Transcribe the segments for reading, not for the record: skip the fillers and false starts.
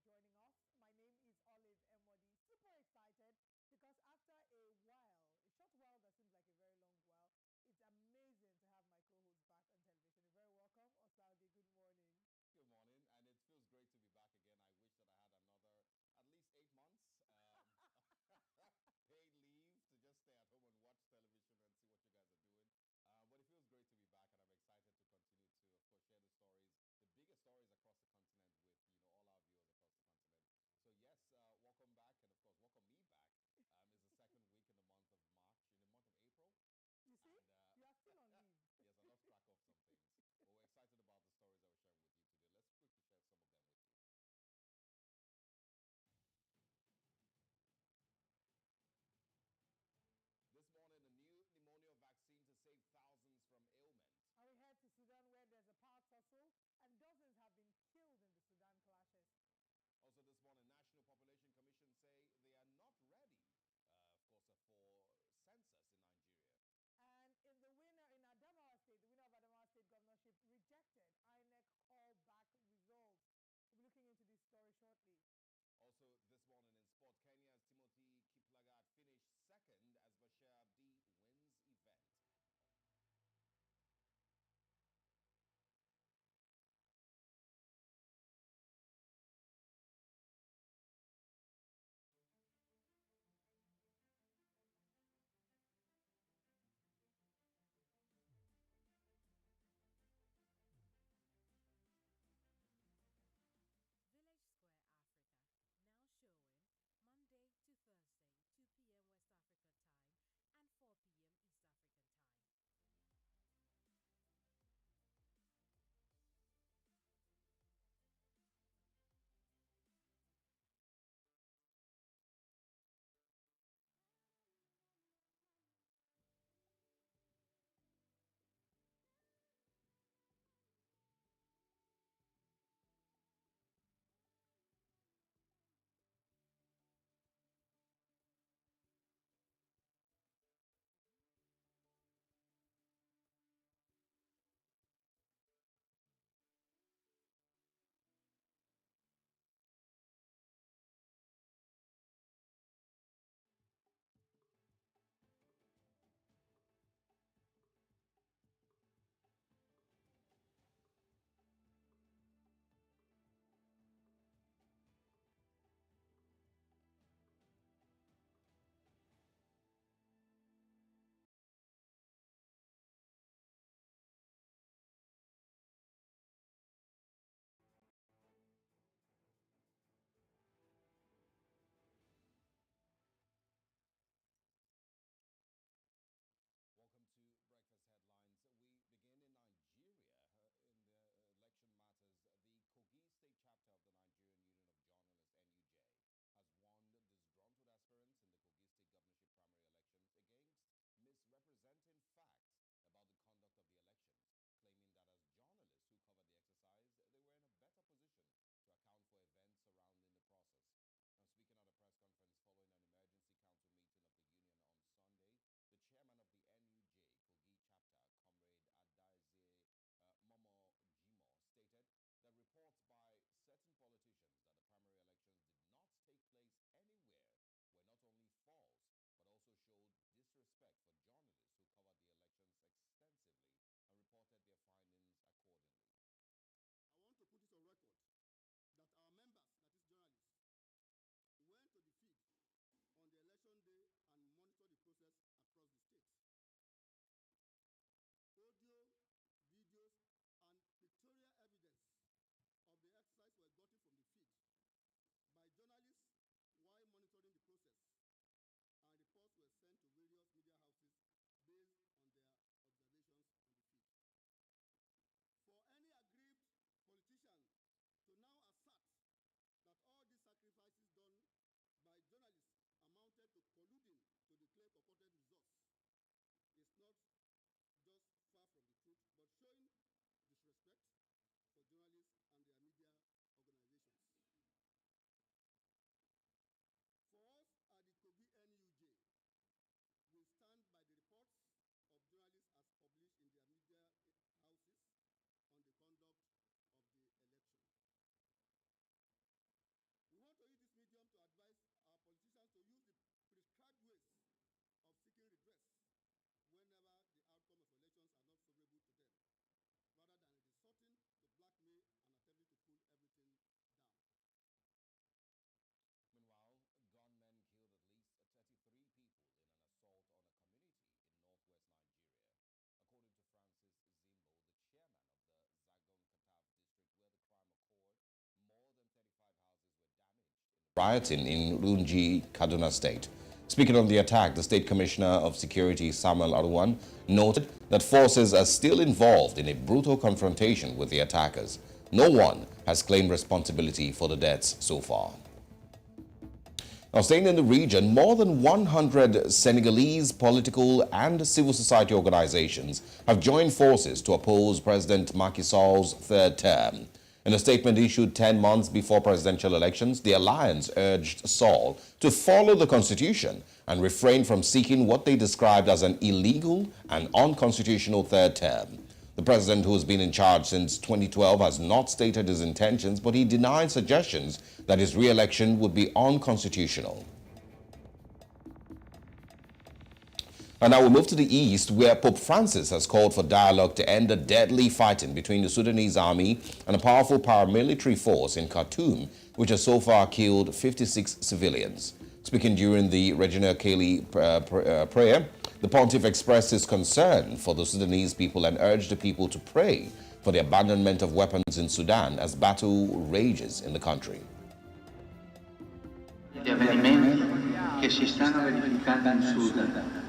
joining us. My name is Olive Emodi. Super excited because after a while, a short while that seems like a very long while, it's amazing to have my co-host back on television. You're very welcome, Osaudi. Good morning. Good morning, and it feels great to be back again. I wish that I had another at least 8 months paid leave to just stay at home and watch television and see what you guys are doing. But it feels great to be back, and I'm excited to continue to, of course, share the stories, the biggest stories across the continent with all our viewers across the continent. So yes, welcome back, and of course, welcome me back. It's the second week in the month of March, in the month of April. You see, And you are still on leave. yes, I lost track of some things. But we're excited about the stories that we're sharing with you today. Let's quickly share some of them with you. This morning, a new pneumonia vaccine to save thousands from ailment. And we head to Sudan where there's a power tussle and dozens have been killed in the Sudan clashes. Also this morning, National Population Commission say they are not ready, of course, for census in Nigeria. And in Adamawa State, the winner of Adamawa State governorship rejected INEC callback results. We'll be looking into this story shortly. Also this morning in sport, Kenya's Timothy Kiplagat finished second as Bashir Abdi wins event. Village Square Africa, now showing Monday to Thursday. rioting in Runji, Kaduna State. Speaking on the attack, the State Commissioner of Security, Samuel Arwan, noted that forces are still involved in a brutal confrontation with the attackers. No one has claimed responsibility for the deaths so far. Now, staying in the region, more than 100 Senegalese political and civil society organizations have joined forces to oppose President Macky Sall's third term. In a statement issued 10 months before presidential elections, the alliance urged Sall to follow the constitution and refrain from seeking what they described as an illegal and unconstitutional third term. The president, who has been in charge since 2012, has not stated his intentions, but he denied suggestions that his re-election would be unconstitutional. And now we move to the east, where Pope Francis has called for dialogue to end the deadly fighting between the Sudanese army and a powerful paramilitary force in Khartoum, which has so far killed 56 civilians. Speaking during the Regina Kelly prayer, the pontiff expressed his concern for the Sudanese people and urged the people to pray for the abandonment of weapons in Sudan as battle rages in the country. Gli avvenimenti che si stanno verificando in Sudan.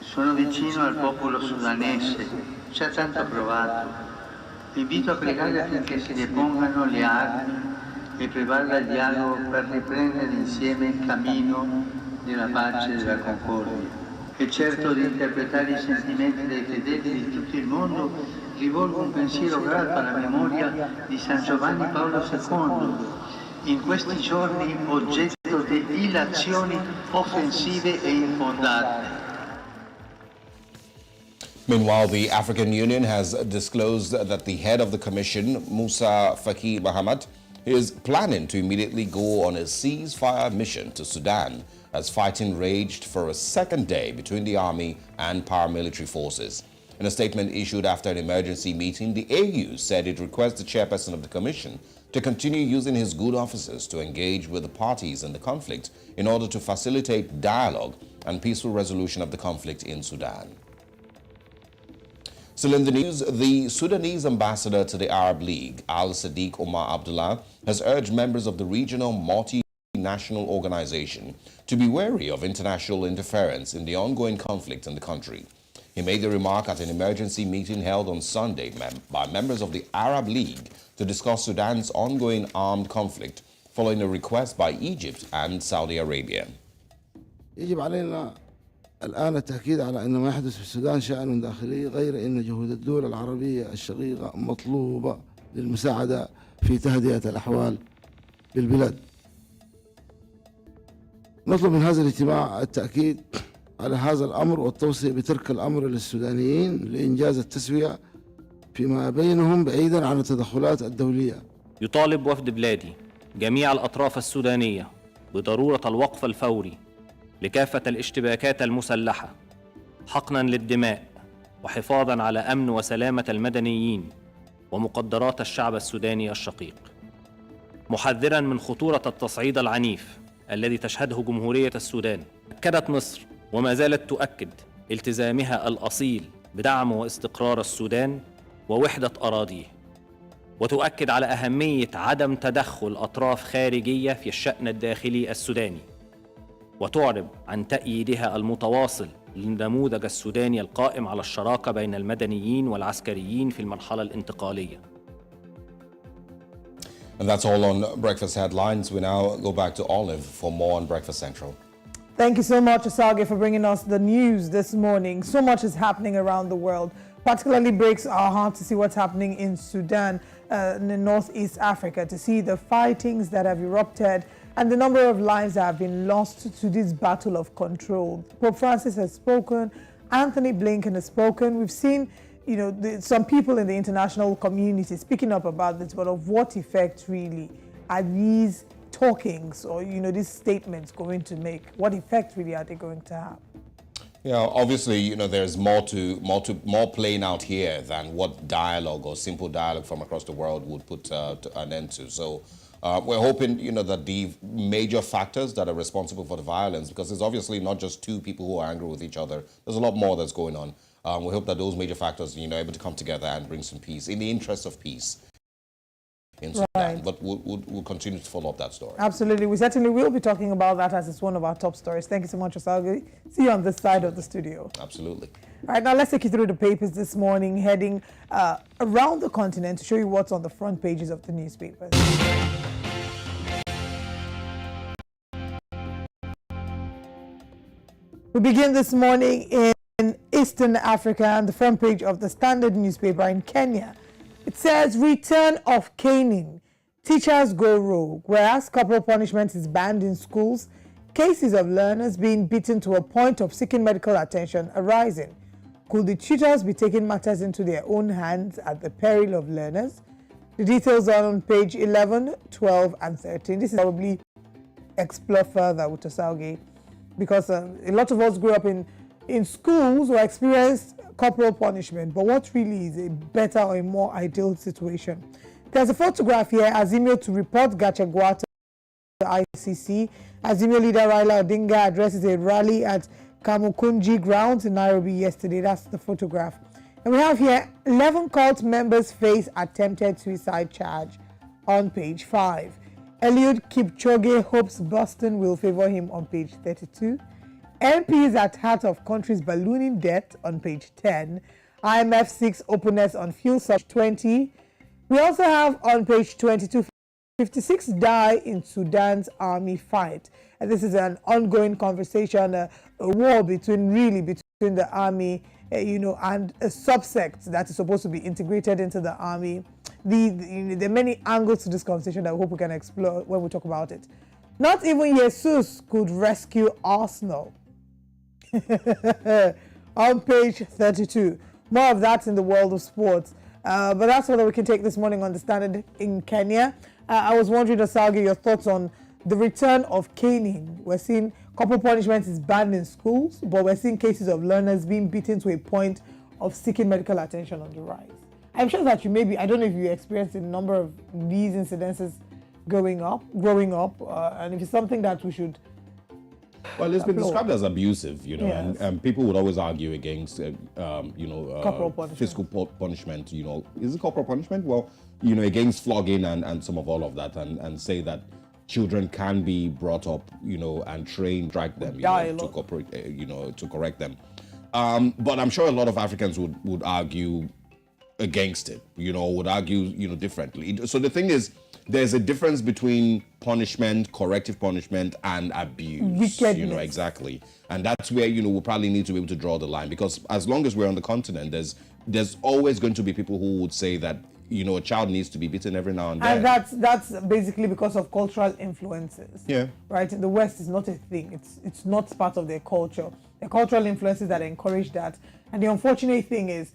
Sono vicino al popolo sudanese, ci ha tanto provato. Invito a pregare affinché si depongano le armi e prevalga il dialogo per riprendere insieme il cammino della pace e della concordia. E certo di interpretare i sentimenti dei fedeli di tutto il mondo, rivolgo un pensiero grato alla memoria di San Giovanni Paolo II, in questi giorni oggetto di illazioni offensive e infondate. Meanwhile, the African Union has disclosed that the head of the commission, Musa Faki Mahamat, is planning to immediately go on a ceasefire mission to Sudan as fighting raged for a second day between the army and paramilitary forces. In a statement issued after an emergency meeting, the AU said it requests the chairperson of the commission to continue using his good offices to engage with the parties in the conflict in order to facilitate dialogue and peaceful resolution of the conflict in Sudan. Still in the news, the Sudanese ambassador to the Arab League, Al-Sadiq Omar Abdullah, has urged members of the regional multinational organization to be wary of international interference in the ongoing conflict in the country. He made the remark at an emergency meeting held on Sunday by members of the Arab League to discuss Sudan's ongoing armed conflict following a request by Egypt and Saudi Arabia. الآن التأكيد على أن ما يحدث في السودان شأن داخلي غير أن جهود الدول العربية الشقيقة مطلوبة للمساعدة في تهدئة الأحوال بالبلاد. نطلب من هذا الاجتماع التأكيد على هذا الأمر والتوصية بترك الأمر للسودانيين لإنجاز التسوية فيما بينهم بعيدا عن التدخلات الدولية. يطالب وفد بلادي جميع الأطراف السودانية بضرورة الوقف الفوري لكافة الاشتباكات المسلحة حقناً للدماء وحفاظاً على أمن وسلامة المدنيين ومقدرات الشعب السوداني الشقيق، محذراً من خطورة التصعيد العنيف الذي تشهده جمهورية السودان. أكدت مصر وما زالت تؤكد التزامها الأصيل بدعم واستقرار السودان ووحدة أراضيه، وتؤكد على أهمية عدم تدخل أطراف خارجية في الشأن الداخلي السوداني، وتعرب عن تأييدها المتواصل للنموذج السوداني القائم على الشراكة بين المدنيين والعسكريين في المرحلة الانتقالية. And that's all on Breakfast Headlines. We now go back to Olive for more on Breakfast Central. Thank you so much, Asage, for bringing us the news this morning. So much is happening around the world. Particularly breaks our heart to see what's happening in Sudan, in Northeast Africa, to see the fightings that have erupted and the number of lives that have been lost to this battle of control. Pope Francis has spoken. Anthony Blinken has spoken. We've seen, some people in the international community speaking up about this, but of what effect really are these talkings or, these statements going to make? What effect really are they going to have? Yeah, obviously, there's more playing out here than what dialogue or simple dialogue from across the world would put an end to. So we're hoping, that the major factors that are responsible for the violence, because it's obviously not just two people who are angry with each other. There's a lot more that's going on. We hope that those major factors, are able to come together and bring some peace in the interest of peace. in Sudan. Right. But we'll continue to follow up that story. Absolutely. We certainly will be talking about that as it's one of our top stories. Thank you so much, Osagie. See you on this side of the studio. Absolutely. All right, now let's take you through the papers this morning, heading around the continent to show you what's on the front pages of the newspapers. We begin this morning in Eastern Africa on the front page of the Standard newspaper in Kenya. It says, return of caning. Teachers go rogue. Whereas corporal punishment is banned in schools, cases of learners being beaten to a point of seeking medical attention are rising. Could the tutors be taking matters into their own hands at the peril of learners? The details are on page 11, 12, and 13. This is probably explore further with Osagie, because a lot of us grew up in schools or experienced corporal punishment, but what really is a better or a more ideal situation? There's a photograph here, Azimio to report Gachagua to the ICC. Azimio leader Raila Odinga addresses a rally at Kamukunji grounds in Nairobi yesterday. That's the photograph. And we have here 11 cult members face attempted suicide charge on page 5. Eliud Kipchoge hopes Boston will favor him on page 32. MPs at heart of country's ballooning debt on page 10. IMF seeks openness on fuel surge 20. We also have on page 22, 56 die in Sudan's army fight. And this is an ongoing conversation, a war between the army, and a subsect that is supposed to be integrated into the army. There are many angles to this conversation that I hope we can explore when we talk about it. Not even Jesus could rescue Arsenal. On page 32. More of that in the world of sports. But that's all that we can take this morning on the Standard in Kenya. I was wondering, Osagie, your thoughts on the return of caning. We're seeing corporal punishment is banned in schools, but we're seeing cases of learners being beaten to a point of seeking medical attention on the rise. I'm sure that I don't know if you experienced a number of these incidences growing up, and if it's something that we should. Well, it's been described as abusive, Yes. and people would always argue against, Corporal punishment. physical punishment. Is it corporal punishment? Well, against flogging and some of all of that, and say that children can be brought up, and trained, drag them, to cooperate, to correct them. But I'm sure a lot of Africans would argue against it, would argue, differently. So the thing is, there's a difference between punishment, corrective punishment, and abuse. Wickedness. Exactly. And that's where, we'll probably need to be able to draw the line, because as long as we're on the continent, there's always going to be people who would say that, a child needs to be beaten every now and then. And that's basically because of cultural influences. Yeah. Right? In the West, it's not a thing. It's not part of their culture. The cultural influences that encourage that. And the unfortunate thing is,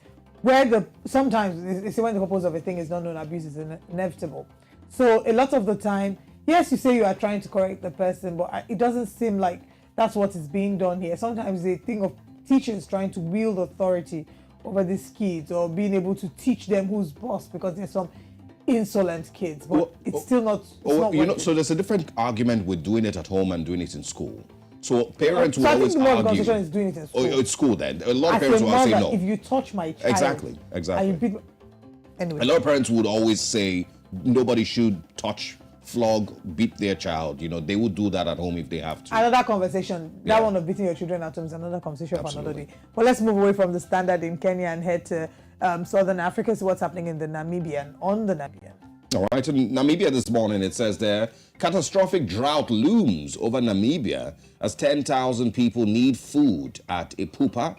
sometimes they say when the purpose of a thing is not known, abuse is inevitable. So a lot of the time, yes, you say you are trying to correct the person, but it doesn't seem like that's what is being done here. Sometimes they think of teachers trying to wield authority over these kids, or being able to teach them who's boss, because there's some insolent kids, but it's still not. So there's a different argument with doing it at home and doing it in school. So parents will always argue. I think the is doing it in school. It's school then. A lot of parents will say no. If you touch my child, Exactly. Anyway, A lot of parents would always say nobody should touch, flog, beat their child. They would do that at home if they have to. Another conversation. That one of beating your children at home is another conversation for another day. But let's move away from the Standard in Kenya and head to Southern Africa. See what's happening in the Namibian. All right, in Namibia this morning, it says there, catastrophic drought looms over Namibia as 10,000 people need food at Ipupa.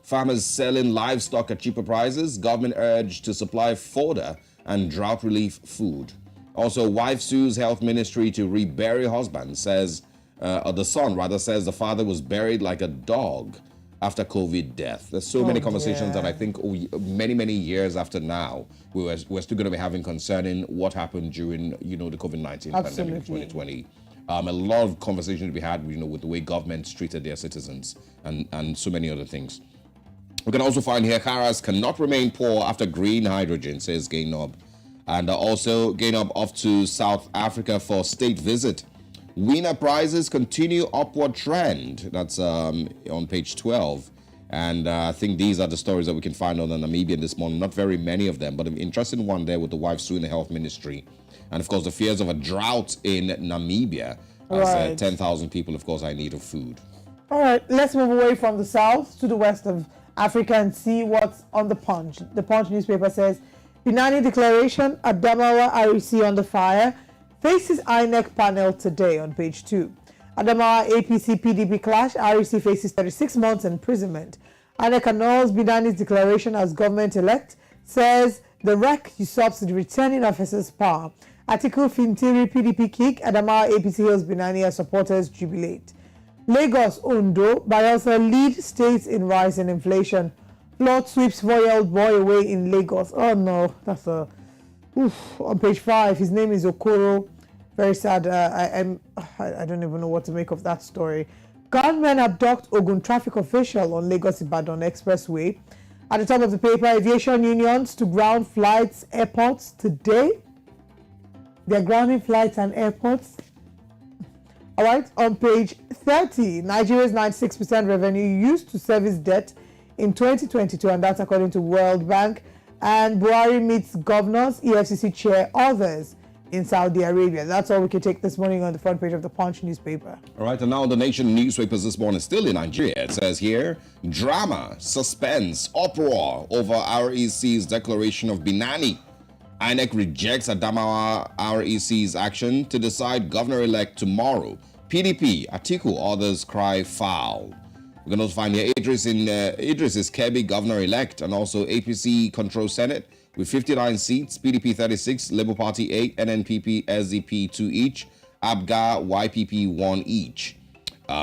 Farmers selling livestock at cheaper prices. Government urged to supply fodder and drought relief food. Also, wife sues health ministry to rebury husband, says, or the son rather, says the father was buried like a dog after COVID death. There's so many conversations that I think many years after now, we're still going to be having concerning what happened during, the COVID-19 pandemic in 2020. A lot of conversations to be had, with the way governments treated their citizens and so many other things. We can also find here, Karas cannot remain poor after green hydrogen, says Gainob. And also, Gainob off to South Africa for state visit. Winner prizes continue upward trend. That's on page 12. And I think these are the stories that we can find on the Namibian this morning. Not very many of them, but an interesting one there with the wife suing the health ministry And of course, the fears of a drought in Namibia, as Right. 10,000 people, of course, are in need of food. All right, let's move away from the south to the west of Africa and see what's on the Punch. The Punch newspaper says, Binani declaration, Adamawa REC under fire, faces INEC panel today on page 2. Adamawa APC PDP clash, REC faces 36 months imprisonment. INEC annuls Binani's declaration as government-elect, says the REC usurps the returning officer's power. Atiku Fintiri PDP kick, Adamawa APC hails Binani as supporters jubilate. Lagos, Ondo, Bayelsa lead states in rise in inflation. Flood sweeps 4-year-old boy away in Lagos. Oh no, that's a... Oof. On page 5, his name is Okoro. Very sad. I don't even know what to make of that story. Gunmen abduct Ogun traffic official on Lagos-Ibadan Expressway. At the top of the paper, aviation unions to ground flights, airports today. They're grounding flights and airports. All right, on page 30, Nigeria's 96% revenue used to service debt in 2022, and that's according to World Bank. And Buhari meets governors, EFCC chair, others in Saudi Arabia. That's all we can take this morning on the front page of the Punch newspaper. All right, and now the Nation newspapers this morning, still in Nigeria. It says here, drama, suspense, uproar over REC's declaration of Binani. INEC rejects Adamawa REC's action to decide governor-elect tomorrow. PDP, Atiku, others cry foul. We can also find here Idris is Kebbi governor-elect, and also APC controls Senate with 59 seats, PDP 36, Labour Party 8, NNPP, SDP 2 each, ABGA, YPP 1 each.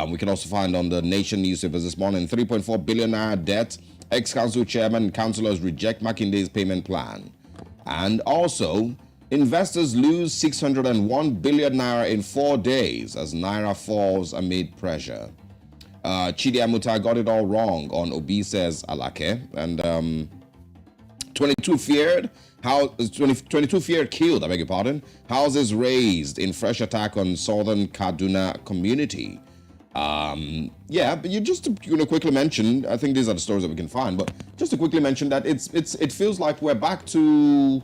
We can also find on the Nation newspapers this morning, 3.4 billion naira debt, ex-council chairman and councillors reject Makinde's payment plan. And also, investors lose 601 billion naira in 4 days as naira falls amid pressure. Chidi Amuta got it all wrong on Obi says Alake. And 22 feared killed, I beg your pardon. Houses raised in fresh attack on southern Kaduna community. Yeah, but you just to quickly mention, I think these are the stories that we can find, but just to quickly mention that it feels like we're back to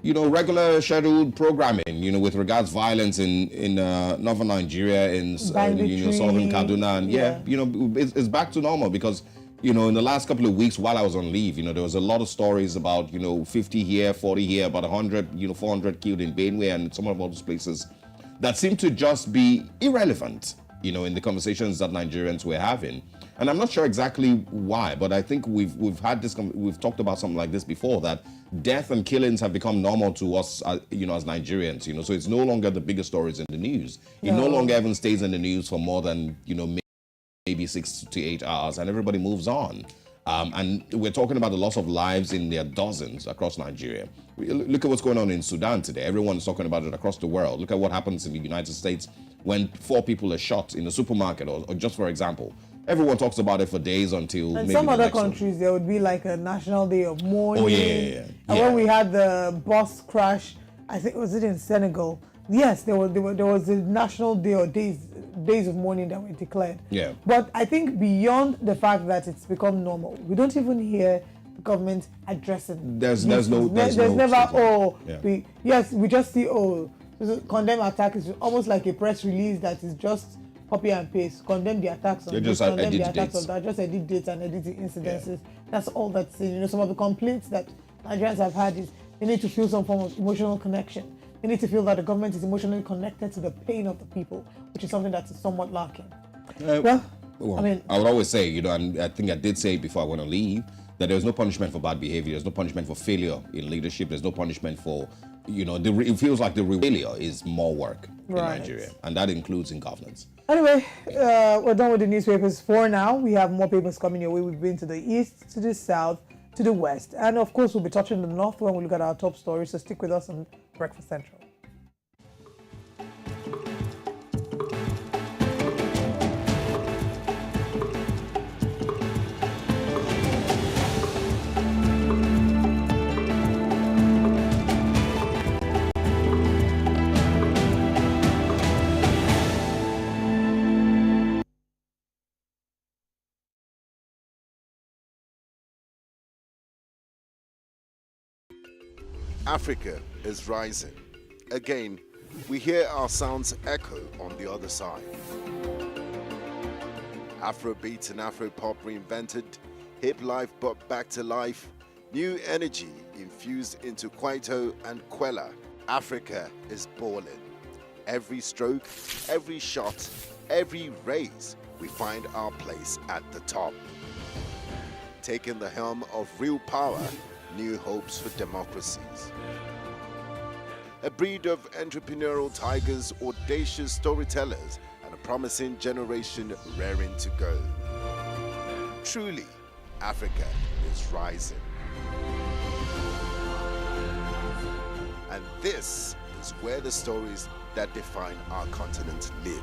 regular scheduled programming, with regards violence in northern Nigeria, in southern Kaduna, and it's back to normal because in the last couple of weeks while I was on leave, there was a lot of stories about 50 here, 40 here, about 100, 400 killed in Benue and some of all those places that seem to just be irrelevant, in the conversations that Nigerians were having. And I'm not sure exactly why, but I think we've had this, we've talked about something like this before, that death and killings have become normal to us, as Nigerians, so it's no longer the biggest stories in the news. It no longer even stays in the news for more than, maybe 6 to 8 hours, and everybody moves on. And we're talking about the loss of lives in their dozens across Nigeria. Look at what's going on in Sudan today. Everyone's talking about it across the world. Look at what happens in the United States when 4 people are shot in a supermarket, or just for example. Everyone talks about it for days until and maybe some the other next one. countries, there would be like a national day of mourning. Oh, yeah. And when we had the bus crash, I think, was it in Senegal? Yes, there was a national day or days of mourning that were declared. Yeah. But I think beyond the fact that it's become normal, we don't even hear the government addressing. There's never Yeah. we just see condemn attack is almost like a press release that is just copy and paste, condemn the attacks on this, condemn the attacks on that, just edit dates and edit the incidences. Yeah. That's all that's in. Some of the complaints that Nigerians have had is they need to feel some form of emotional connection. They need to feel that the government is emotionally connected to the pain of the people, which is something that's somewhat lacking. Well, I would always say, and I think I did say before I went on leave, that there's no punishment for bad behavior. There's no punishment for failure in leadership. There's no punishment for, it feels like the real failure is more work in Nigeria, and that includes in governance. Anyway, we're done with the newspapers for now. We have more papers coming your way. We've been to the east, to the south, to the west, and of course we'll be touching the north when we look at our top stories. So stick with us on Breakfast Central. Africa is rising. again, we hear our sounds echo on the other side. Afrobeat and Afropop reinvented, hip life brought back to life, new energy infused into Kwaito and Kwela. Africa is balling. Every stroke, every shot, every raise, we find our place at the top. Taking the helm of real power, new hopes for democracies. A breed of entrepreneurial tigers, audacious storytellers, and a promising generation raring to go. Truly, Africa is rising. And this is where the stories that define our continent live.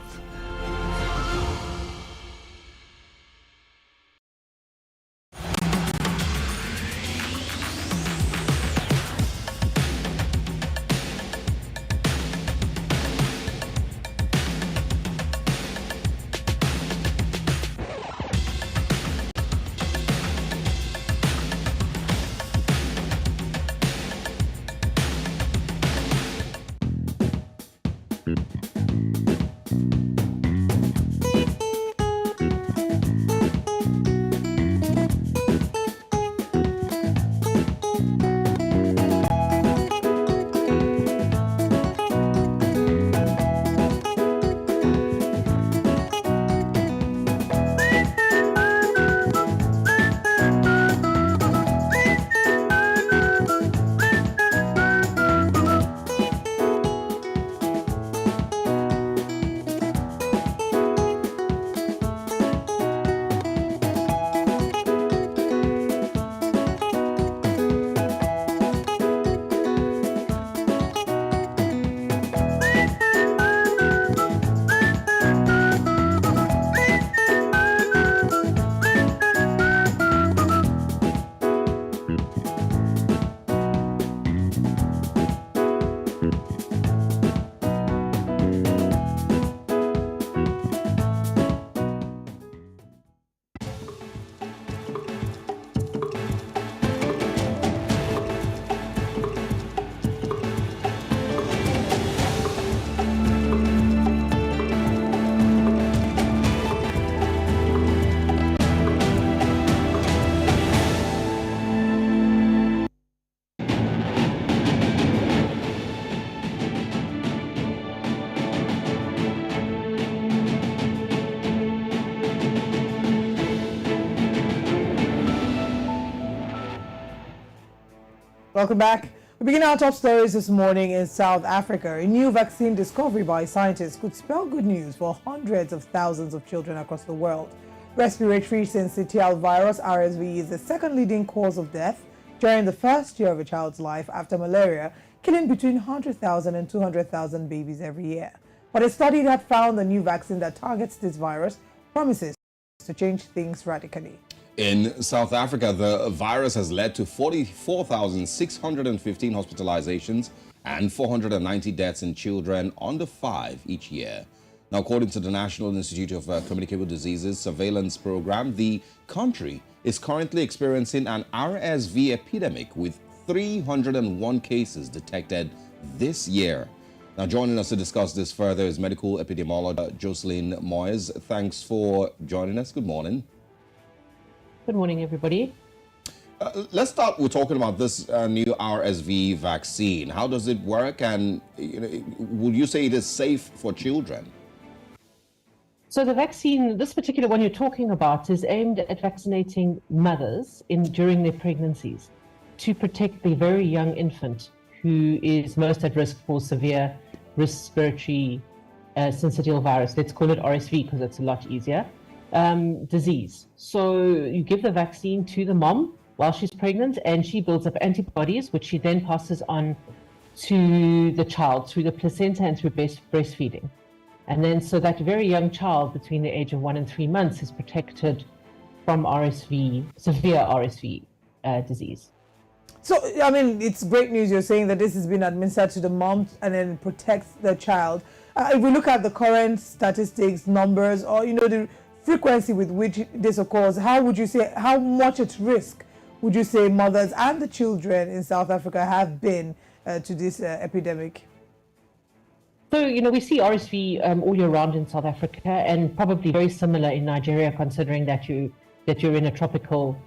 Welcome back. We begin our top stories this morning in South Africa. A new vaccine discovery by scientists could spell good news for hundreds of thousands of children across the world. Respiratory syncytial virus, RSV, is the second leading cause of death during the first year of a child's life after malaria, killing between 100,000 and 200,000 babies every year. But a study that found the new vaccine that targets this virus promises to change things radically. In South Africa, the virus has led to 44,615 hospitalizations and 490 deaths in children under 5 each year. Now, according to the National Institute of Communicable Diseases Surveillance Program, the country is currently experiencing an RSV epidemic with 301 cases detected this year. Now, joining us to discuss this further is medical epidemiologist Jocelyn Moyes. Thanks for joining us. Good morning. Good morning, everybody. Let's start with talking about this new RSV vaccine. How does it work, and would you say it is safe for children? So the vaccine, this particular one you're talking about, is aimed at vaccinating mothers during their pregnancies to protect the very young infant who is most at risk for severe respiratory syncytial virus. Let's call it RSV because it's a lot easier. Disease. So you give the vaccine to the mom while she's pregnant, and she builds up antibodies, which she then passes on to the child through the placenta and through breastfeeding. And then so that very young child between the age of 1 and 3 months is protected from RSV, severe RSV disease. So, I mean, it's great news you're saying that this has been administered to the mom and then protects the child. If we look at the current statistics, numbers, or, the frequency with which this occurs, how would you say, how much at risk would you say mothers and the children in South Africa have been to this epidemic? So, we see RSV all year round in South Africa, and probably very similar in Nigeria, considering that you're in a tropical,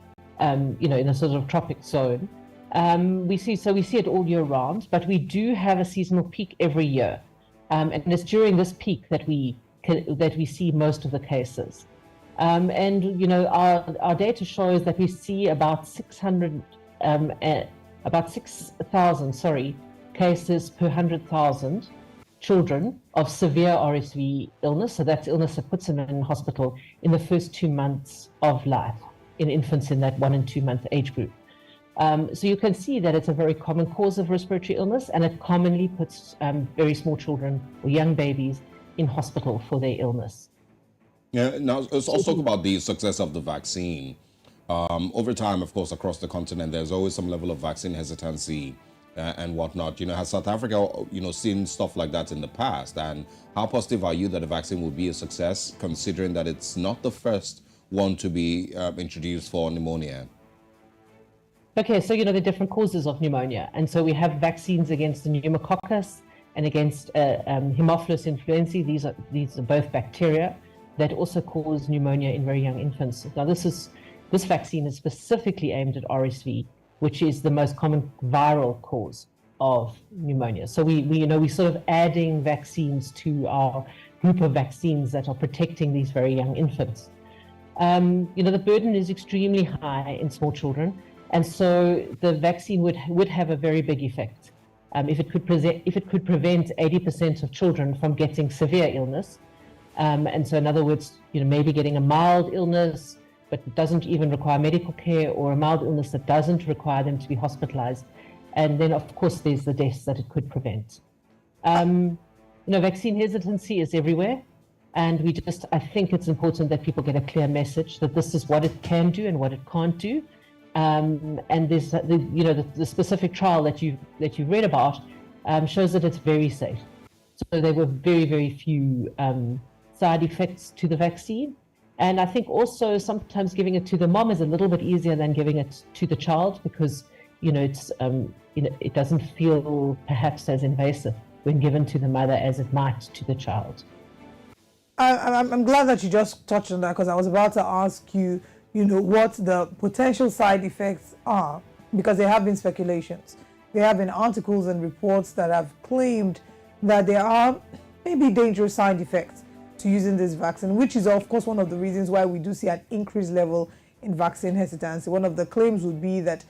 in a sort of tropic zone. We see it all year round, but we do have a seasonal peak every year, and it's during this peak that we see most of the cases. And our data shows that we see about 6,000 cases per 100,000 children of severe RSV illness. So that's illness that puts them in hospital in the first 2 months of life in infants in that 1 and 2 month age group. So you can see that it's a very common cause of respiratory illness, and it commonly puts very small children or young babies in hospital for their illness. Yeah, now let's also talk about the success of the vaccine. Over time, of course, across the continent, there's always some level of vaccine hesitancy and whatnot. Has South Africa, seen stuff like that in the past? And how positive are you that the vaccine will be a success, considering that it's not the first one to be introduced for pneumonia? Okay, so the different causes of pneumonia, and so we have vaccines against the pneumococcus and against Haemophilus influenzae. These are both bacteria that also cause pneumonia in very young infants. Now, this vaccine is specifically aimed at RSV, which is the most common viral cause of pneumonia. So we sort of adding vaccines to our group of vaccines that are protecting these very young infants. The burden is extremely high in small children, and so the vaccine would have a very big effect. If it could prevent 80% of children from getting severe illness, and so in other words, maybe getting a mild illness, but doesn't even require medical care, or a mild illness that doesn't require them to be hospitalized. And then, of course, there's the deaths that it could prevent. Vaccine hesitancy is everywhere. And I think it's important that people get a clear message that this is what it can do and what it can't do. And there's, the specific trial that you've read about shows that it's very safe. So there were very, very few side effects to the vaccine. And I think also sometimes giving it to the mom is a little bit easier than giving it to the child, because it doesn't feel perhaps as invasive when given to the mother as it might to the child. I'm glad that you just touched on that, because I was about to ask you, what the potential side effects are, because there have been speculations. There have been articles and reports that have claimed that there are maybe dangerous side effects to using this vaccine, which is of course one of the reasons why we do see an increased level in vaccine hesitancy. One of the claims would be that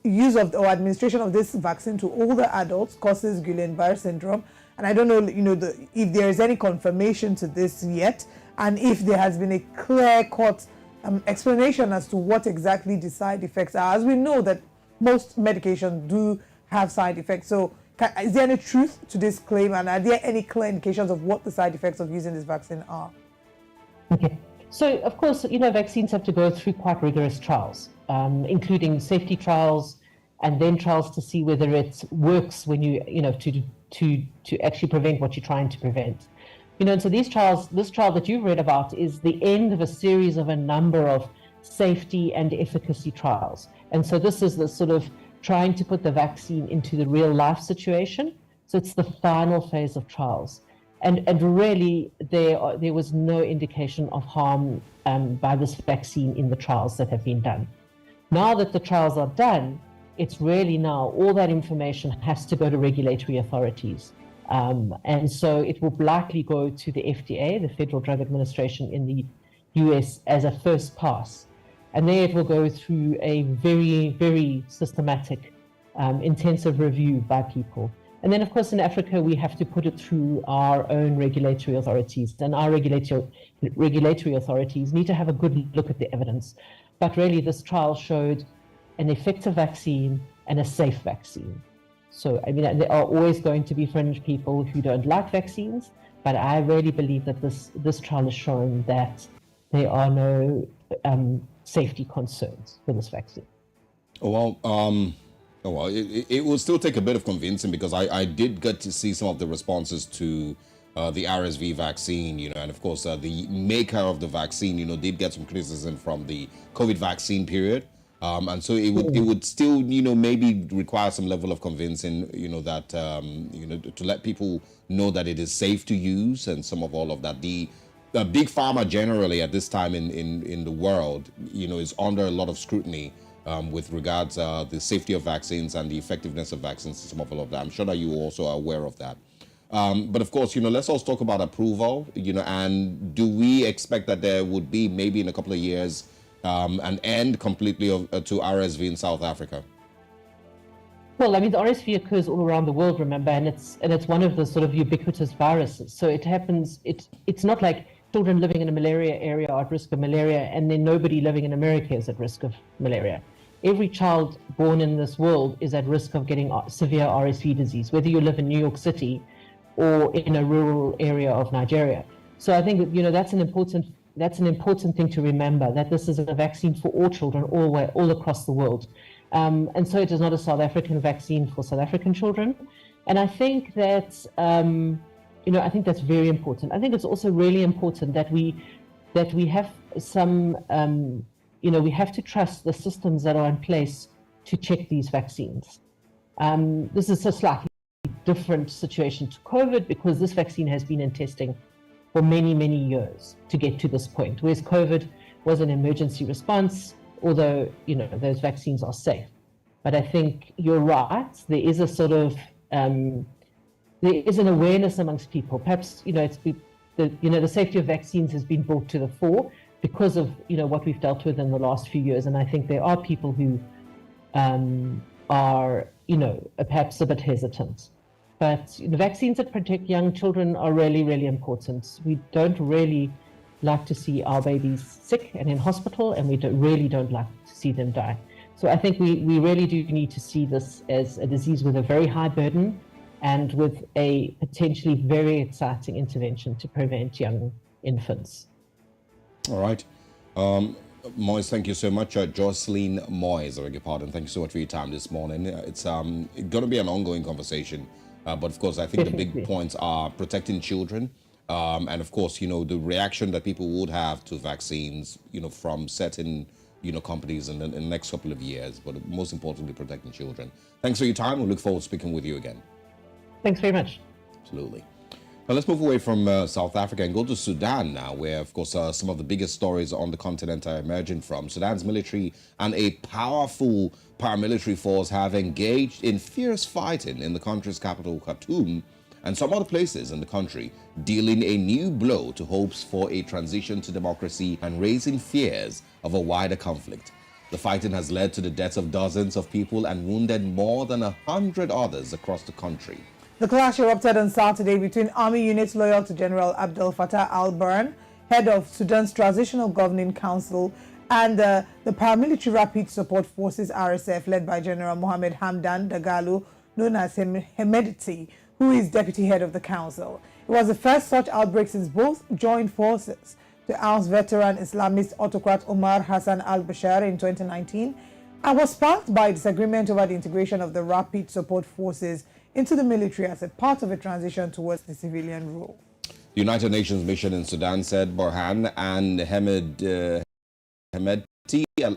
use of or administration of this vaccine to older adults causes Guillain-Barré syndrome. And I don't know, if there is any confirmation to this yet, and if there has been a clear-cut explanation as to what exactly the side effects are, as we know that most medications do have side effects. So is there any truth to this claim, and are there any clear indications of what the side effects of using this vaccine are? Okay, so of course, vaccines have to go through quite rigorous trials, including safety trials, and then trials to see whether it works when to actually prevent what you're trying to prevent. And so this trial that you've read about is the end of a series of a number of safety and efficacy trials. And so this is the sort of trying to put the vaccine into the real life situation. So it's the final phase of trials. And really there was no indication of harm by this vaccine in the trials that have been done. Now that the trials are done, it's really now all that information has to go to regulatory authorities. And so it will likely go to the FDA, the Federal Drug Administration in the US, as a first pass. And there it will go through a very, very systematic, intensive review by people. And then, of course, in Africa, we have to put it through our own regulatory authorities. And our regulatory authorities need to have a good look at the evidence. But really, this trial showed an effective vaccine and a safe vaccine. So, there are always going to be fringe people who don't like vaccines, but I really believe that this trial has shown that there are no safety concerns with this vaccine. Well, it will still take a bit of convincing, because I did get to see some of the responses to the RSV vaccine, and of course the maker of the vaccine, did get some criticism from the COVID vaccine period. And so it would still, maybe require some level of convincing, that, to let people know that it is safe to use and some of all of that. The big pharma generally at this time in the world, is under a lot of scrutiny with regards the safety of vaccines and the effectiveness of vaccines, some of all of that. I'm sure that you also are aware of that. But of course, let's also talk about approval, and do we expect that there would be maybe in a couple of years an end completely to RSV in South Africa? Well, I mean, the RSV occurs all around the world, remember, and it's one of the sort of ubiquitous viruses. So it happens. It's not like children living in a malaria area are at risk of malaria, and then nobody living in America is at risk of malaria. Every child born in this world is at risk of getting severe RSV disease, whether you live in New York City or in a rural area of Nigeria. So I think that's an important thing to remember, that this is a vaccine for all children all across the world. And so it is not a South African vaccine for South African children. And I think that, I think that's very important. I think it's also really important that we have some, we have to trust the systems that are in place to check these vaccines. This is a slightly different situation to COVID because this vaccine has been in testing for many, many years to get to this point, whereas COVID was an emergency response, although, those vaccines are safe. But I think you're right, there is a sort of, there is an awareness amongst people. Perhaps, the safety of vaccines has been brought to the fore because of, what we've dealt with in the last few years. And I think there are people who are, perhaps a bit hesitant. But vaccines that protect young children are really, really important. We don't really like to see our babies sick and in hospital, and we really don't like to see them die. So I think we really do need to see this as a disease with a very high burden and with a potentially very exciting intervention to prevent young infants. All right. Moise, thank you so much. Jocelyn Moise, I beg your pardon. Thank you so much for your time this morning. It's going to be an ongoing conversation. But of course, I think Definitely. the big points are protecting children. And of course, the reaction that people would have to vaccines, from certain, companies in the next couple of years, but most importantly, protecting children. Thanks for your time. We look forward to speaking with you again. Thanks very much. Absolutely. Now let's move away from South Africa and go to Sudan now, where, of course, some of the biggest stories on the continent are emerging from. Sudan's military and a powerful paramilitary force have engaged in fierce fighting in the country's capital, Khartoum, and some other places in the country, dealing a new blow to hopes for a transition to democracy and raising fears of a wider conflict. The fighting has led to the deaths of dozens of people and wounded more than 100 others across the country. The clash erupted on Saturday between army units loyal to General Abdel Fattah al-Burhan, head of Sudan's Transitional Governing Council, and the paramilitary Rapid Support Forces RSF, led by General Mohamed Hamdan Dagalo, known as Hemedti, who is deputy head of the council. It was the first such outbreak since both joined forces to oust veteran Islamist autocrat Omar Hassan al-Bashir in 2019, and was sparked by disagreement over the integration of the Rapid Support Forces into the military as a part of a transition towards the civilian rule. The United Nations mission in Sudan said Burhan and Hemedti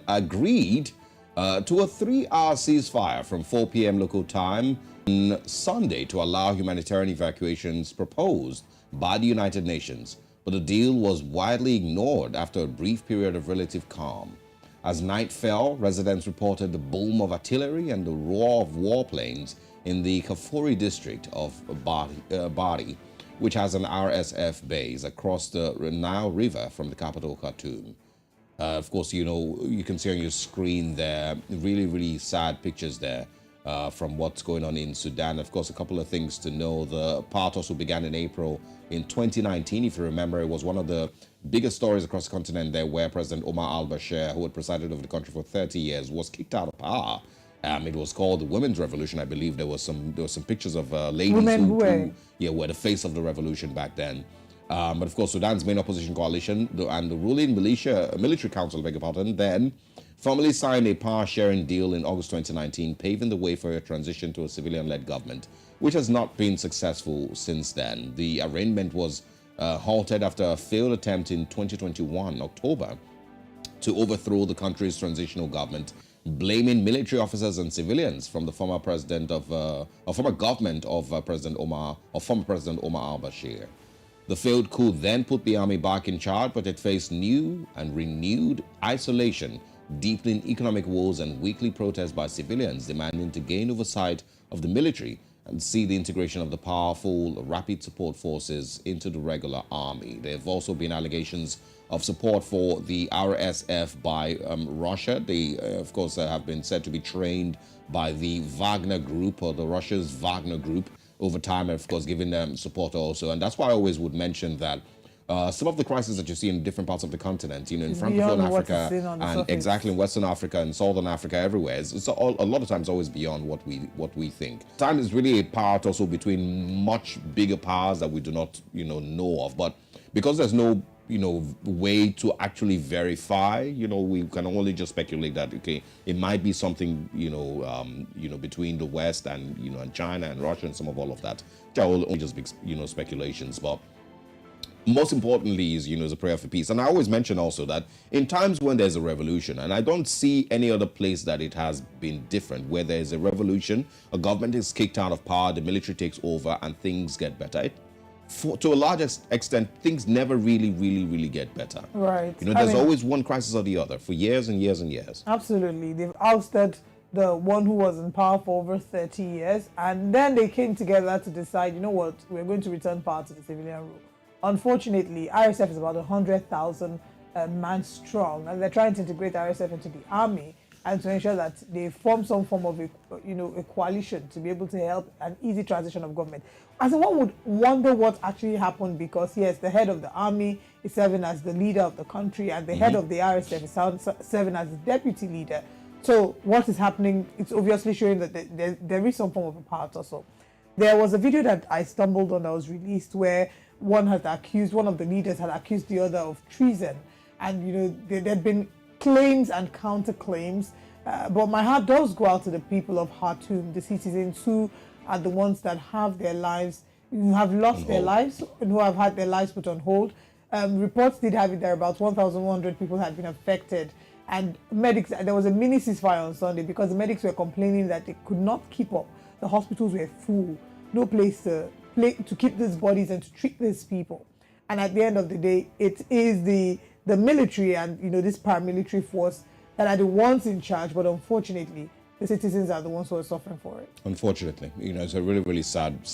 agreed to a 3-hour ceasefire from 4 p.m. local time on Sunday to allow humanitarian evacuations proposed by the United Nations. But the deal was widely ignored after a brief period of relative calm. As night fell, residents reported the boom of artillery and the roar of warplanes in the Kafuri district of Bari, which has an RSF base across the Nile River from the capital, Khartoum. Of course, you can see on your screen there really, really sad pictures there from what's going on in Sudan. Of course, a couple of things to know. The part also began in April in 2019. If you remember, it was one of the biggest stories across the continent there, where President Omar al-Bashir, who had presided over the country for 30 years, was kicked out of power. It was called the Women's Revolution, I believe. There were some pictures of ladies who were the face of the revolution back then. But of course, Sudan's main opposition coalition and the ruling military council, beg your pardon, then formally signed a power-sharing deal in August 2019, paving the way for a transition to a civilian-led government, which has not been successful since then. The arrangement was halted after a failed attempt in 2021, October, to overthrow the country's transitional government blaming military officers and civilians from the former president of, or former government of former President Omar al-Bashir. The failed coup then put the army back in charge, but it faced new and renewed isolation, deepening economic woes and weekly protests by civilians demanding to gain oversight of the military and see the integration of the powerful rapid support forces into the regular army. There have also been allegations of support for the RSF by Russia. They, of course, have been said to be trained by the Wagner Group, or the Russia's Wagner Group, over time, and of course, giving them support also. And that's why I always would mention that some of the crises that you see in different parts of the continent, in Francophone Africa, and exactly in Western Africa and Southern Africa, everywhere, it's a lot of times always beyond what we think. Time is really a part also between much bigger powers that we do not, know of. But because there's no, way to actually verify, we can only just speculate that, okay, it might be something, between the West and, and China and Russia and some of all of that. Which are only just big, speculations. But most importantly is a prayer for peace. And I always mention also that in times when there's a revolution, and I don't see any other place that it has been different, where there's a revolution, a government is kicked out of power, the military takes over, and things get better. To a large extent, things never really get better. Right. There's always one crisis or the other for years and years and years. Absolutely. They've ousted the one who was in power for over 30 years, and then they came together to decide, you know what, we're going to return power to the civilian rule. Unfortunately, RSF is about 100,000 man strong, and they're trying to integrate RSF into the army and to ensure that they form some form of a coalition to be able to help an easy transition of government. As one would wonder what actually happened, because yes, the head of the army is serving as the leader of the country, and the head of the RSF is serving as the deputy leader. So what is happening? It's obviously showing that there is some form of a power tussle. There was a video that I stumbled on that was released where one of the leaders had accused the other of treason, and there had been claims and counterclaims. But my heart does go out to the people of Khartoum, the citizens who are the ones that have their lives, who have lost their lives, and who have had their lives put on hold. Reports did have it there about 1,100 people had been affected, and medics. There was a mini ceasefire on Sunday because the medics were complaining that they could not keep up. The hospitals were full, no place to keep these bodies and to treat these people. And at the end of the day, it is the military and this paramilitary force that are the ones in charge, but unfortunately the citizens are the ones who are suffering for it. Unfortunately, it's a really sad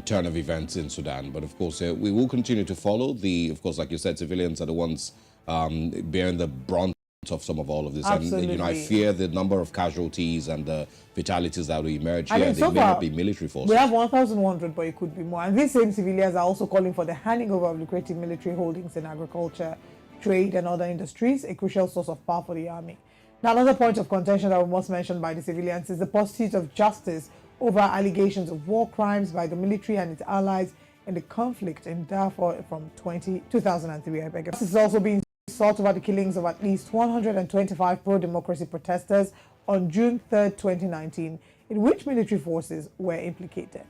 turn of events in Sudan. But of course, we will continue to follow. Of course, like you said, civilians are the ones bearing the brunt of some of all of this. Absolutely. And I fear the number of casualties and the fatalities that will emerge here. They may not be military forces. We have 1,100, but it could be more. And these same civilians are also calling for the handing over of lucrative military holdings in agriculture, trade, and other industries, a crucial source of power for the army. Now, another point of contention that we must mention by the civilians is the pursuit of justice over allegations of war crimes by the military and its allies in the conflict in Darfur from 2003. This is also being sought over the killings of at least 125 pro-democracy protesters on June 3rd, 2019, in which military forces were implicated.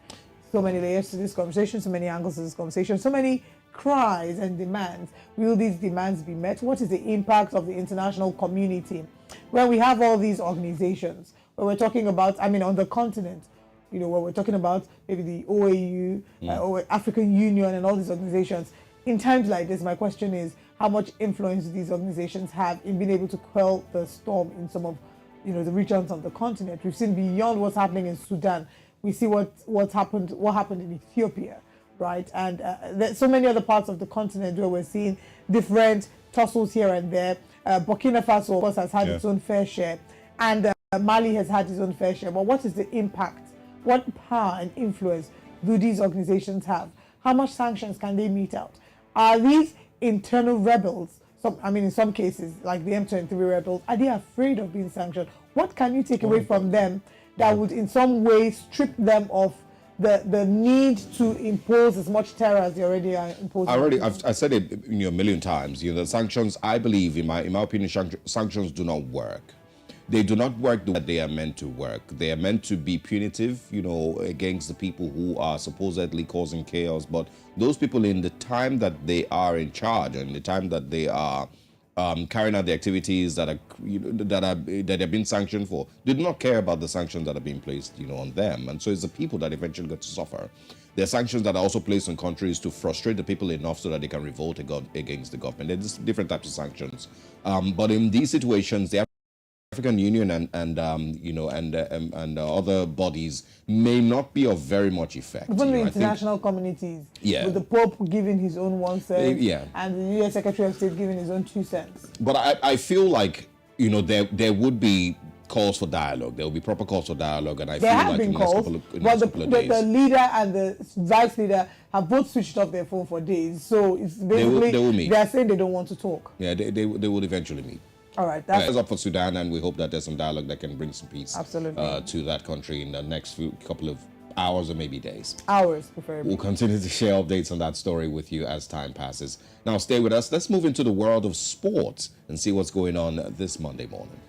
So many layers to this conversation, so many angles to this conversation, so many cries and demands. Will these demands be met? What is the impact of the international community? Where we have all these organizations, where we're talking about, on the continent, where we're talking about maybe the OAU, or African Union and all these organizations. In times like this, my question is, how much influence do these organizations have in being able to quell the storm in some of the regions of the continent? We've seen beyond what's happening in Sudan. We see what happened in Ethiopia, right? And there's so many other parts of the continent where we're seeing different tussles here and there. Burkina Faso, of course, has had its own fair share, and Mali has had its own fair share. But what is the impact? What power and influence do these organizations have? How much sanctions can they mete out? Are these internal rebels, in some cases, like the M23 rebels, are they afraid of being sanctioned? What can you take away from them that would in some way strip them of the need to impose as much terror as they already are imposing? I've said it a million times. The sanctions, I believe, in my opinion, sanctions do not work. They do not work the way they are meant to work. They are meant to be punitive, against the people who are supposedly causing chaos. But those people, in the time that they are in charge and the time that they are carrying out the activities that are that have been sanctioned for. They do not care about the sanctions that are being placed, on them, and so it's the people that eventually get to suffer. There are sanctions that are also placed on countries to frustrate the people enough so that they can revolt against the government. There's different types of sanctions, but in these situations, the African Union and other bodies may not be of very much effect. Even the international communities, with the Pope giving his own 1 cent, and the U.S. Secretary of State giving his own 2 cents. But I feel like there would be calls for dialogue. There will be proper calls for dialogue, and I feel like in the next couple of days, the leader and the vice leader have both switched off their phone for days. So it's basically they will meet. They are saying they don't want to talk. Yeah, they will eventually meet. All right, that's up for Sudan, and we hope that there's some dialogue that can bring some peace absolutely to that country in the next couple of hours or maybe days. Hours, preferably. We'll continue to share updates on that story with you as time passes. Now, stay with us. Let's move into the world of sports and see what's going on this Monday morning.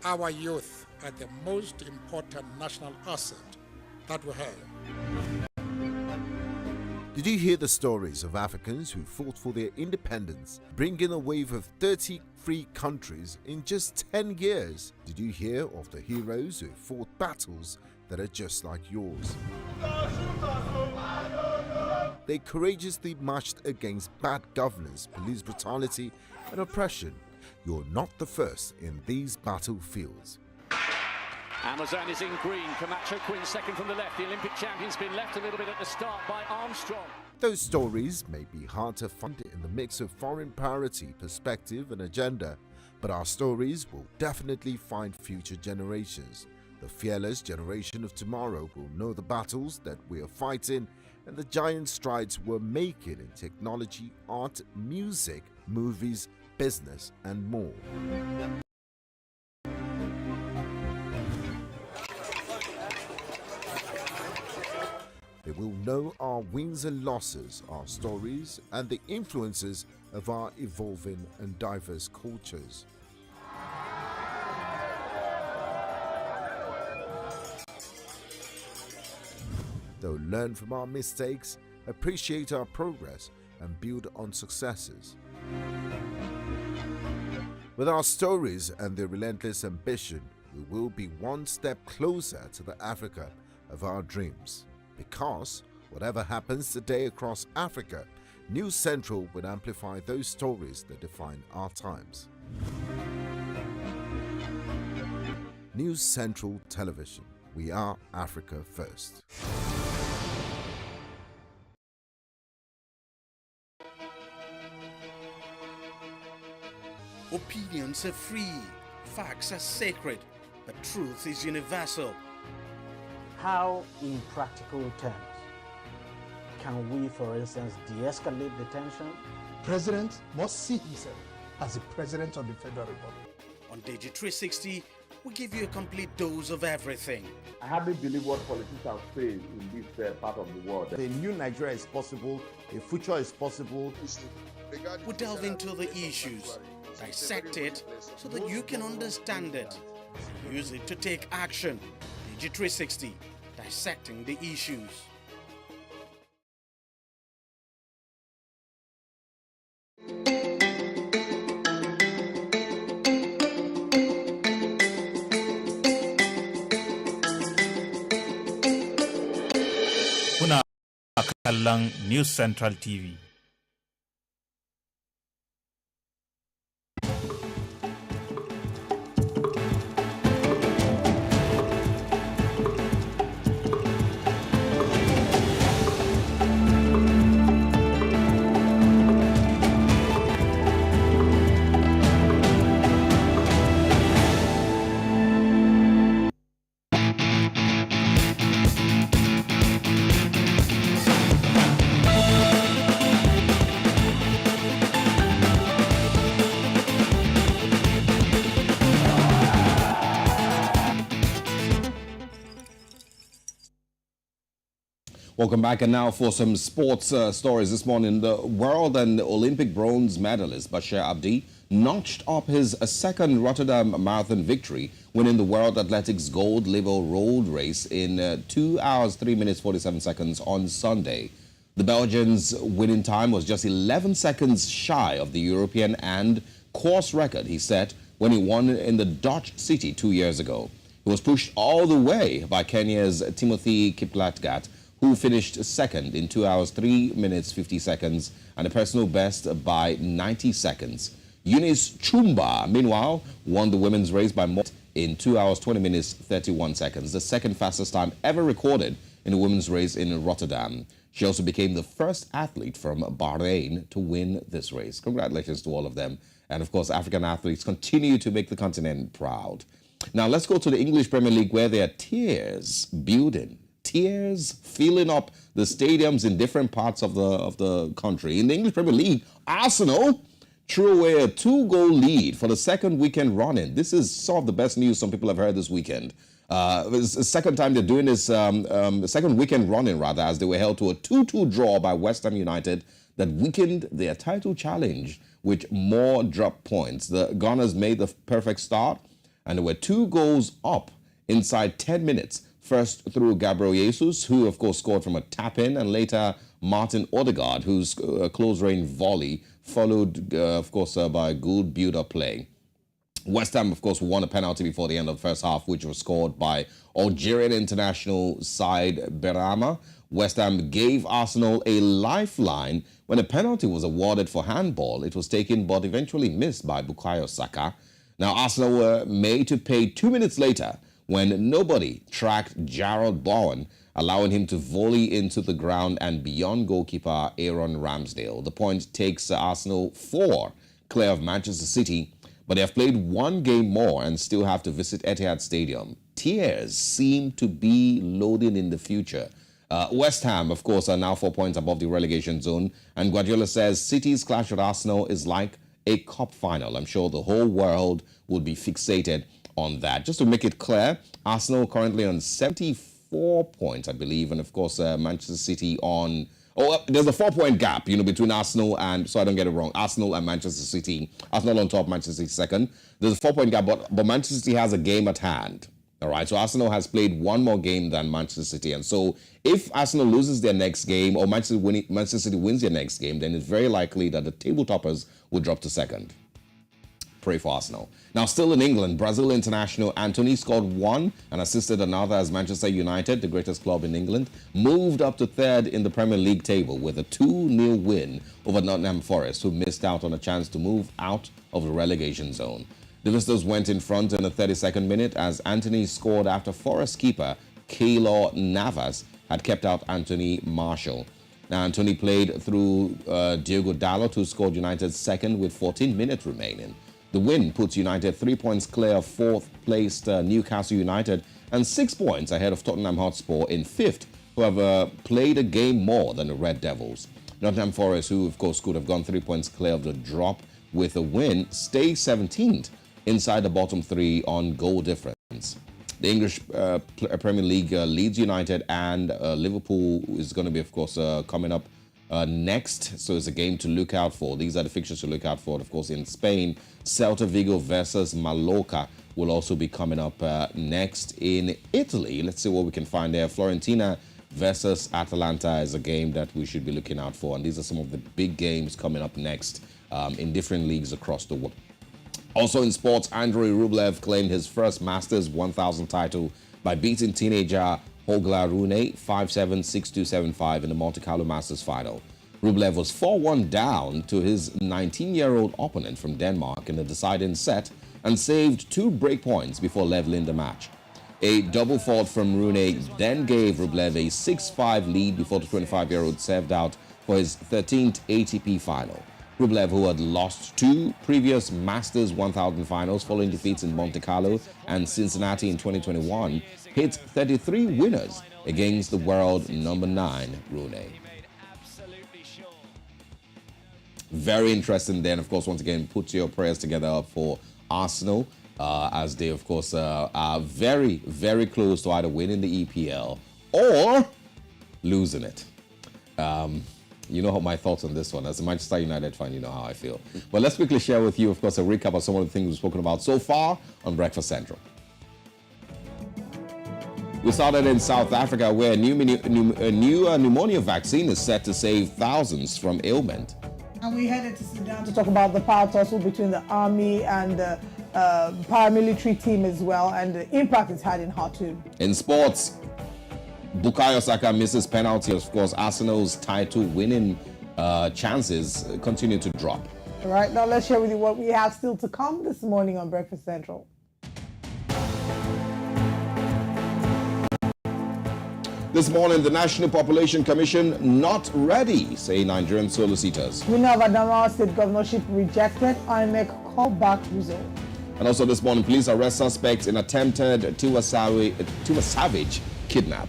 Our youth are the most important national asset that we have. Did you hear the stories of Africans who fought for their independence, bringing a wave of 30 free countries in just 10 years? Did you hear of the heroes who fought battles that are just like yours? They courageously marched against bad governance, police brutality, and oppression. You're not the first in these battlefields. Amazon is in green. Camacho Quinn second from the left. The Olympic champion's been left a little bit at the start by Armstrong. Those stories may be hard to find in the mix of foreign priority, perspective and agenda, but our stories will definitely find future generations. The fearless generation of tomorrow will know the battles that we are fighting and the giant strides we're making in technology, art, music, movies, business and more. They will know our wins and losses, our stories and the influences of our evolving and diverse cultures. They'll learn from our mistakes, appreciate our progress and build on successes. With our stories and their relentless ambition, we will be one step closer to the Africa of our dreams. Because whatever happens today across Africa, News Central will amplify those stories that define our times. News Central Television. We are Africa first. Opinions are free, facts are sacred, but truth is universal. How, in practical terms, can we, for instance, de-escalate the tension? President must see himself as the President of the Federal Republic. On Digi 360, we give you a complete dose of everything. I hardly believe what politicians say in this part of the world. A new Nigeria is possible, a future is possible. We delve into the issues, dissect it so that you can understand it. Use it to take action. Digi 360, dissecting the issues. Kuna kallon News Central TV. Welcome back, and now for some sports stories this morning. The world and Olympic bronze medalist Bashir Abdi notched up his second Rotterdam Marathon victory, winning the World Athletics Gold Level Road Race in 2 hours, 3 minutes, 47 seconds on Sunday. The Belgian's winning time was just 11 seconds shy of the European and course record he set when he won in the Dutch city 2 years ago. He was pushed all the way by Kenya's Timothy Kiplagat, who finished second in 2 hours, 3 minutes, 50 seconds, and a personal best by 90 seconds. Eunice Chumba, meanwhile, won the women's race by more in 2 hours, 20 minutes, 31 seconds, the second fastest time ever recorded in a women's race in Rotterdam. She also became the first athlete from Bahrain to win this race. Congratulations to all of them. And of course, African athletes continue to make the continent proud. Now let's go to the English Premier League, where there are tears building. Tears filling up the stadiums in different parts of the country. In the English Premier League, Arsenal threw away a 2-goal lead for the second weekend running. This is some of the best news some people have heard this weekend. It's the second time they're doing this, the second weekend running, rather, as they were held to a 2-2 draw by West Ham United that weakened their title challenge with more drop points. The Gunners made the perfect start, and there were 2 goals up inside 10 minutes. First through Gabriel Jesus, who of course scored from a tap-in, and later Martin Odegaard, whose close-range volley followed, of course, by good build-up play. West Ham, of course, won a penalty before the end of the first half, which was scored by Algerian international Said Berama. West Ham gave Arsenal a lifeline when a penalty was awarded for handball. It was taken but eventually missed by Bukayo Saka. Now, Arsenal were made to pay 2 minutes later when nobody tracked Jarrod Bowen, allowing him to volley into the ground and beyond goalkeeper Aaron Ramsdale. The point takes Arsenal 4 clear of Manchester City, but they have played 1 game more and still have to visit Etihad Stadium. Tears seem to be loading in the future. West Ham, of course, are now 4 points above the relegation zone, and Guardiola says City's clash with Arsenal is like a cup final. I'm sure the whole world would be fixated on that. Just to make it clear, Arsenal currently on 74 points, I believe, and of course Manchester City on... Oh, there's a 4-point gap, between Arsenal and... So I don't get it wrong. Arsenal and Manchester City. Arsenal on top, Manchester City second. There's a 4-point gap, but Manchester City has a game at hand. All right, so Arsenal has played 1 more game than Manchester City. And so if Arsenal loses their next game or Manchester City wins their next game, then it's very likely that the table toppers will drop to second. Pray for Arsenal. Now, still in England, Brazil international Antony scored 1 and assisted another as Manchester United, the greatest club in England, moved up to 3rd in the Premier League table with a 2-0 win over Nottingham Forest, who missed out on a chance to move out of the relegation zone. The visitors went in front in the 32nd minute as Antony scored after Forest keeper Keylor Navas had kept out Anthony Marshall. Now, Antony played through Diogo Dalot, who scored United's second with 14 minutes remaining. The win puts United 3 points clear of 4th-placed Newcastle United and 6 points ahead of Tottenham Hotspur in 5th, who have played a game more than the Red Devils. Nottingham Forest, who of course could have gone 3 points clear of the drop with a win, stay 17th inside the bottom 3 on goal difference. The English Premier League, Leeds United and Liverpool is going to be, of course, coming up next, so it's a game to look out for. These are the fixtures to look out for. Of course, in Spain, Celta Vigo versus Mallorca will also be coming up next. In Italy, let's see what we can find there. Fiorentina versus Atalanta is a game that we should be looking out for, and these are some of the big games coming up next in different leagues across the world. Also in sports, Andrei Rublev claimed his first Masters 1000 title by beating teenager Holger Rune 5-7, 6-2, 7-5 in the Monte Carlo Masters final. Rublev was 4-1 down to his 19-year-old opponent from Denmark in the deciding set and saved 2 break points before leveling the match. A double fault from Rune then gave Rublev a 6-5 lead before the 25-year-old served out for his 13th ATP final. Rublev, who had lost 2 previous Masters 1000 finals following defeats in Monte Carlo and Cincinnati in 2021, hit 33 winners against the world number 9, Rune. Very interesting then, of course, once again, put your prayers together for Arsenal as they, of course, are very, very close to either winning the EPL or losing it. You know my thoughts on this one. As a Manchester United fan, you know how I feel. But let's quickly share with you, of course, a recap of some of the things we've spoken about so far on Breakfast Central. We started in South Africa, where a new pneumonia vaccine is set to save thousands from ailment. And we headed to Sudan to talk about the power tussle between the army and the paramilitary team as well, and the impact it's had in Khartoum. In sports, Bukayo Saka misses penalty. Of course, Arsenal's title-winning chances continue to drop. All right, now let's share with you what we have still to come this morning on Breakfast Central. This morning, the National Population Commission not ready, say Nigerian solicitors. Winner of Adamawa State governorship rejected. INEC callback result. And also this morning, police arrest suspects in attempted Tiwa Savage kidnap.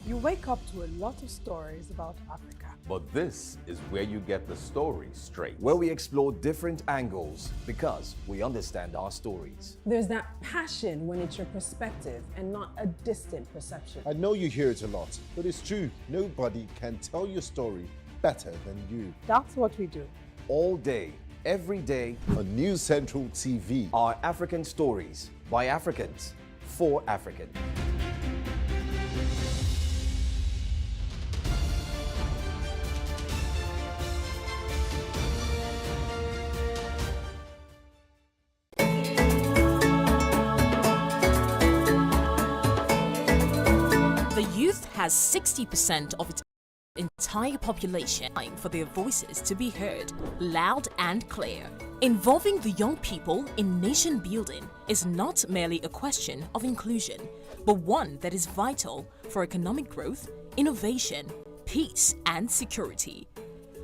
You wake up to a lot of stories about Africa. But this is where you get the story straight. Where we explore different angles because we understand our stories. There's that passion when it's your perspective and not a distant perception. I know you hear it a lot, but it's true. Nobody can tell your story better than you. That's what we do. All day, every day on News Central TV. Our African stories by Africans for Africans. Has 60% of its entire population for their voices to be heard loud and clear. Involving the young people in nation building is not merely a question of inclusion, but one that is vital for economic growth, innovation, peace, and security.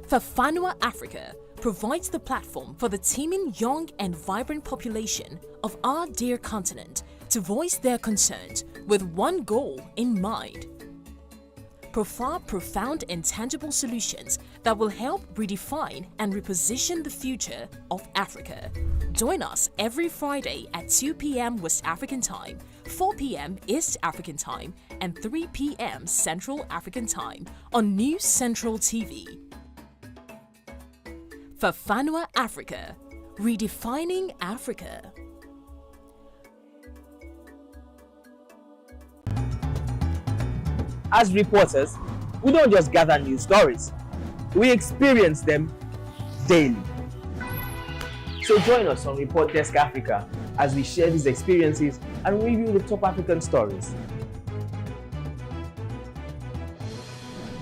Fafanua Africa provides the platform for the teeming young and vibrant population of our dear continent to voice their concerns with one goal in mind: provide profound and tangible solutions that will help redefine and reposition the future of Africa. Join us every Friday at 2 p.m. West African Time, 4 p.m. East African Time, and 3 p.m. Central African Time on News Central TV. Fafanua Africa, redefining Africa. As reporters, we don't just gather news stories, we experience them daily. So join us on Report Desk Africa as we share these experiences and review the top African stories.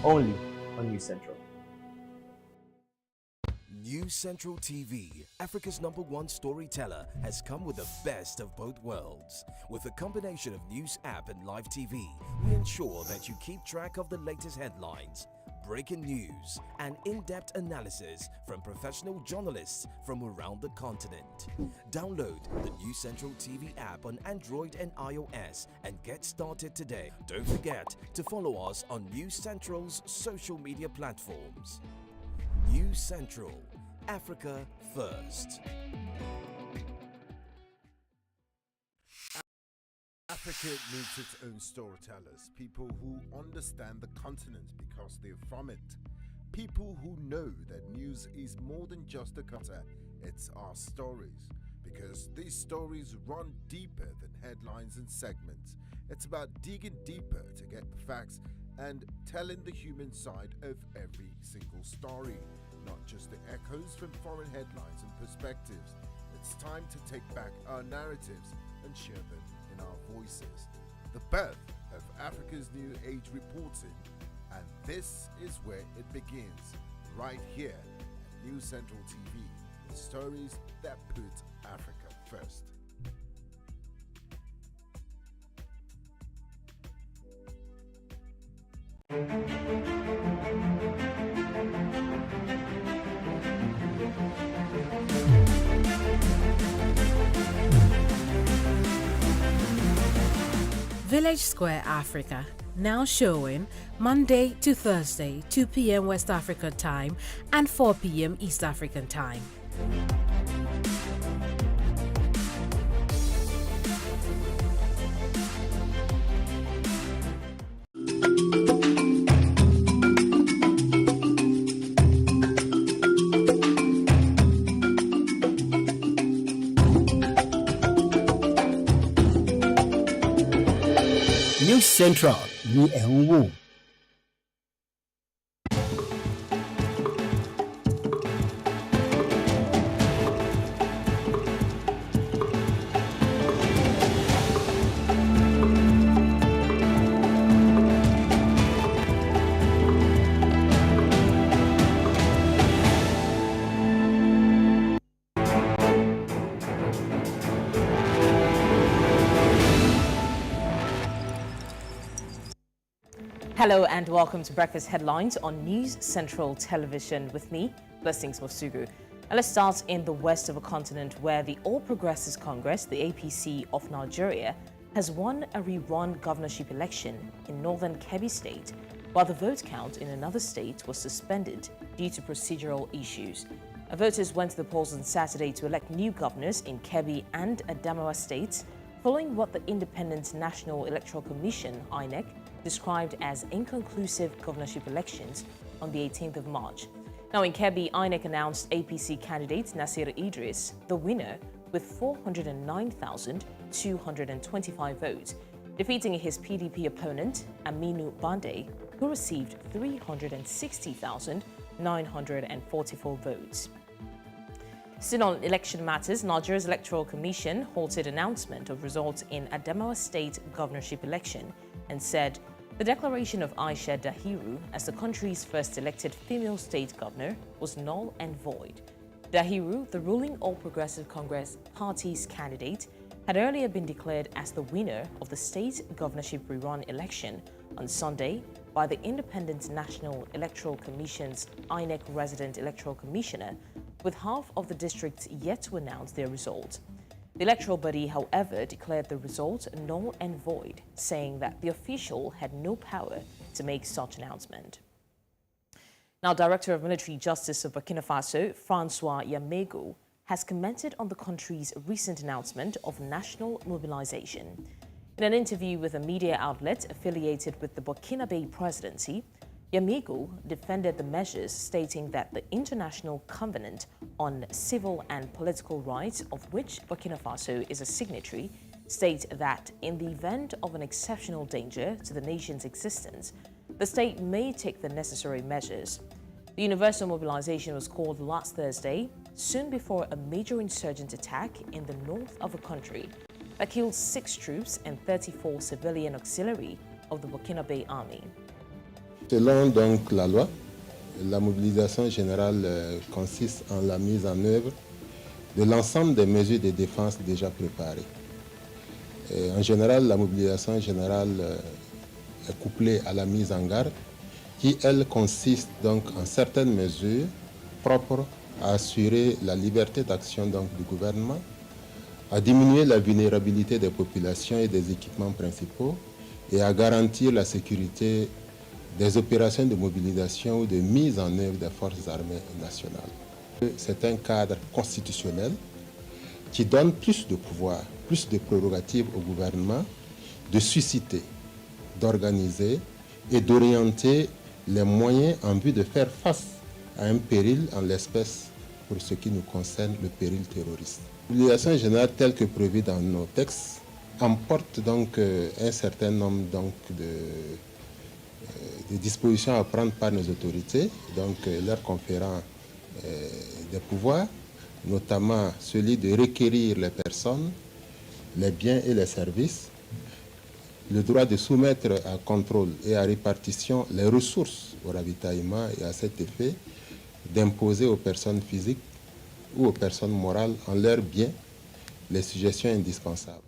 Only on News Central. News Central TV, Africa's #1 storyteller, has come with the best of both worlds. With a combination of news app and live TV, we ensure that you keep track of the latest headlines, breaking news, and in-depth analysis from professional journalists from around the continent. Download the News Central TV app on Android and iOS and get started today. Don't forget to follow us on News Central's social media platforms. News Central, Africa first. Africa needs its own storytellers, people who understand the continent because they're from it. People who know that news is more than just a cutter, it's our stories. Because these stories run deeper than headlines and segments. It's about digging deeper to get the facts and telling the human side of every single story, not just the echoes from foreign headlines and perspectives. It's time to take back our narratives and share them in our voices. The birth of Africa's new age reporting, and this is where it begins, right here at News Central TV, with stories that put Africa first. Village Square Africa, now showing Monday to Thursday, 2 p.m. West African time and 4 p.m. East African time. News Central ní ẹ̀ ń wò. Hello and welcome to Breakfast Headlines on News Central Television with me, Blessings Mosugu. And let's start in the west of a continent where the All Progressives Congress, the APC of Nigeria, has won a rerun governorship election in northern Kebbi State, while the vote count in another state was suspended due to procedural issues. Voters went to the polls on Saturday to elect new governors in Kebbi and Adamawa states, following what the Independent National Electoral Commission, INEC, described as inconclusive governorship elections on the 18th of March. Now in Kebbi, INEC announced APC candidate Nasir Idris the winner with 409,225 votes, defeating his PDP opponent Aminu Bande, who received 360,944 votes. Still on election matters, Nigeria's Electoral Commission halted announcement of results in Adamawa State governorship election and said the declaration of Aisha Dahiru as the country's first elected female state governor was null and void. Dahiru, the ruling All Progressive Congress party's candidate, had earlier been declared as the winner of the state governorship rerun election on Sunday by the Independent National Electoral Commission's INEC resident electoral commissioner, with half of the districts yet to announce their result. The electoral body, however, declared the result null and void, saying that the official had no power to make such announcement. Now, Director of Military Justice of Burkina Faso, Francois Yamego, has commented on the country's recent announcement of national mobilization. In an interview with a media outlet affiliated with the Burkinabe presidency, Yamego defended the measures, stating that the International Covenant on Civil and Political Rights, of which Burkina Faso is a signatory, states that in the event of an exceptional danger to the nation's existence, the state may take the necessary measures. The universal mobilization was called last Thursday, soon before a major insurgent attack in the north of the country that killed 6 troops and 34 civilian auxiliary of the Burkinabe army. Selon donc la loi, la mobilisation générale consiste en la mise en œuvre de l'ensemble des mesures de défense déjà préparées. En général, la mobilisation générale est couplée à la mise en garde qui, elle, consiste donc en certaines mesures propres à assurer la liberté d'action donc du gouvernement, à diminuer la vulnérabilité des populations et des équipements principaux et à garantir la sécurité des opérations de mobilisation ou de mise en œuvre des forces armées nationales. C'est un cadre constitutionnel qui donne plus de pouvoir, plus de prérogatives au gouvernement de susciter, d'organiser et d'orienter les moyens en vue de faire face à un péril, en l'espèce, pour ce qui nous concerne, le péril terroriste. L'obligation générale telle que prévue dans nos textes emporte donc un certain nombre donc, de dispositions à prendre par nos autorités, donc leur conférant des pouvoirs, notamment celui de requérir les personnes, les biens et les services, le droit de soumettre à contrôle et à répartition les ressources au ravitaillement et à cet effet d'imposer aux personnes physiques ou aux personnes morales en leurs biens les suggestions indispensables.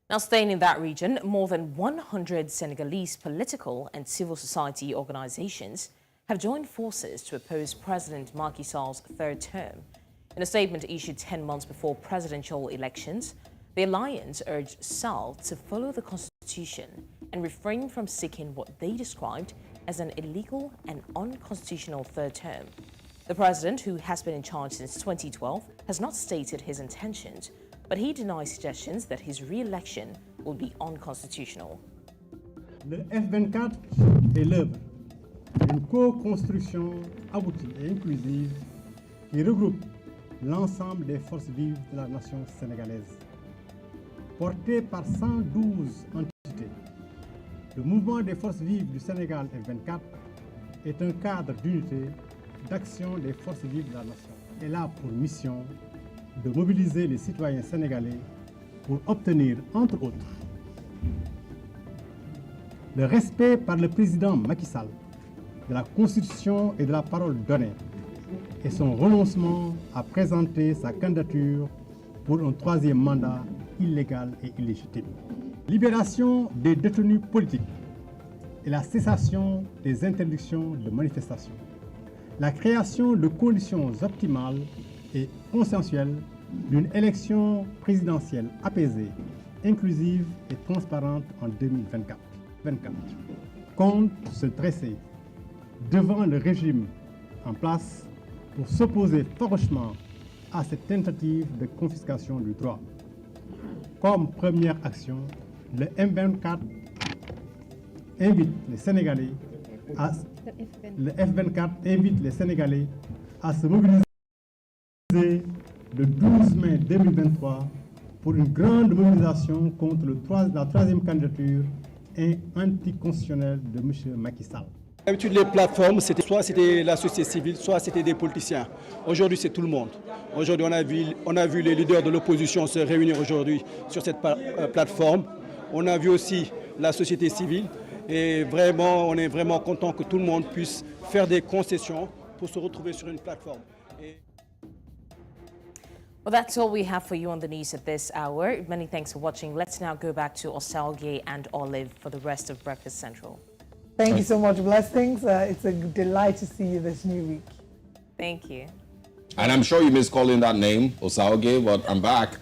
Now, staying in that region, more than 100 Senegalese political and civil society organizations have joined forces to oppose President Macky Sall's third term. In a statement issued 10 months before presidential elections, the alliance urged Sall to follow the constitution and refrain from seeking what they described as an illegal and unconstitutional third term. The president, who has been in charge since 2012, has not stated his intentions, but he denies suggestions that his re-election will be unconstitutional. Le F24 est l'œuvre d'une co-construction aboutie et inclusive qui regroupe l'ensemble des forces vives de la nation sénégalaise. Portée par 112 entités Le mouvement des forces vives du Sénégal F24 est un cadre d'unité, d'action des forces vives de la nation. Elle a pour mission de mobiliser les citoyens sénégalais pour obtenir, entre autres, le respect par le président Macky Sall de la Constitution et de la parole donnée et son renoncement à présenter sa candidature pour un troisième mandat illégal et illégitime. Libération des détenus politiques et la cessation des interdictions de manifestation. La création de conditions optimales et consensuelles d'une élection présidentielle apaisée, inclusive et transparente en 2024. Compte se dresser devant le régime en place pour s'opposer farouchement à cette tentative de confiscation du droit. Comme première action, le M24 invite les Sénégalais à, le F24 invite les Sénégalais à se mobiliser le 12 mai 2023 pour une grande mobilisation contre la troisième candidature anticonstitutionnelle de M. Macky Sall. D'habitude, les plateformes, soit c'était la société civile, soit c'était des politiciens. Aujourd'hui, c'est tout le monde. Aujourd'hui, on a vu les leaders de l'opposition se réunir aujourd'hui sur cette plateforme. On a vu aussi la société civile. Et vraiment, on est vraiment content que tout le monde puisse faire des concessions pour se retrouver sur une plateforme. Well, that's all we have for you on the news at this hour. Many thanks for watching. Let's now go back to Osaoge and Olive for the rest of Breakfast Central. Thank you so much. Blessings. It's a delight to see you this new week. Thank you. And I'm sure you miss calling that name, Osaoge, but I'm back.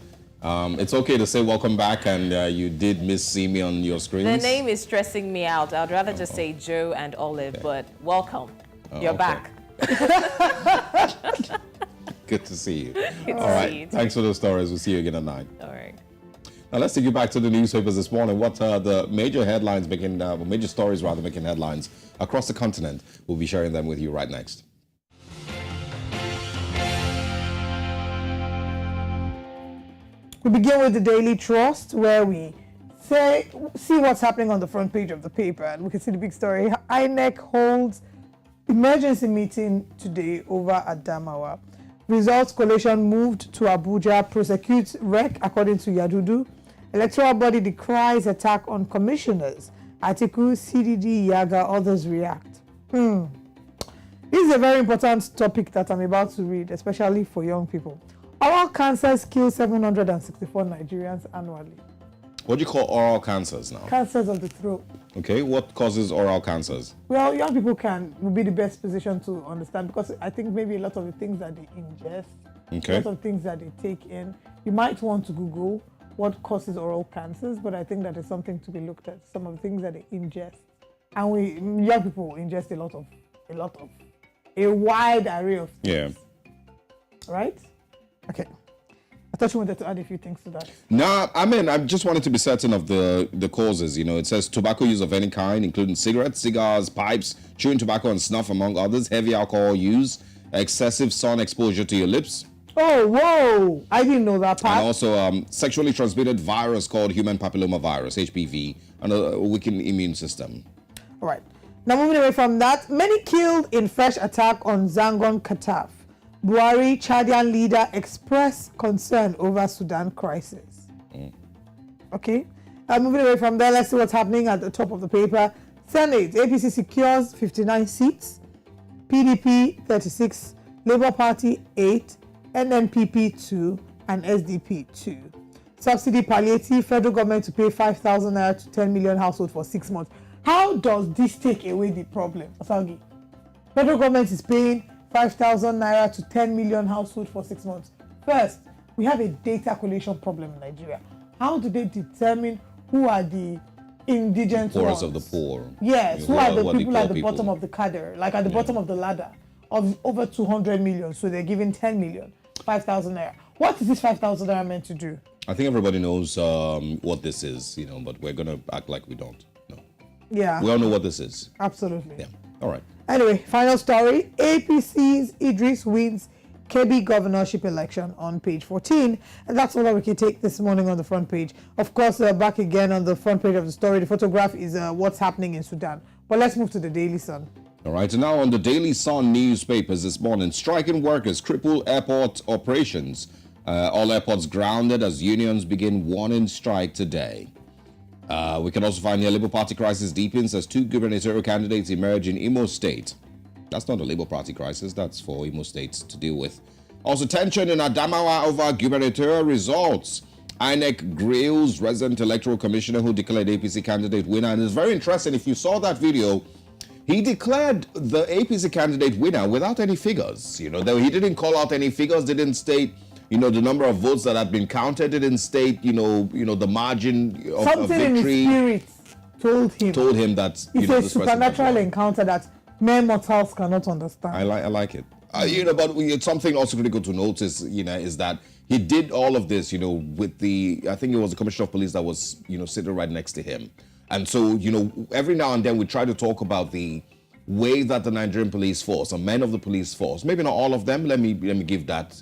It's okay to say welcome back, and you did miss see me on your screens. The name is stressing me out. I'd rather just say Joe and Olive, but welcome. You're back. Good to see you. Good All to right. see you. Thanks for the stories. We'll see you again at 9. All right. Now let's take you back to the newspapers this morning. What are the major headlines making, major stories rather, making headlines across the continent? We'll be sharing them with you right next. We begin with the Daily Trust, where we see what's happening on the front page of the paper, and we can see the big story. INEC holds emergency meeting today over at Adamawa. Results collation moved to Abuja, prosecutes REC according to Yadudu. Electoral body decries attack on commissioners. Atiku, CDD, Yaga, others react. This is a very important topic that I'm about to read, especially for young people. Oral cancers kill 764 Nigerians annually. What do you call oral cancers now? Cancers of the throat. Okay, what causes oral cancers? Well, young people will be the best position to understand, because I think maybe a lot of the things that they ingest, a lot of things that they take in, you might want to Google what causes oral cancers, but I think that is something to be looked at, some of the things that they ingest. And young people ingest a wide array of things. Yeah. Right? Okay. I thought you wanted to add a few things to that. No, I mean, I just wanted to be certain of the causes. You know, it says tobacco use of any kind, including cigarettes, cigars, pipes, chewing tobacco and snuff, among others, heavy alcohol use, excessive sun exposure to your lips. Oh, whoa! I didn't know that part. And also sexually transmitted virus called human papillomavirus, HPV, and a weakened immune system. All right. Now, moving away from that, many killed in fresh attack on Zangon Kataf. Buhari, Chadian leader, expressed concern over Sudan crisis. Okay. Moving away from there, let's see what's happening at the top of the paper. Senate, APC secures 59 seats, PDP 36, Labour Party 8, NNPP 2, and SDP 2. Subsidy palliative, federal government to pay 5,000 naira to 10 million households for 6 months. How does this take away the problem, Osagi? Federal government is paying 5,000 naira to 10 million households for 6 months. First, we have a data collation problem in Nigeria. How do they determine who are the indigent Poorest of the poor? Yes, who are the people at the bottom of the cadre, like at the bottom of the ladder, of over 200 million, so they're giving 10 million, 5,000 naira. What is this 5,000 naira meant to do? I think everybody knows what this is, you know, but we're going to act like we don't. No. Yeah. We all know what this is. Absolutely. Yeah. All right. Anyway, final story. APC's Idris wins Kebbi governorship election on page 14. And that's all that we can take this morning on the front page. Of course, back again on the front page of the story, the photograph is what's happening in Sudan. But let's move to the Daily Sun. All right, and now on the Daily Sun newspapers this morning, striking workers cripple airport operations. All airports grounded as unions begin warning strike today. We can also find here Labour Party crisis deepens as 2 gubernatorial candidates emerge in Imo State. That's not a Labour Party crisis, that's for Imo State to deal with. Also, tension in Adamawa over gubernatorial results. INEC grills resident electoral commissioner who declared APC candidate winner. And it's very interesting, if you saw that video, he declared the APC candidate winner without any figures. You know, he didn't call out any figures, didn't state, you know, the number of votes that had been counted, didn't state, you know, the margin of Something victory. in his spirit told him that it's a supernatural encounter that mere mortals cannot understand. I like it. But something also critical to notice, is that he did all of this, with I think it was the Commissioner of Police that was, sitting right next to him. And so, every now and then we try to talk about the way that the Nigerian police force, or men of the police force, maybe not all of them, let me give that,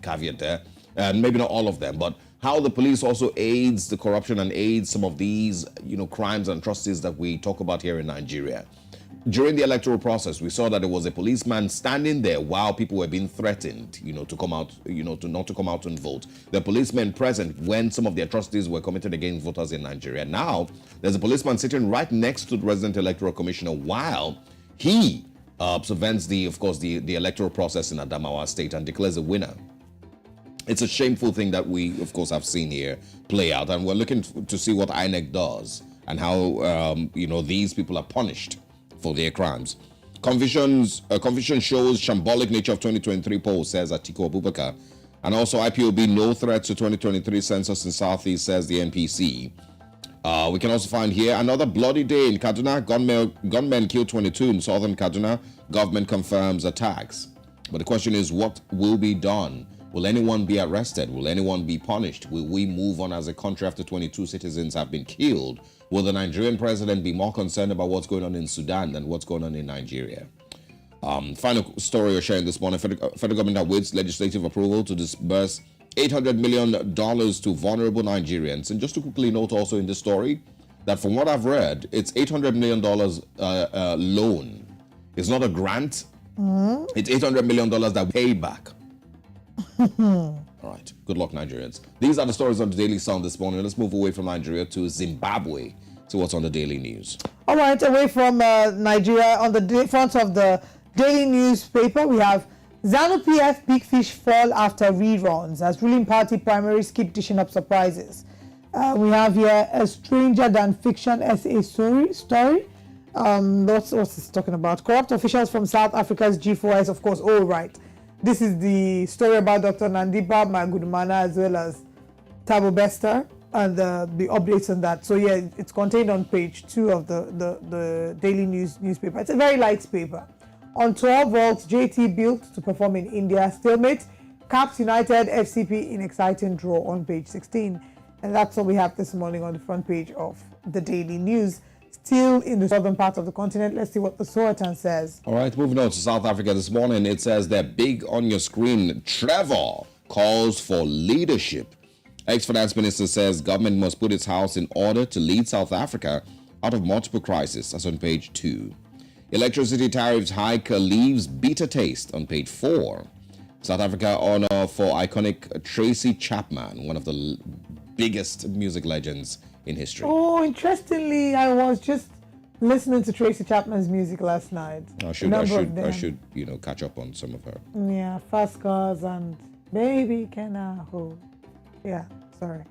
caveat there, and maybe not all of them, but how the police also aids the corruption and aids some of these, crimes and atrocities that we talk about here in Nigeria. During the electoral process, we saw that there was a policeman standing there while people were being threatened, to come out, to not to come out and vote. The policemen present when some of the atrocities were committed against voters in Nigeria. Now, there's a policeman sitting right next to the resident electoral commissioner while he prevents the electoral process in Adamawa State and declares a winner. It's a shameful thing that we, of course, have seen here play out, and we're looking to see what INEC does and how, these people are punished for their crimes. Conviction shows shambolic nature of 2023 poll, says Atiku Abubakar. And also IPOB, no threat to 2023 census in Southeast, says the NPC. We can also find here another bloody day in Kaduna. Gunmen killed 22 in southern Kaduna. Government confirms attacks. But the question is, what will be done? Will anyone be arrested? Will anyone be punished? Will we move on as a country after 22 citizens have been killed? Will the Nigerian president be more concerned about what's going on in Sudan than what's going on in Nigeria? Final story we're sharing this morning. Federal government awaits legislative approval to disburse $800 million to vulnerable Nigerians. And just to quickly note also in this story, that from what I've read, it's $800 million loan. It's not a grant. It's $800 million that we pay back. All right. Good luck, Nigerians. These are the stories on the Daily Sun this morning. Let's move away from Nigeria to Zimbabwe. To what's on the daily news. All right, away from Nigeria, on the front of the daily newspaper, we have ZANU-PF big fish fall after reruns as ruling party primaries keep dishing up surprises. We have here a stranger than fiction SA story. What's this talking about? Corrupt officials from South Africa's G4S, of course. All right. This is the story about Dr. Nandipa Magudumana as well as Thabo Bester and the updates on that. So yeah, it's contained on page 2 of the daily newspaper. It's a very light paper. On 12 volts, JT built to perform in India. Stalemate, Caps United FCP in exciting draw on page 16. And that's all we have this morning on the front page of the daily news. Still in the southern part of the continent, let's see what the Sowetan says. All right, moving on to South Africa this morning. It says they're big on your screen. Trevor calls for leadership. Ex-finance minister says government must put its house in order to lead South Africa out of multiple crises. That's on page 2. Electricity tariffs hike leaves bitter taste on page 4. South Africa honor for iconic Tracy Chapman, one of the biggest music legends in history. Oh, interestingly, I was just listening to Tracy Chapman's music last night. I should catch up on some of her. Yeah, Fast Cars and Baby Can I Hold. Yeah, sorry.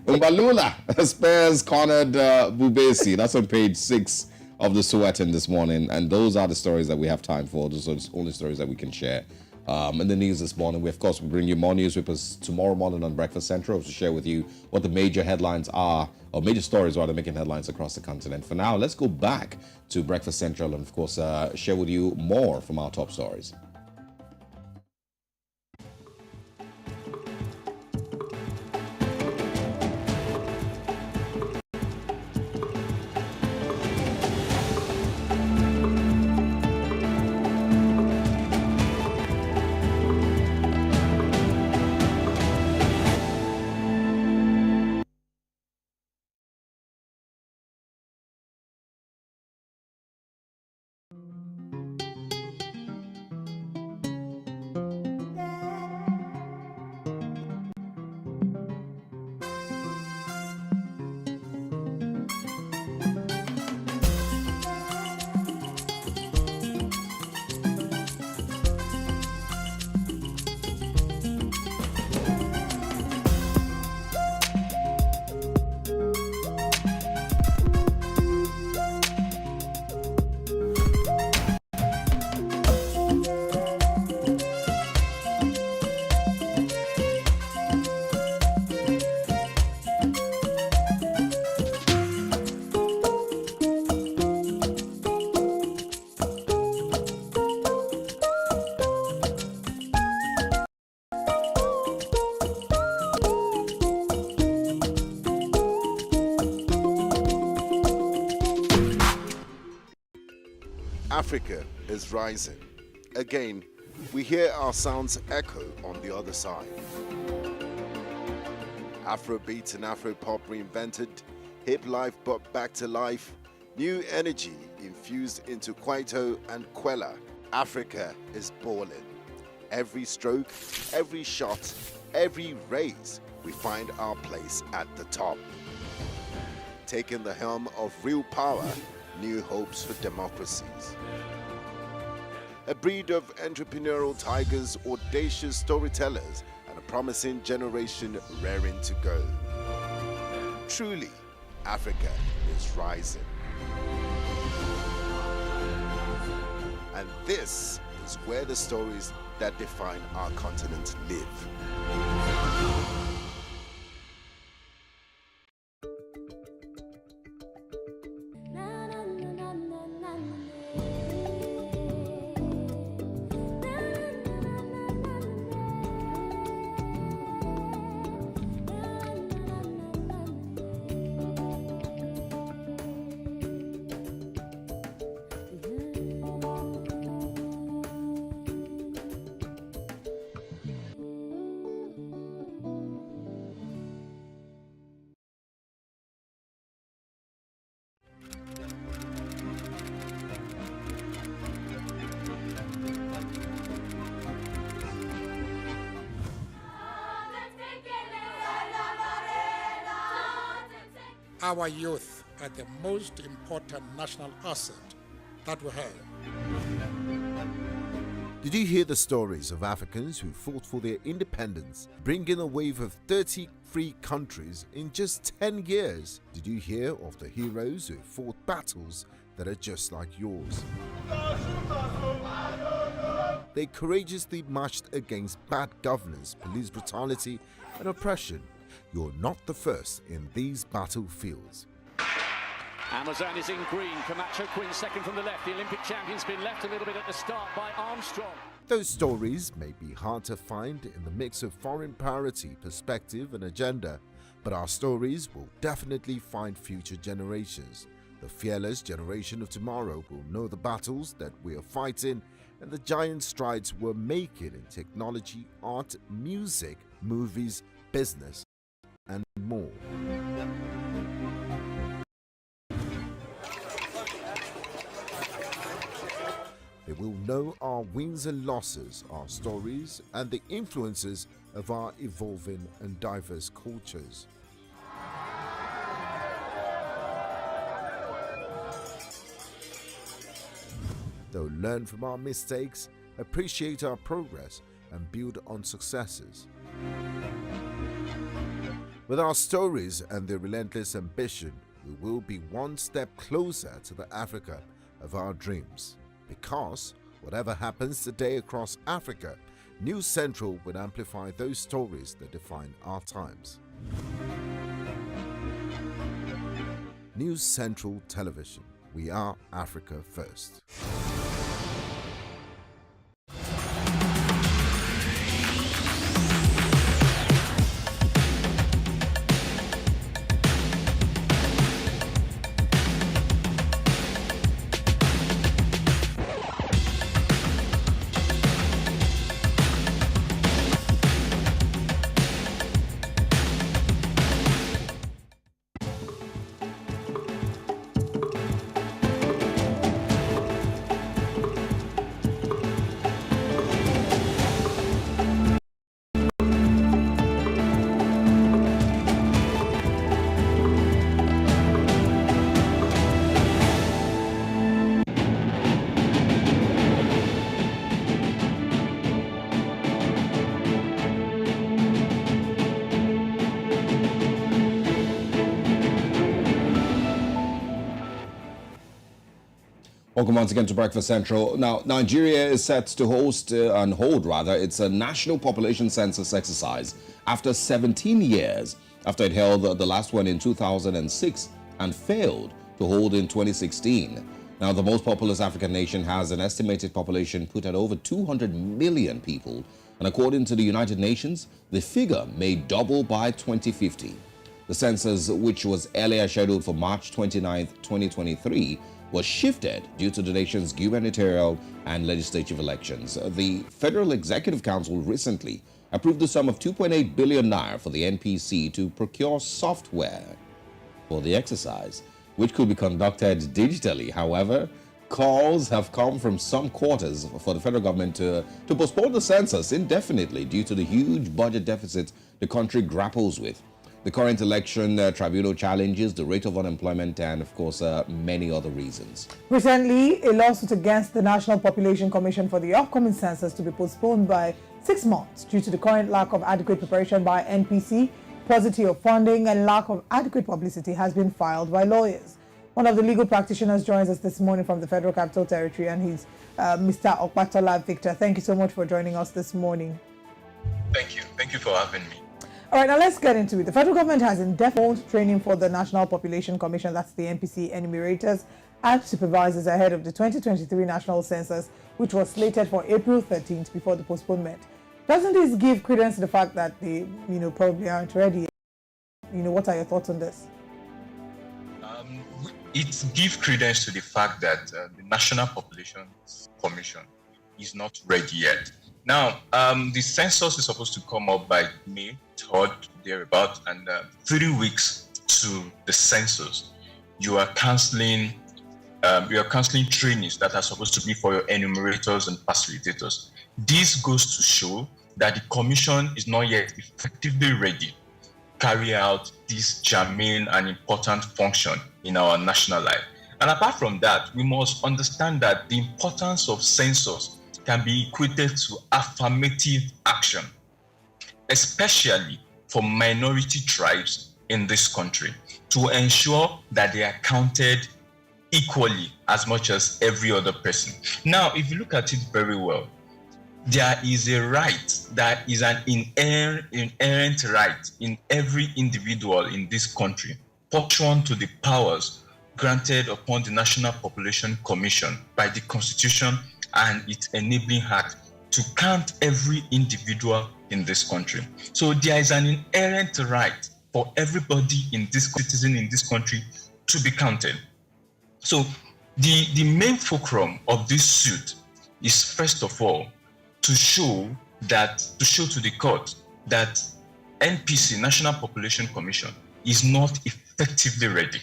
Umbalula spares cornered Bubesi. That's on page 6 of the Sowetan this morning. And those are the stories that we have time for. Those are the only stories that we can share. In the news this morning, we bring you more newspapers tomorrow morning on Breakfast Central to share with you what the major headlines are, or major stories are, making headlines across the continent. For now, let's go back to Breakfast Central and, of course, share with you more from our top stories. Africa is rising. Again, we hear our sounds echo on the other side. Afrobeat and Afropop reinvented, hip life brought back to life, new energy infused into Kwaito and Kwela. Africa is balling. Every stroke, every shot, every raise, we find our place at the top. Taking the helm of real power, new hopes for democracies. A breed of entrepreneurial tigers, audacious storytellers, and a promising generation raring to go. Truly, Africa is rising. And this is where the stories that define our continent live. Our youth are the most important national asset that we have. Did you hear the stories of Africans who fought for their independence, bringing a wave of 30 free countries in just 10 years? Did you hear of the heroes who fought battles that are just like yours? They courageously marched against bad governance, police brutality, and oppression. You're not the first in these battlefields. Amazon is in green. Camacho Quinn second from the left. The Olympic champion's been left a little bit at the start by Armstrong. Those stories may be hard to find in the mix of foreign priority, perspective and agenda, but our stories will definitely find future generations. The fearless generation of tomorrow will know the battles that we are fighting and the giant strides we're making in technology, art, music, movies, business, and more. They will know our wins and losses, our stories, and the influences of our evolving and diverse cultures. They'll learn from our mistakes, appreciate our progress, and build on successes. With our stories and their relentless ambition, we will be one step closer to the Africa of our dreams. Because whatever happens today across Africa, News Central will amplify those stories that define our times. News Central Television. We are Africa first. Welcome once again to Breakfast Central. Now, Nigeria is set to host its national population census exercise after 17 years, after it held the last one in 2006 and failed to hold in 2016. Now, the most populous African nation has an estimated population put at over 200 million people, and according to the United Nations, the figure may double by 2050. The census, which was earlier scheduled for March 29, 2023, was shifted due to the nation's gubernatorial and legislative elections. The Federal Executive Council recently approved the sum of 2.8 billion naira for the NPC to procure software for the exercise, which could be conducted digitally. However, calls have come from some quarters for the federal government to postpone the census indefinitely due to the huge budget deficit the country grapples with. The current election tribunal challenges the rate of unemployment and, of course, many other reasons. Recently, a lawsuit against the National Population Commission for the upcoming census to be postponed by 6 months due to the current lack of adequate preparation by NPC, paucity of funding, and lack of adequate publicity has been filed by lawyers. One of the legal practitioners joins us this morning from the Federal Capital Territory, and he's Mr. Okpatola Victor. Thank you so much for joining us this morning. Thank you. Thank you for having me. All right, now let's get into it. The federal government has indefinite training for the National Population Commission, that's the NPC, enumerators and supervisors ahead of the 2023 national census, which was slated for April 13th before the postponement. Doesn't this give credence to the fact that they, probably aren't ready? What are your thoughts on this? It gives credence to the fact that the National Population Commission is not ready yet. Now, the census is supposed to come up by May 3rd, thereabout, and 3 weeks to the census, you are cancelling trainings that are supposed to be for your enumerators and facilitators. This goes to show that the commission is not yet effectively ready to carry out this germane and important function in our national life. And apart from that, we must understand that the importance of census can be equated to affirmative action, especially for minority tribes in this country, to ensure that they are counted equally as much as every other person. Now, if you look at it very well, there is a right that is an inherent right in every individual in this country, pursuant to the powers granted upon the National Population Commission by the Constitution and its enabling act, to count every individual in this country. So there is an inherent right for everybody citizen in this country to be counted. So the main fulcrum of this suit is, first of all, to show to the court that NPC, National Population Commission, is not effectively ready.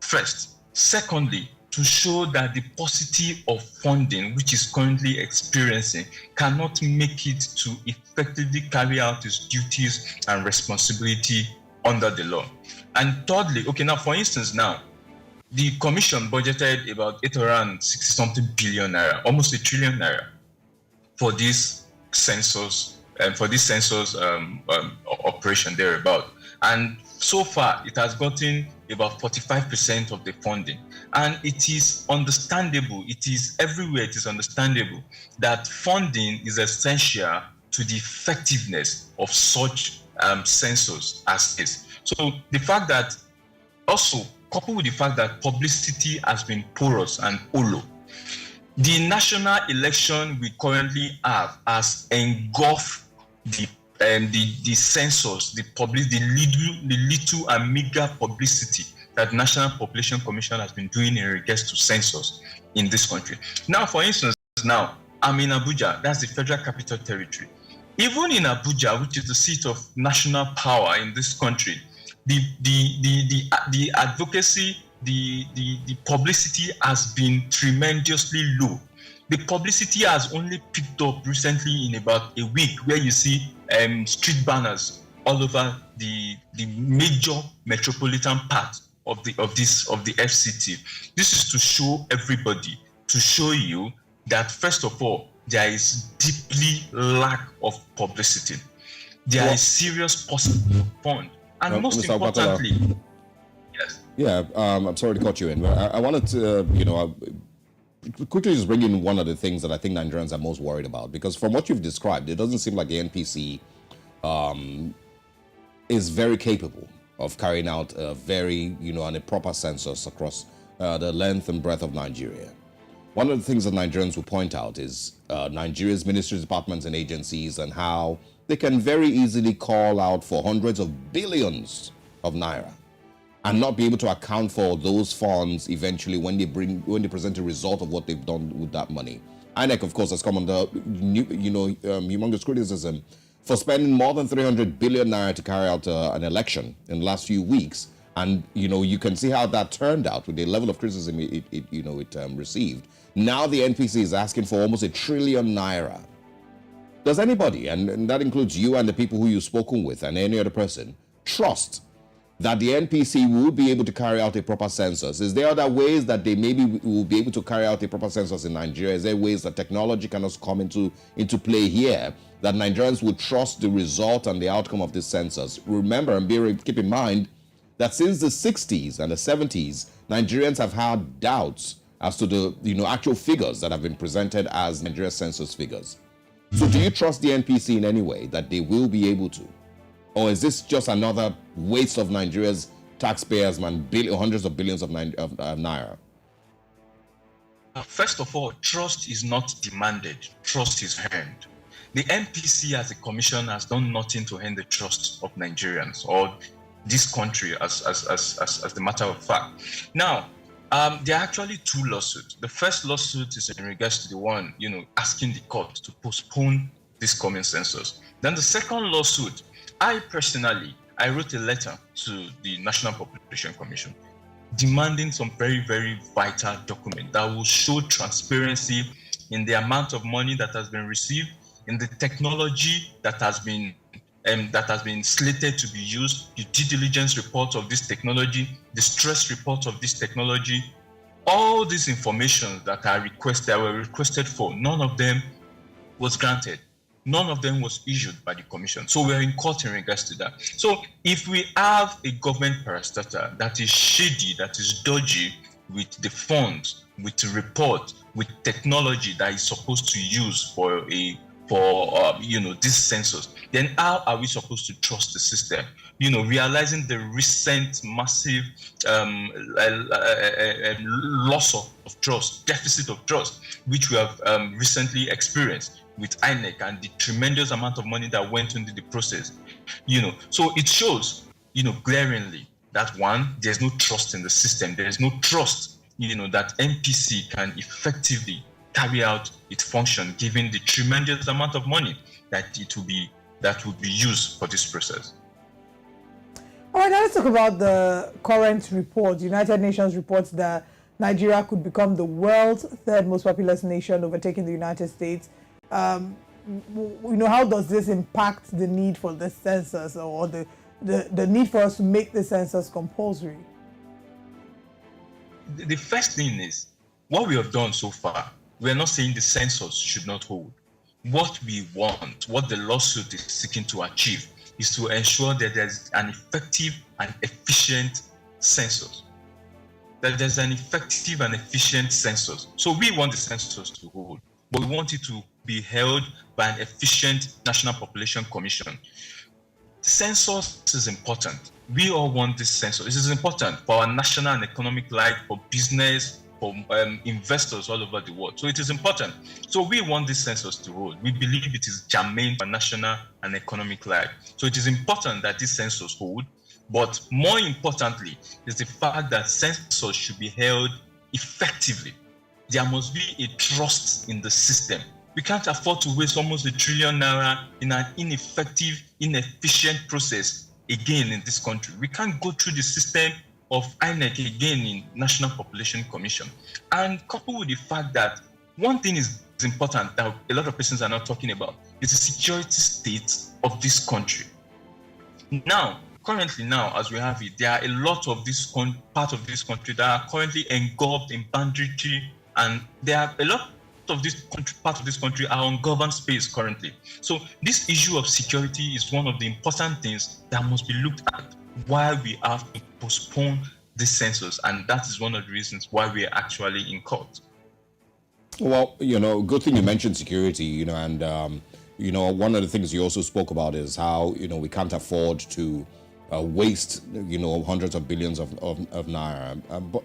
First. Secondly, to show that the paucity of funding which is currently experiencing cannot make it to effectively carry out its duties and responsibility under the law. And thirdly, now for instance, now the commission budgeted about 860-something billion naira, almost $1 trillion naira, for this census operation thereabout. And so far, it has gotten about 45% of the funding. And it is understandable, it is everywhere, it is understandable that funding is essential to the effectiveness of such census as this. So the fact that, also coupled with the fact that publicity has been porous and hollow, the national election we currently have has engulfed the census, the little and meager publicity that National Population Commission has been doing in regards to census in this country. Now, for instance, now I'm in Abuja, that's the Federal Capital Territory. Even in Abuja, which is the seat of national power in this country, the advocacy, the publicity has been tremendously low. The publicity has only picked up recently in about a week, where you see street banners all over the major metropolitan part of the FCT. This is to show everybody, to show you that first of all, there is deeply lack of publicity. There is serious possible fund, and most Mr. importantly, Okpatola, yes. Yeah, I'm sorry to cut you in, but I wanted to, quickly just bring in one of the things that I think Nigerians are most worried about, because from what you've described, it doesn't seem like the NPC is very capable of carrying out a very, and a proper census across the length and breadth of Nigeria. One of the things that Nigerians will point out is Nigeria's ministries, departments, and agencies, and how they can very easily call out for hundreds of billions of naira and not be able to account for those funds eventually when they present a result of what they've done with that money. INEC, of course, has come under humongous criticism for spending more than 300 billion naira to carry out an election in the last few weeks. And, you can see how that turned out with the level of criticism it received. Now the NPC is asking for almost 1 trillion naira. Does anybody, and that includes you and the people who you've spoken with and any other person, trust that the NPC will be able to carry out a proper census? Is there other ways that they maybe will be able to carry out a proper census in Nigeria? Is there ways that technology can also come into play here, that Nigerians will trust the result and the outcome of this census? Remember and keep in mind that since the 60s and the 70s, Nigerians have had doubts as to the actual figures that have been presented as Nigeria census figures. So do you trust the NPC in any way that they will be able to? Or is this just another waste of Nigeria's taxpayers, man, hundreds of billions of naira? First of all, trust is not demanded. Trust is earned. The NPC as a commission has done nothing to earn the trust of Nigerians or this country as the matter of fact. Now, there are actually two lawsuits. The first lawsuit is in regards to the one, asking the court to postpone this coming census. Then the second lawsuit, I wrote a letter to the National Population Commission demanding some very, very vital document that will show transparency in the amount of money that has been received, in the technology that has been slated to be used, the due diligence report of this technology, the stress report of this technology, all these information that were requested for, none of them was granted. None of them was issued by the commission. So we're in court in regards to that. So if we have a government parastatal that is shady, that is dodgy with the funds, with the report, with technology that is supposed to use for this census, then how are we supposed to trust the system? Realizing the recent massive loss of trust, deficit of trust, which we have recently experienced with INEC and the tremendous amount of money that went into the process. So it shows, glaringly that one, there's no trust in the system. There is no trust, that NPC can effectively carry out its function, given the tremendous amount of money that would be used for this process. All right, now let's talk about the current report. United Nations reports that Nigeria could become the world's third most populous nation, overtaking the United States. How does this impact the need for the census, or the need for us to make the census compulsory? The first thing is, what we have done so far, we are not saying the census should not hold. What we want, what the lawsuit is seeking to achieve, is to ensure that there's an effective and efficient census. That there's an effective and efficient census. So we want the census to hold, but we want it to be held by an efficient National Population Commission. Census is important. We all want this census. This is important for our national and economic life, for business, for investors all over the world. So it is important. So we want this census to hold. We believe it is germane for national and economic life. So it is important that this census hold. But more importantly is the fact that census should be held effectively. There must be a trust in the system. We can't afford to waste almost 1 trillion naira in an ineffective, inefficient process again in this country. We can't go through the system of INEC again in National Population Commission. And coupled with the fact that one thing is important that a lot of persons are not talking about is the security state of this country. Currently now, as we have it, there are a lot of this part of this country that are currently engulfed in banditry, and there are a lot of this part of this country are ungoverned space currently. So this issue of security is one of the important things that must be looked at while we have to postpone this census, and that is one of the reasons why we are actually in court. Well, good thing you mentioned security, and one of the things you also spoke about is how, we can't afford to waste, hundreds of billions of naira.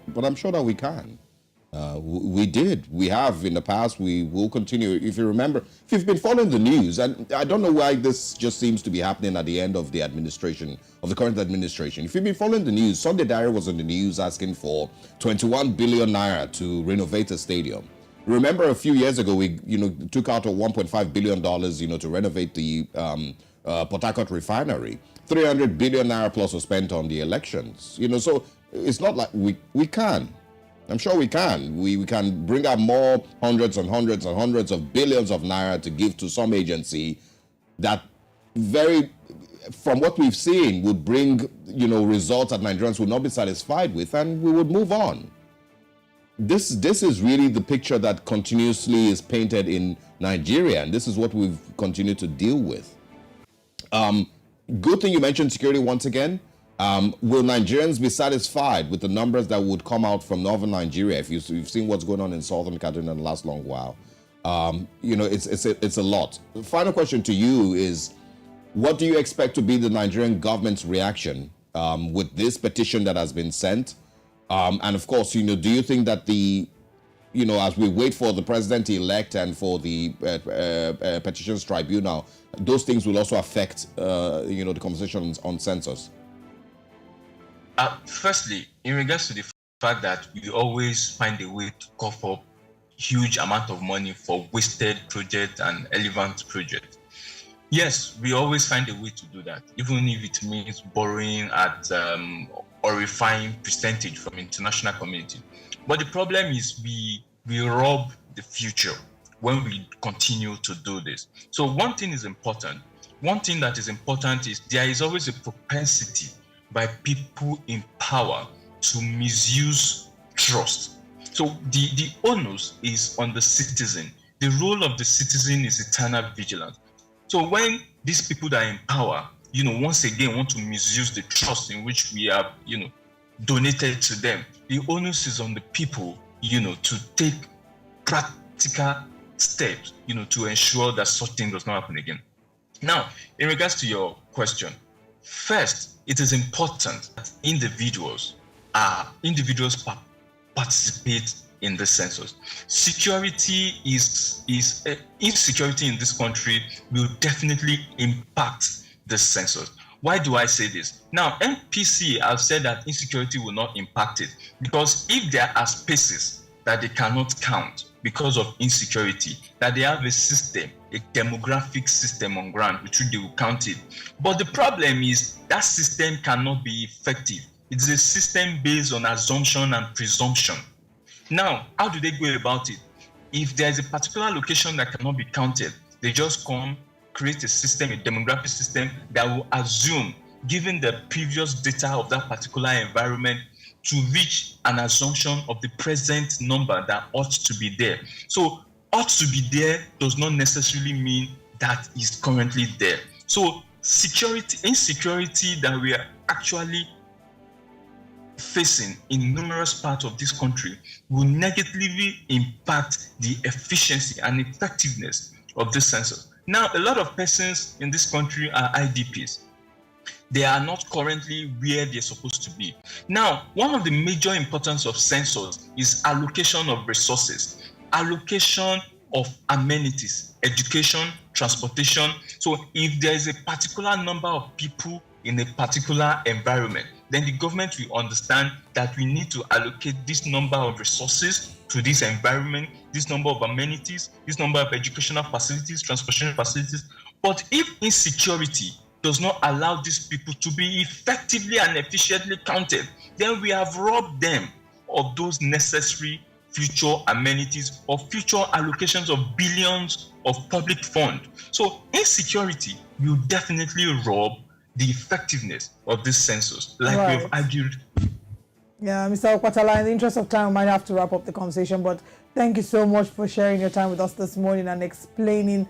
But I'm sure that we can. We did. We have in the past. We will continue. If you remember, if you've been following the news, and I don't know why this just seems to be happening at the end of the administration, of the current administration. If you've been following the news, Sunday Diary was on the news asking for 21 billion naira to renovate a stadium. Remember a few years ago, we took out $1.5 billion to renovate the Port Harcourt refinery. 300 billion naira plus was spent on the elections. So it's not like we can. I'm sure we can. We can bring out more hundreds and hundreds and hundreds of billions of naira to give to some agency that from what we've seen, would bring, results that Nigerians would not be satisfied with, and we would move on. This is really the picture that continuously is painted in Nigeria, and this is what we've continued to deal with. Good thing you mentioned security once again. Will Nigerians be satisfied with the numbers that would come out from northern Nigeria? If you've seen what's going on in southern Kaduna in the last long while, it's a lot. The final question to you is, what do you expect to be the Nigerian government's reaction with this petition that has been sent? And of course, do you think that as we wait for the president-elect and for the petitions tribunal, those things will also affect, the conversation on census? Firstly, in regards to the fact that we always find a way to cough up huge amount of money for wasted projects and irrelevant projects. Yes, we always find a way to do that, even if it means borrowing at horrifying percentage from international community. But the problem is we rob the future when we continue to do this. So one thing is important. One thing that is important is there is always a propensity by people in power to misuse trust. So the onus is on the citizen. The role of the citizen is eternal vigilance. So when these people that are in power, once again want to misuse the trust in which we have, donated to them, the onus is on the people, to take practical steps, to ensure that such thing does not happen again. Now, in regards to your question, first, it is important that individuals participate in the census. Insecurity in this country will definitely impact the census. Why do I say this? Now, MPC have said that insecurity will not impact it because if there are spaces that they cannot count because of insecurity, that they have a system, a demographic system on ground which they will count it. But the problem is that system cannot be effective. It is a system based on assumption and presumption. Now, how do they go about it? If there is a particular location that cannot be counted, they just create a system, a demographic system that will assume, given the previous data of that particular environment, to reach an assumption of the present number that ought to be there. So ought to be there does not necessarily mean that is currently there. So insecurity that we are actually facing in numerous parts of this country will negatively impact the efficiency and effectiveness of this census. Now, a lot of persons in this country are IDPs. They are not currently where they're supposed to be. Now, one of the major importance of census is allocation of resources, allocation of amenities, education, transportation. So if there is a particular number of people in a particular environment, then the government will understand that we need to allocate this number of resources to this environment, this number of amenities, this number of educational facilities, transportation facilities. But if insecurity does not allow these people to be effectively and efficiently counted, then we have robbed them of those necessary future amenities or future allocations of billions of public funds. So insecurity will definitely rob the effectiveness of this census, like right. We've argued. Yeah, Mr. Okwatala, in the interest of time, we might have to wrap up the conversation, but thank you so much for sharing your time with us this morning and explaining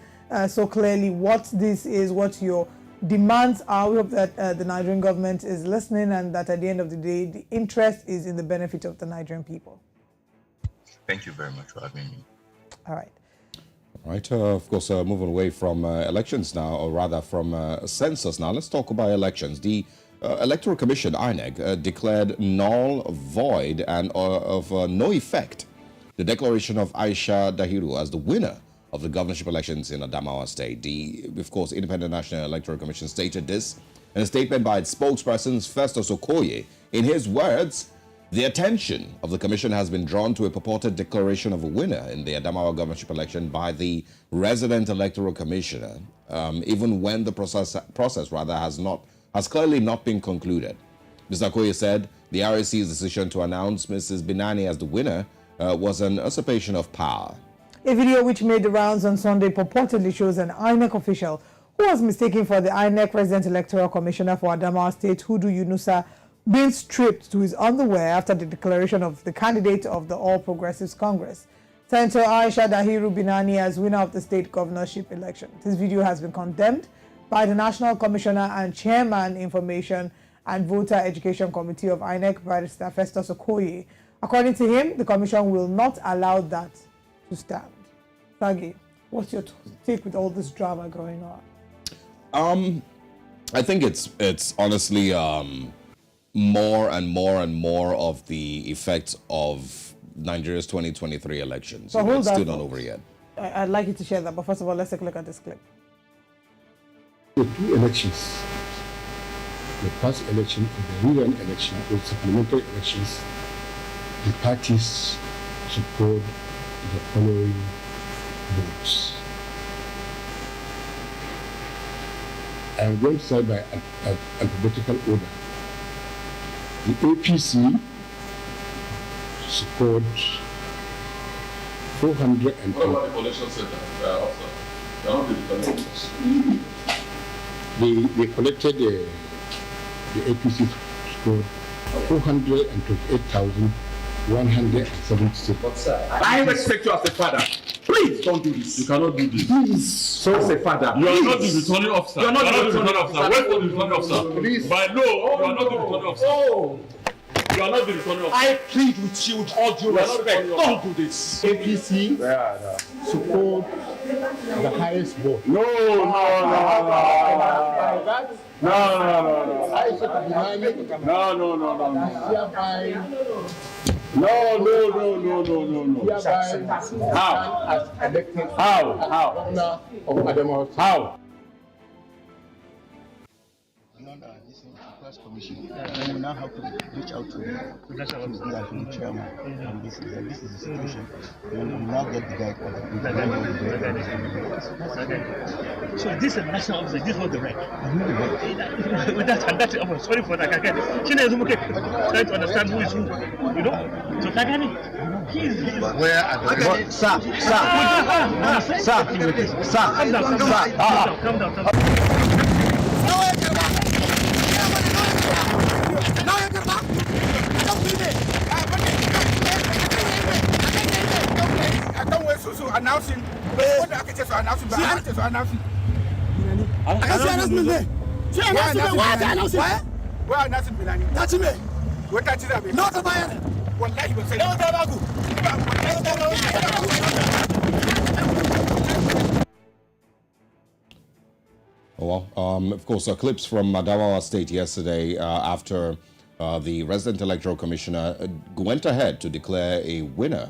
so clearly what this is, what your demands are. We hope that the Nigerian government is listening and that at the end of the day, the interest is in the benefit of the Nigerian people. Thank you very much for having me. All right. All right, of course, moving away from elections now, or rather from census now, let's talk about elections. The Electoral Commission, INEC, declared null, void, and of no effect the declaration of Aisha Dahiru as the winner of the governorship elections in Adamawa State. The, of course, Independent National Electoral Commission stated this in a statement by its spokesperson, Festus Okoye. In his words, the attention of the commission has been drawn to a purported declaration of a winner in the Adamawa governorship election by the resident electoral commissioner, even when the process has clearly not been concluded. Mr. Okoye said the RAC's decision to announce Mrs. Binani as the winner was an usurpation of power. A video which made the rounds on Sunday purportedly shows an INEC official who was mistaken for the INEC Resident Electoral Commissioner for Adamawa State, Hudu Yunusa, being stripped to his underwear after the declaration of the candidate of the All Progressives Congress, Senator Aisha Dahiru Binani, as winner of the state governorship election. This video has been condemned by the National Commissioner and Chairman, Information and Voter Education Committee of INEC, Barrister Festus Okoye. According to him, the commission will not allow that to stand. Sagi, what's your take with all this drama going on? I think it's honestly more and more of the effects of Nigeria's 2023 elections. So it's still not over yet. I'd like you to share that, but first of all, let's take a look at this clip. The two elections, the past election and the recent election, the supplementary elections, the parties support the following votes. I'm going to start by alphabetical order. The APC support 400 and... What about the coalition center, officer? They are not They collected the APC scored 428,176. I respect you as a father. Please don't do this. You cannot do this. Please. So as a father. You are not the returning officer. You are not the returning officer. Wait for the returning officer. Please. By law, you are not the returning officer. Oh. You are not the returning officer. I plead with you with all due respect. Don't do this. APC support the highest vote. No. How? Commission. And we now have to reach out to the chairman. And this is the situation. And we now get the guy called. So this is a national officer. This was the right. With that, and that's sorry for that. China is okay. Trying to understand who is who. You know. So Kagani, he's where are the sir. Calm down. Announcing. What the architects are announcing. I can see announcement there. Why are they announcing? Why are announcing Milani? That's me. What that's it? Not the buyer. Wallahi will say. Well, of course, clips from Adamawa State yesterday after the resident electoral commissioner went ahead to declare a winner,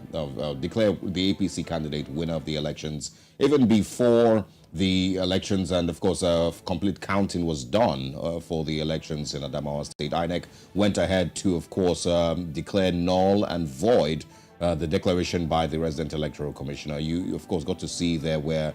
declare the APC candidate winner of the elections, even before the elections and, of course, complete counting was done for the elections in Adamawa State. INEC went ahead to, of course, declare null and void the declaration by the resident electoral commissioner. You, of course, got to see there where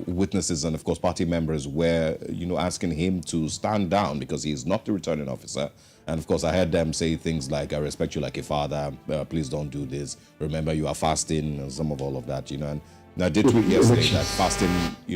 witnesses and, of course, party members were, asking him to stand down because he is not the returning officer. And, of course, I heard them say things like, I respect you like a father, please don't do this. Remember, you are fasting, and some of all of that, And I did tweet yesterday that fasting,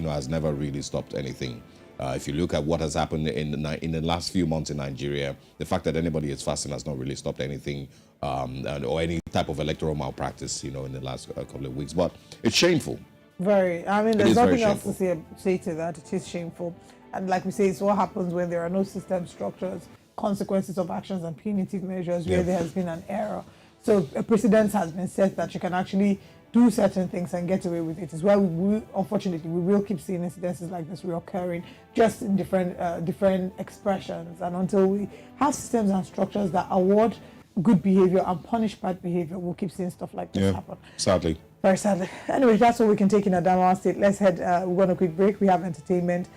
has never really stopped anything. If you look at what has happened in the last few months in Nigeria, the fact that anybody is fasting has not really stopped anything or any type of electoral malpractice, in the last couple of weeks. But it's shameful. Very. I mean, there's nothing else to say to that. It is shameful. And like we say, it's what happens when there are no system structures, consequences of actions and punitive measures where there has been an error. So a precedent has been set that you can actually do certain things and get away with it. It's why unfortunately, we will keep seeing incidences like this reoccurring, just in different expressions. And until we have systems and structures that award good behavior and punish bad behavior, we'll keep seeing stuff like this happen. Sadly. Very sadly. Anyway, that's all we can take in Adamawa State. Let's head, we're going on a quick break. We have entertainment.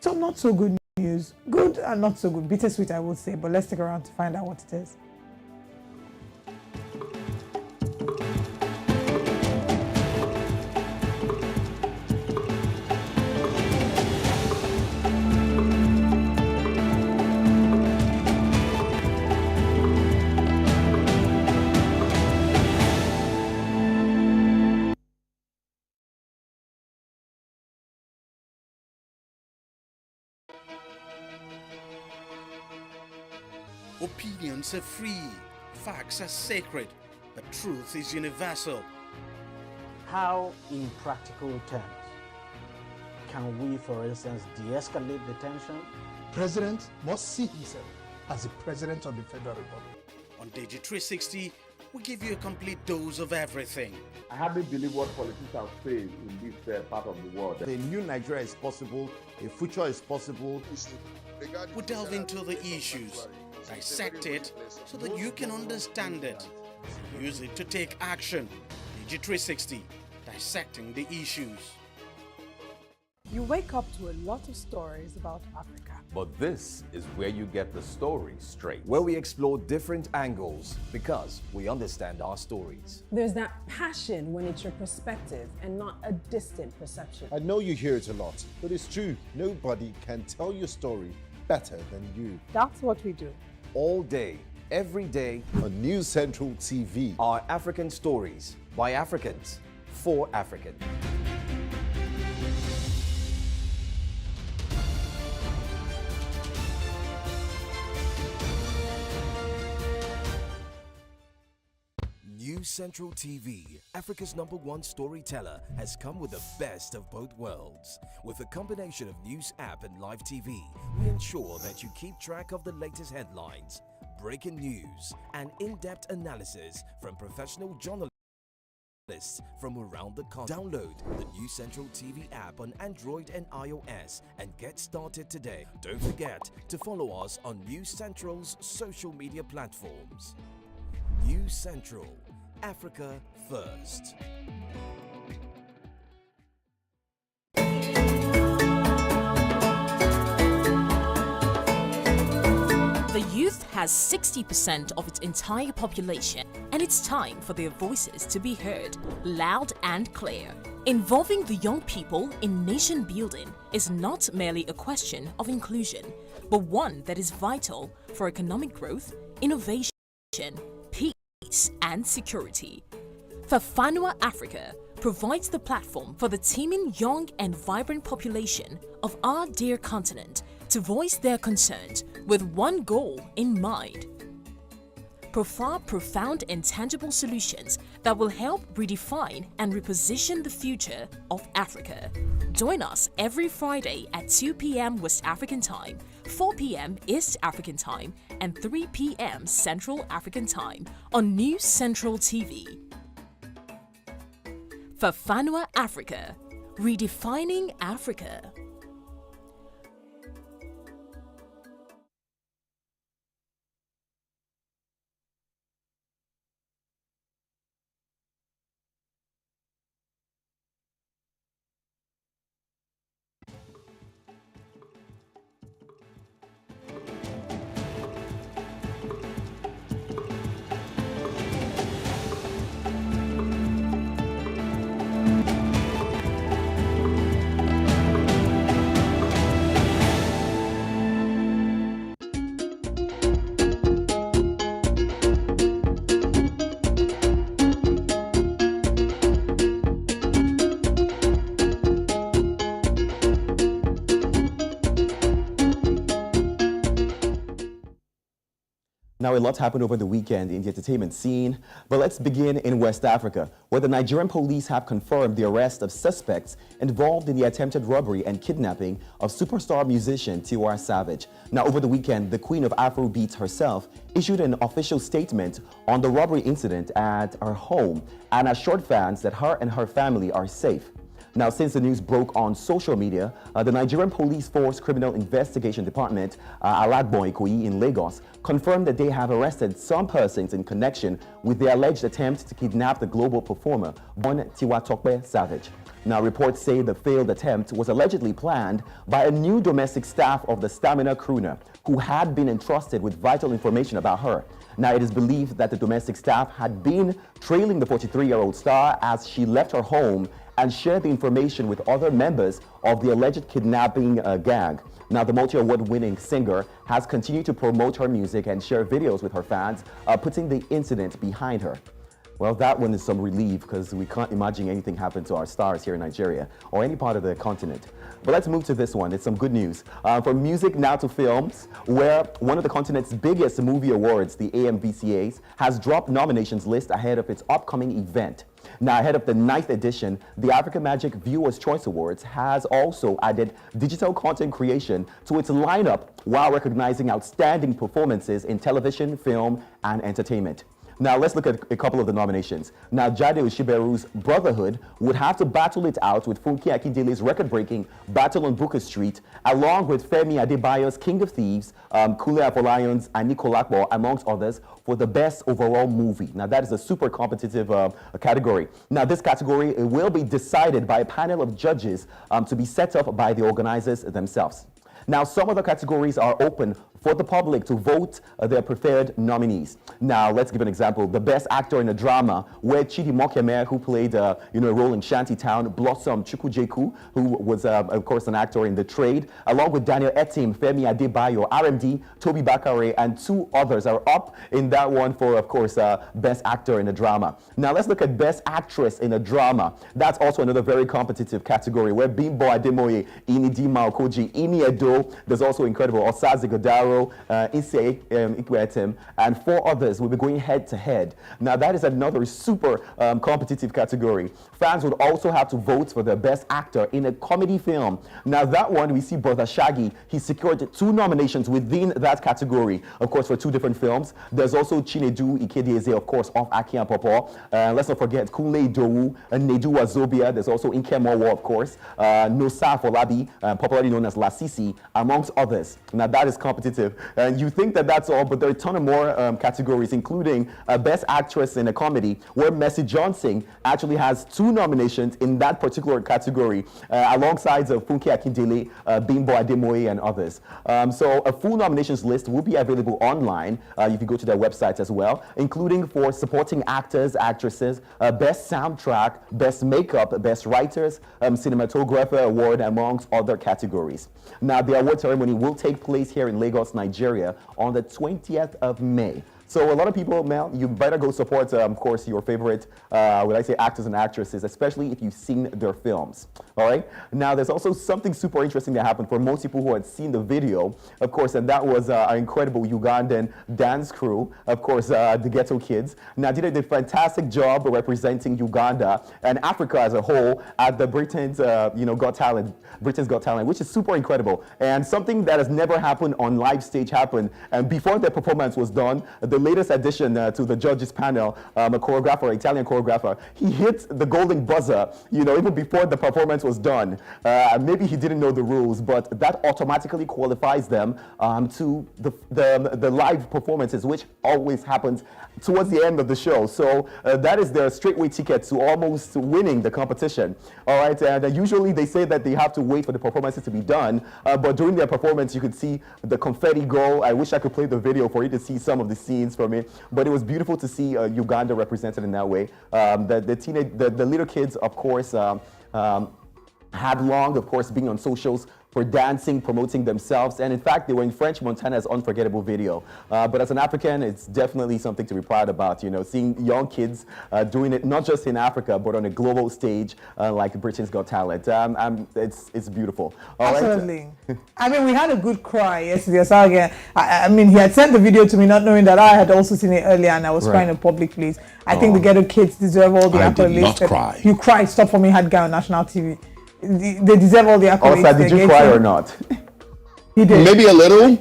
So not so good news. Good and not so good. Bittersweet, I would say, but let's stick around to find out what it is. Opinions are free, facts are sacred, but truth is universal. How, in practical terms, can we, for instance, de-escalate the tension? President must see himself as the President of the Federal Republic. On Digi 360, we give you a complete dose of everything. I hardly believe what politicians say in this part of the world. A new Nigeria is possible, a future is possible. We delve into the issues, dissect it so that you can understand it. Use it to take action. Digi 360, dissecting the issues. You wake up to a lot of stories about Africa. But this is where you get the story straight. Where we explore different angles because we understand our stories. There's that passion when it's your perspective and not a distant perception. I know you hear it a lot, but it's true. Nobody can tell your story better than you. That's what we do. All day, every day. On News Central TV. Our African stories by Africans for Africans. News Central TV, Africa's #1 storyteller, has come with the best of both worlds. With a combination of news app and live TV, we ensure that you keep track of the latest headlines, breaking news, and in-depth analysis from professional journalists from around the continent. Download the News Central TV app on Android and iOS and get started today. Don't forget to follow us on News Central's social media platforms. News Central, Africa first. The youth has 60% of its entire population, and it's time for their voices to be heard loud and clear. Involving the young people in nation building is not merely a question of inclusion, but one that is vital for economic growth, innovation, peace, and security. Fafanua Africa provides the platform for the teeming young and vibrant population of our dear continent to voice their concerns with one goal in mind. Provide profound and tangible solutions that will help redefine and reposition the future of Africa. Join us every Friday at 2 p.m. West African Time, 4 p.m. East African Time, and 3 p.m. Central African Time on News Central TV. Fafanua Africa, redefining Africa. Now, a lot happened over the weekend in the entertainment scene, but let's begin in West Africa, where the Nigerian police have confirmed the arrest of suspects involved in the attempted robbery and kidnapping of superstar musician Tiwa Savage. Now, over the weekend, the queen of Afrobeat herself issued an official statement on the robbery incident at her home and assured fans that her and her family are safe. Now, since the news broke on social media, the Nigerian Police Force Criminal Investigation Department, Alagbon Ikoyi in Lagos, confirmed that they have arrested some persons in connection with the alleged attempt to kidnap the global performer, Bon Tiwa Tokpe Savage. Now, reports say the failed attempt was allegedly planned by a new domestic staff of the Stamina crooner who had been entrusted with vital information about her. Now, it is believed that the domestic staff had been trailing the 43-year-old star as she left her home and shared the information with other members of the alleged kidnapping gang. Now, the multi-award-winning singer has continued to promote her music and share videos with her fans, putting the incident behind her. Well, that one is some relief because we can't imagine anything happen to our stars here in Nigeria or any part of the continent. But let's move to this one. It's some good news. From music now to films, where one of the continent's biggest movie awards, the AMVCAs, has dropped nominations list ahead of its upcoming event. Now, ahead of the 9th edition, the Africa Magic Viewers' Choice Awards has also added digital content creation to its lineup while recognizing outstanding performances in television, film, and entertainment. Now, let's look at a couple of the nominations. Now, Jade Oshiberu's Brotherhood would have to battle it out with Funke Akindele's record-breaking Battle on Booker Street, along with Femi Adebayo's King of Thieves, Kule Afolayon's Anikolapo, amongst others, for the best overall movie. Now, that is a super competitive category. Now, this category will be decided by a panel of judges to be set up by the organizers themselves. Now, some other categories are open for the public to vote their preferred nominees. Now, let's give an example. The Best Actor in a Drama, where Chidi Mokeme, who played a role in Shantytown, Blossom Chukwujeku, who was, of course, an actor in The Trade, along with Daniel Etim, Femi Adebayo, RMD, Toby Bakare, and 2 others are up in that one for, of course, Best Actor in a Drama. Now, let's look at Best Actress in a Drama. That's also another very competitive category, where Bimbo Ademoye, Inidima Okoji, Ini Edo, there's also incredible Osaze Godaro, Ise Ikwetem, and 4 others will be going head-to-head. Now, that is another super competitive category. Fans would also have to vote for the Best Actor in a Comedy Film. Now, that one, we see Brother Shaggy. He secured 2 nominations within that category, of course, for 2 different films. There's also Chinedu Ikedieze, of course, of Aki and Popo. Let's not forget Kunle Idowu, Nedu Wazobia. There's also Inke Mowo, of course, Nosa Folabi, popularly known as Lasisi, amongst others. Now, that is competitive. And you think that that's all, but there are a ton of more categories, including Best Actress in a Comedy, where Mercy Johnson actually has 2 nominations in that particular category, alongside Funke Akindele, Bimbo Ademoye, and others. So a full nominations list will be available online if you go to their websites as well, including for supporting actors, actresses, Best Soundtrack, Best Makeup, Best Writers, Cinematographer Award, amongst other categories. Now, the award ceremony will take place here in Lagos, Nigeria, on the 20th of May. So a lot of people, Mel, you better go support, of course, your favorite, actors and actresses, especially if you've seen their films, all right? Now, there's also something super interesting that happened for most people who had seen the video, of course, and that was our incredible Ugandan dance crew, of course, the Ghetto Kids. Now, they did a fantastic job representing Uganda and Africa as a whole at the Britain's Got Talent, which is super incredible. And something that has never happened on live stage happened. And before the performance was done, the latest addition to the judges panel, a choreographer, Italian choreographer, he hit the golden buzzer, even before the performance was done. Maybe he didn't know the rules, but that automatically qualifies them to the live performances, which always happens towards the end of the show. So that is their straightway ticket to almost winning the competition. All right, and usually they say that they have to wait for the performances to be done, but during their performance, you could see the confetti go. I wish I could play the video for you to see some of the scenes from it, but it was beautiful to see Uganda represented in that way. The little kids, of course, had long, of course, being on socials for dancing, promoting themselves, and in fact, they were in French Montana's unforgettable video. But as an African, it's definitely something to be proud about, seeing young kids doing it, not just in Africa, but on a global stage like Britain's Got Talent. It's beautiful. All Absolutely. Right? I mean, we had a good cry yesterday. So again, I mean, he had sent the video to me, not knowing that I had also seen it earlier, and I was crying in a public place. I think the Ghetto Kids deserve all the accolades. I did not cry. You cried. Stop for me, had guy on national TV. They deserve all the accolades. Also, did you cry or not? He did. Maybe a little.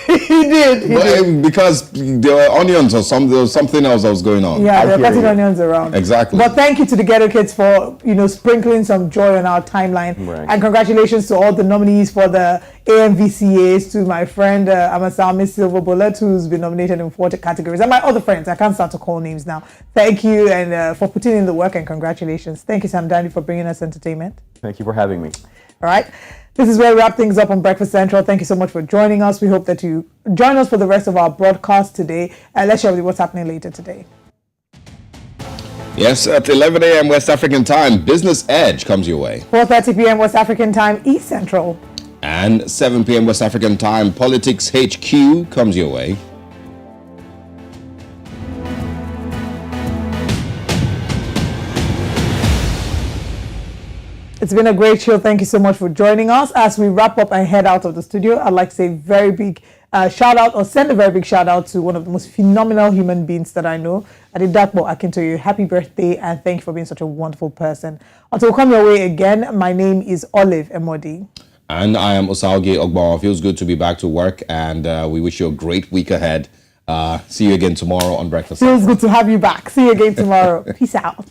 He did. Because there were onions or something. There was something else that was going on. Yeah, they're cutting onions around. Exactly. But thank you to the Ghetto Kids for sprinkling some joy on our timeline. Right. And congratulations to all the nominees for the AMVCAs, to my friend Amasami Silver Bullet, who's been nominated in 4 categories, and my other friends. I can't start to call names now. Thank you and for putting in the work, and congratulations. Thank you, Sam Dandy, for bringing us entertainment. Thank you for having me. All right. This is where we wrap things up on Breakfast Central. Thank you so much for joining us. We hope that you join us for the rest of our broadcast today. Let's share with you what's happening later today. Yes, at 11 a.m. West African time, Business Edge comes your way. 4:30 p.m. West African time, East Central. And 7 p.m. West African time, Politics HQ comes your way. It's been a great show. Thank you so much for joining us. As we wrap up and head out of the studio, I'd like to say very big shout out, or send a very big shout out to one of the most phenomenal human beings that I know, Adedakbo Akintoye. Happy birthday, and thank you for being such a wonderful person. Until we come your way again, my name is Olive Emodi. And I am Osaoge Ogbawa. Feels good to be back to work, and we wish you a great week ahead. See you again tomorrow on Breakfast. Feels good to have you back. See you again tomorrow. Peace out.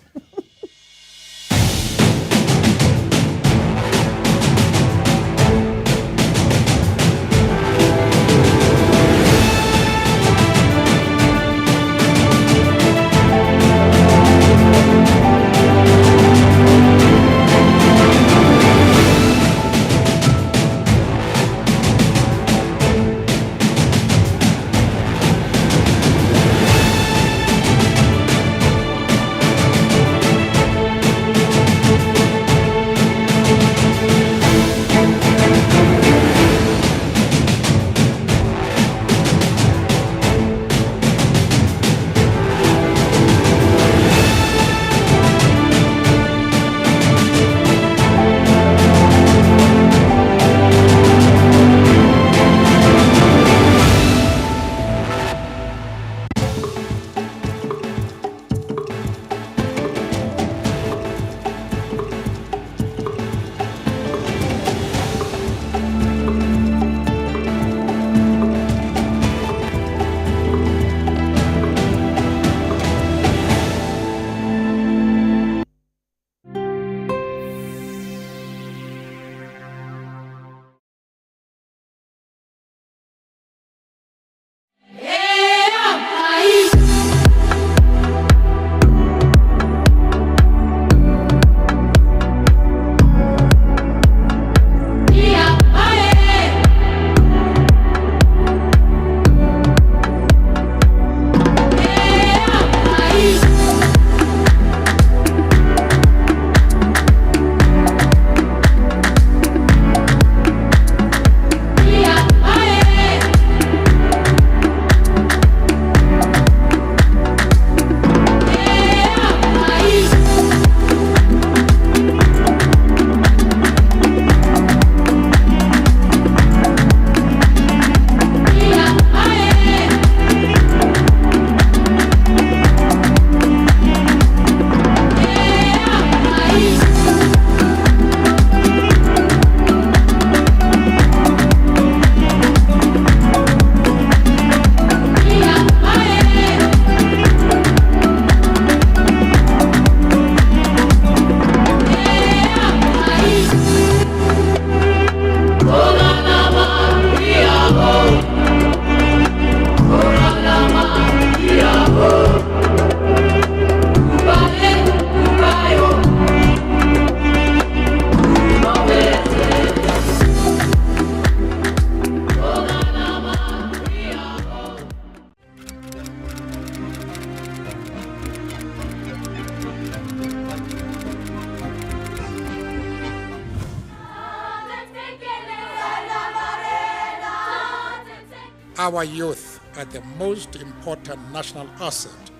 Our youth are the most important national asset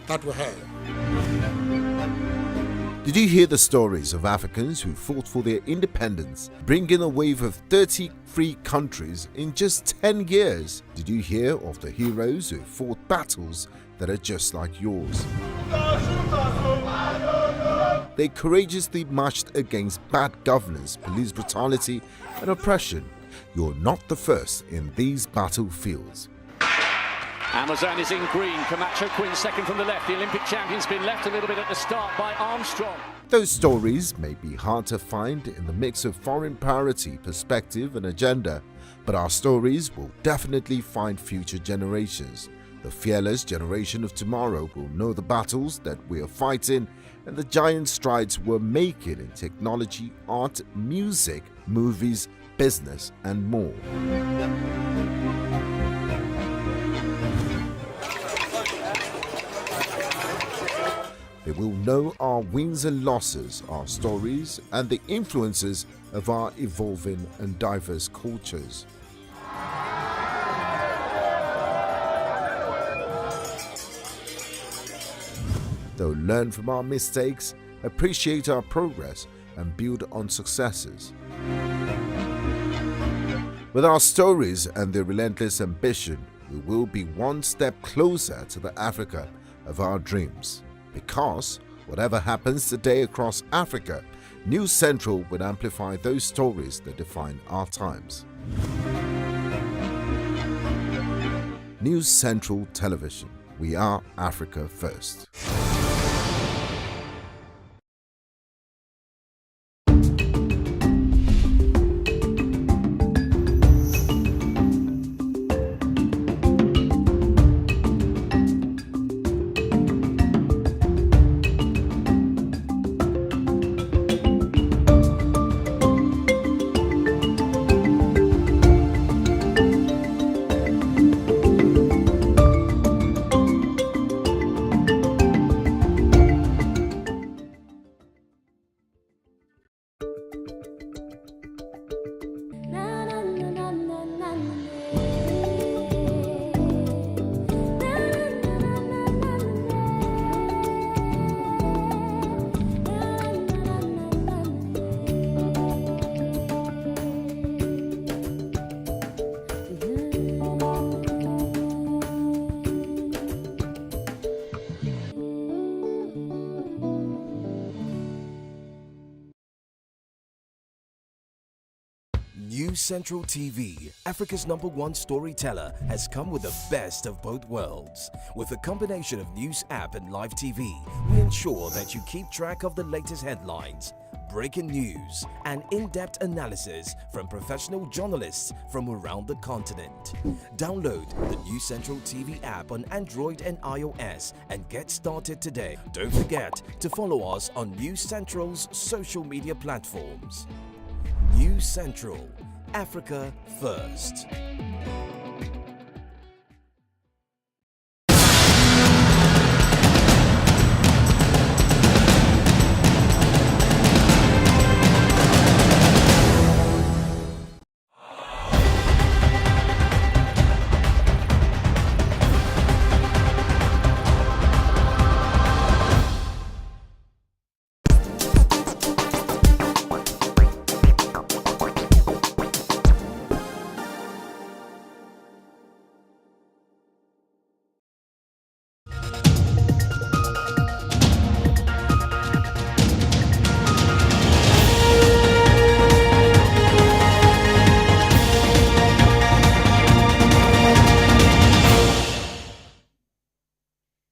that we have. Did you hear the stories of Africans who fought for their independence, bringing a wave of 30 free countries in just 10 years? Did you hear of the heroes who fought battles that are just like yours? They courageously marched against bad governance, police brutality and oppression, You're not the first in these battlefields. Amazon is in green. Camacho Quinn second from the left. The Olympic champion's been left a little bit at the start by Armstrong. Those stories may be hard to find in the mix of foreign parity, perspective and agenda, but our stories will definitely find future generations. The fearless generation of tomorrow will know the battles that we are fighting and the giant strides we're making in technology, art, music, movies, business and more. They will know our wins and losses, our stories, and the influences of our evolving and diverse cultures. They'll learn from our mistakes, appreciate our progress, and build on successes. With our stories and their relentless ambition, we will be one step closer to the Africa of our dreams. Because whatever happens today across Africa, News Central will amplify those stories that define our times. News Central Television. We are Africa First. News Central TV, Africa's #1 storyteller, has come with the best of both worlds. With a combination of news app and live TV, we ensure that you keep track of the latest headlines, breaking news, and in-depth analysis from professional journalists from around the continent. Download the News Central TV app on Android and iOS and get started today. Don't forget to follow us on News Central's social media platforms. News Central, Africa First.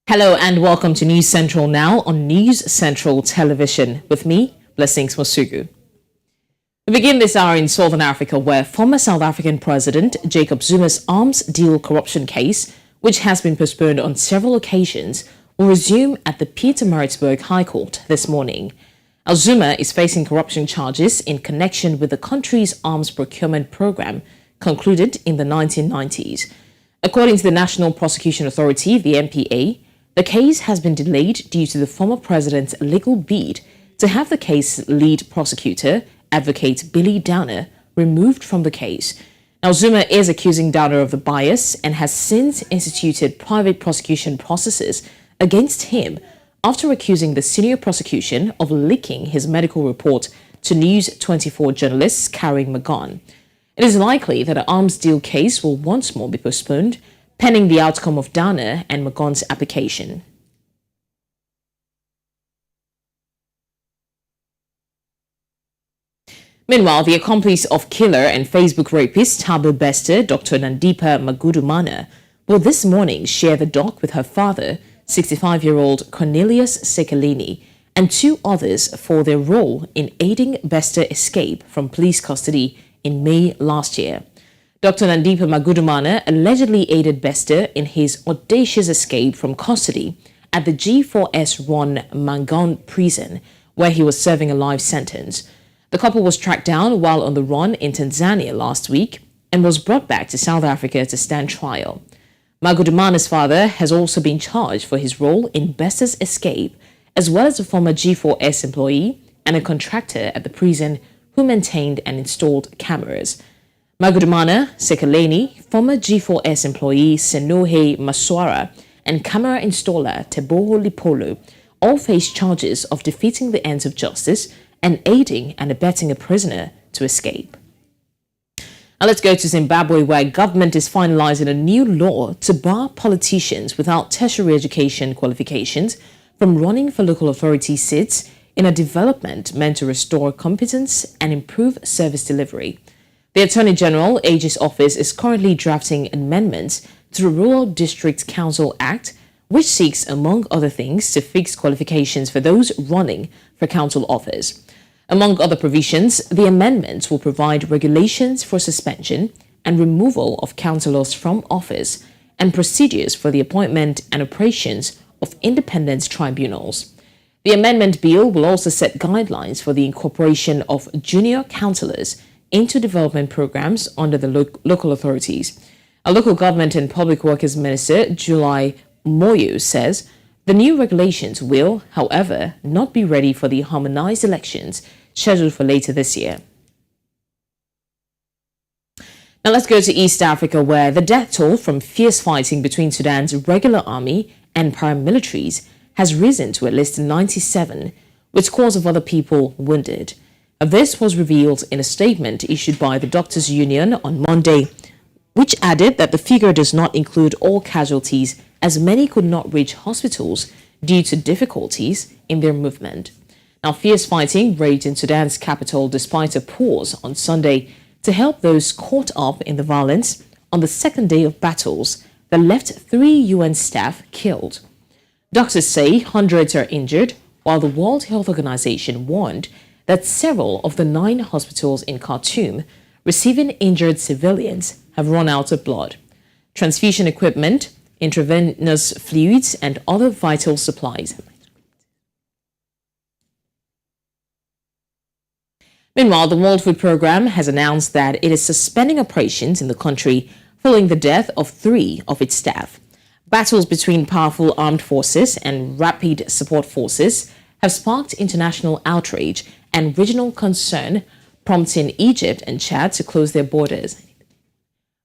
Hello and welcome to News Central now on News Central Television with me, Blessings Masugu. We begin this hour in Southern Africa where former South African President Jacob Zuma's arms deal corruption case, which has been postponed on several occasions, will resume at the Pietermaritzburg High Court this morning. Zuma is facing corruption charges in connection with the country's arms procurement program concluded in the 1990s. According to the National Prosecution Authority, the NPA, the case has been delayed due to the former president's legal bid to have the case's lead prosecutor, Advocate Billy Downer, removed from the case. Now, Zuma is accusing Downer of the bias and has since instituted private prosecution processes against him after accusing the senior prosecution of leaking his medical report to News 24 journalist Karen McGon. It is likely that an arms deal case will once more be postponed, pending the outcome of Downer and McGon's application. Meanwhile, the accomplice of killer and Facebook rapist Thabo Bester, Dr. Nandipa Magudumana, will this morning share the dock with her father, 65-year-old Cornelius Sekeleni, and 2 others for their role in aiding Bester escape from police custody in May last year. Dr. Nandipa Magudumana allegedly aided Bester in his audacious escape from custody at the G4S-run Mangon prison, where he was serving a life sentence. The couple was tracked down while on the run in Tanzania last week and was brought back to South Africa to stand trial. Magudumana's father has also been charged for his role in Bester's escape, as well as a former G4S employee and a contractor at the prison who maintained and installed cameras. Magudumana, Sekeleni, former G4S employee Senohe Maswara, and camera installer Teboho Lipolo all face charges of defeating the ends of justice and aiding and abetting a prisoner to escape. Now let's go to Zimbabwe, where government is finalizing a new law to bar politicians without tertiary education qualifications from running for local authority seats in a development meant to restore competence and improve service delivery. The Attorney General, AG's office, is currently drafting amendments to the Rural District Council Act, which seeks, among other things, to fix qualifications for those running for council office. Among other provisions, the amendments will provide regulations for suspension and removal of councillors from office and procedures for the appointment and operations of independent tribunals. The amendment bill will also set guidelines for the incorporation of junior councillors into development programs under the local authorities. A local government and public workers minister, July Moyo, says the new regulations will, however, not be ready for the harmonized elections scheduled for later this year. Now let's go to East Africa, where the death toll from fierce fighting between Sudan's regular army and paramilitaries has risen to at least 97, with scores of other people wounded. This was revealed in a statement issued by the Doctors' Union on Monday, which added that the figure does not include all casualties, as many could not reach hospitals due to difficulties in their movement. Now, fierce fighting raged in Sudan's capital despite a pause on Sunday to help those caught up in the violence on the second day of battles that left 3 UN staff killed. Doctors say hundreds are injured, while the World Health Organization warned that several of the 9 hospitals in Khartoum receiving injured civilians have run out of blood, transfusion equipment, intravenous fluids, and other vital supplies. Meanwhile, the World Food Programme has announced that it is suspending operations in the country following the death of 3 of its staff. Battles between powerful armed forces and rapid support forces have sparked international outrage and regional concern, prompting Egypt and Chad to close their borders.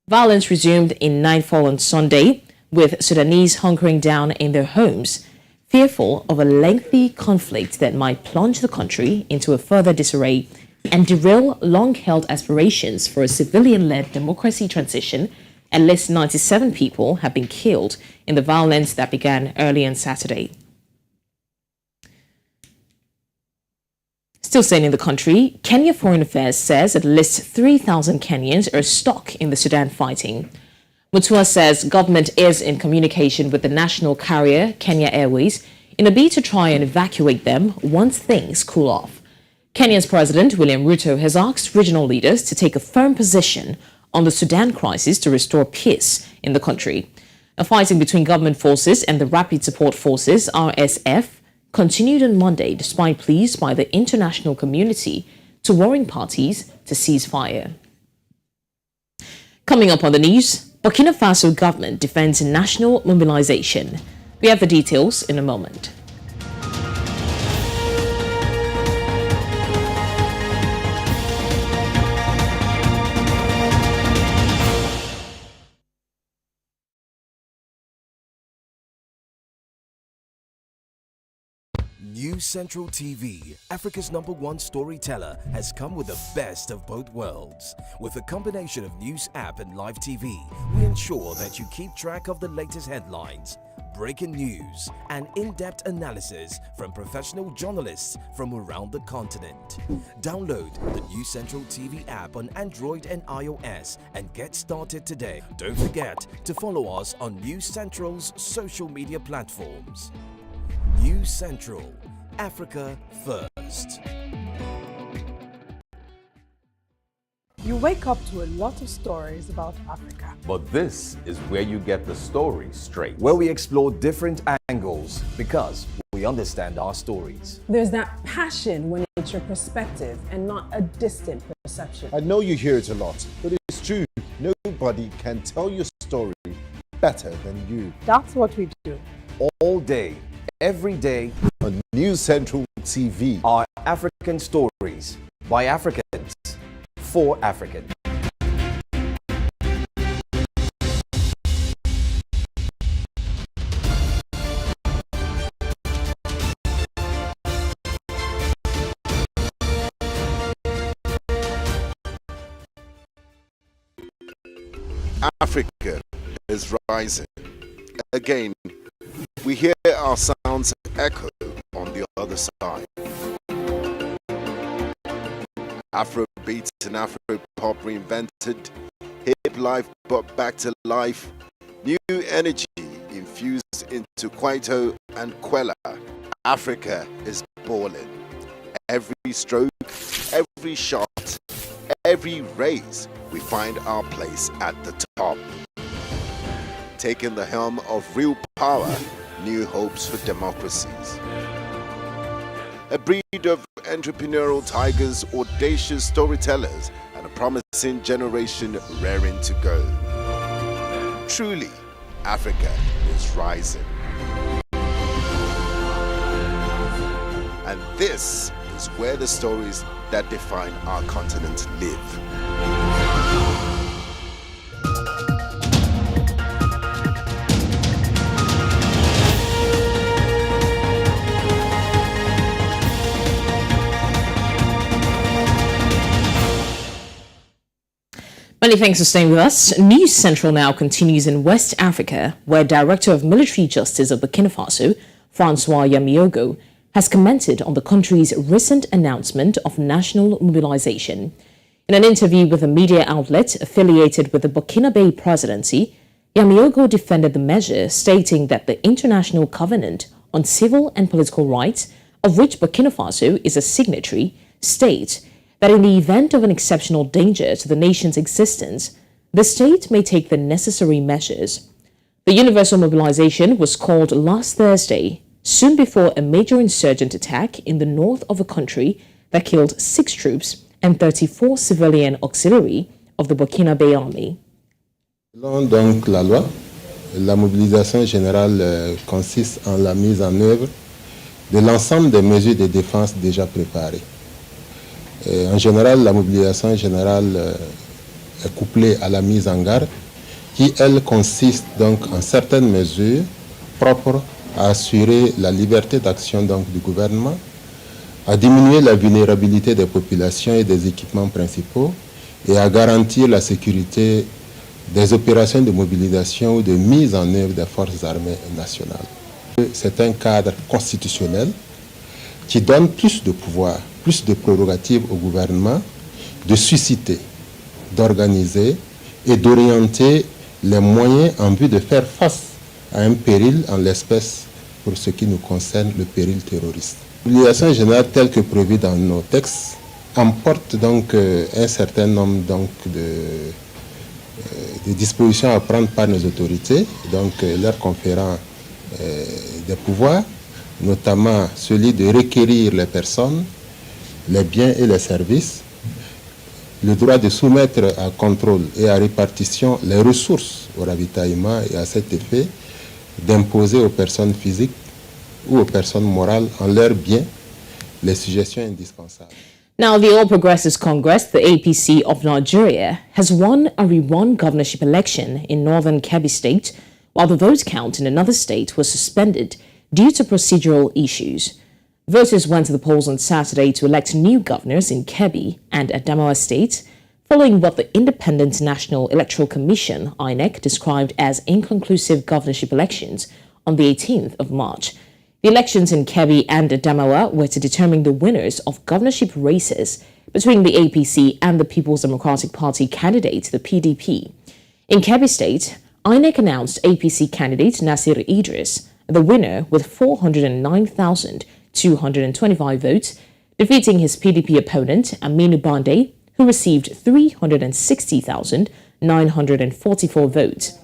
Violence resumed in nightfall on Sunday, with Sudanese hunkering down in their homes, fearful of a lengthy conflict that might plunge the country into a further disarray and derail long-held aspirations for a civilian-led democracy transition. At least 97 people have been killed in the violence that began early on Saturday. Still staying in the country, Kenya Foreign Affairs says at least 3,000 Kenyans are stuck in the Sudan fighting. Mutua says government is in communication with the national carrier, Kenya Airways, in a bid to try and evacuate them once things cool off. Kenya's President William Ruto has asked regional leaders to take a firm position on the Sudan crisis to restore peace in the country. A fighting between government forces and the Rapid Support Forces, RSF, continued on Monday despite pleas by the international community to warring parties to cease fire. Coming up on the news, Burkina Faso government defends national mobilization. We have the details in a moment. News Central TV, Africa's #1 storyteller, has come with the best of both worlds. With a combination of news app and live TV, we ensure that you keep track of the latest headlines, breaking news and in-depth analysis from professional journalists from around the continent. Download the News Central TV app on Android and iOS and get started today. Don't forget to follow us on News Central's social media platforms. News Central, Africa first. You wake up to a lot of stories about Africa. But this is where you get the story straight, where we explore different angles because we understand our stories. There's that passion when it's your perspective and not a distant perception. I know you hear it a lot, but it's true. Nobody can tell your story better than you. That's what we do. All day, every day, on News Central TV. Our African stories by Africans for Africans. Africa is rising. Again, we hear our sounds echo on the other side. Afrobeat and Afropop reinvented, hip life brought back to life, new energy infused into Kwaito and Kwela. Africa is balling. Every stroke, every shot, every race, we find our place at the top. Taking the helm of real power, new hopes for democracies. A breed of entrepreneurial tigers, audacious storytellers, and a promising generation raring to go. Truly, Africa is rising. And this is where the stories that define our continent live. Many thanks for staying with us. News Central now continues in West Africa, where Director of Military Justice of Burkina Faso, Francois Yamiogo, has commented on the country's recent announcement of national mobilization. In an interview with a media outlet affiliated with the Burkinabe presidency, Yamiogo defended the measure, stating that the International Covenant on Civil and Political Rights, of which Burkina Faso is a signatory, states that in the event of an exceptional danger to the nation's existence, the state may take the necessary measures. The universal mobilization was called last Thursday, soon before a major insurgent attack in the north of the country that killed 6 troops and 34 civilian auxiliary of the Burkinabe army. Selon donc la loi, la mobilisation générale consiste en la mise en œuvre de l'ensemble des mesures de défense déjà préparées. En général, la mobilisation générale est couplée à la mise en garde qui, elle, consiste donc en certaines mesures propres à assurer la liberté d'action donc du gouvernement, à diminuer la vulnérabilité des populations et des équipements principaux et à garantir la sécurité des opérations de mobilisation ou de mise en œuvre des forces armées nationales. C'est un cadre constitutionnel qui donne plus de pouvoir, plus de prérogatives au gouvernement de susciter, d'organiser et d'orienter les moyens en vue de faire face à un péril, en l'espèce, pour ce qui nous concerne, le péril terroriste. L'obligation générale telle que prévue dans nos textes emporte donc un certain nombre donc, de dispositions à prendre par nos autorités, donc leur conférant des pouvoirs, notamment celui de requérir les personnes, les biens et les services, le droit de soumettre à contrôle et à répartition les ressources au ravitaillement et à cet effet d'imposer aux personnes physiques ou aux personnes morales en leurs biens les suggestions indispensables. Now, the All Progressives Congress, the APC of Nigeria, has won a rerun governorship election in northern Kebbi State, while the vote count in another state was suspended due to procedural issues. Voters went to the polls on Saturday to elect new governors in Kebbi and Adamawa states, following what the Independent National Electoral Commission, INEC, described as inconclusive governorship elections on the 18th of March. The elections in Kebbi and Adamawa were to determine the winners of governorship races between the APC and the People's Democratic Party candidate, the PDP. In Kebbi State, INEC announced APC candidate Nasir Idris the winner with 409,225 votes, defeating his PDP opponent Aminu Bande, who received 360,944 votes.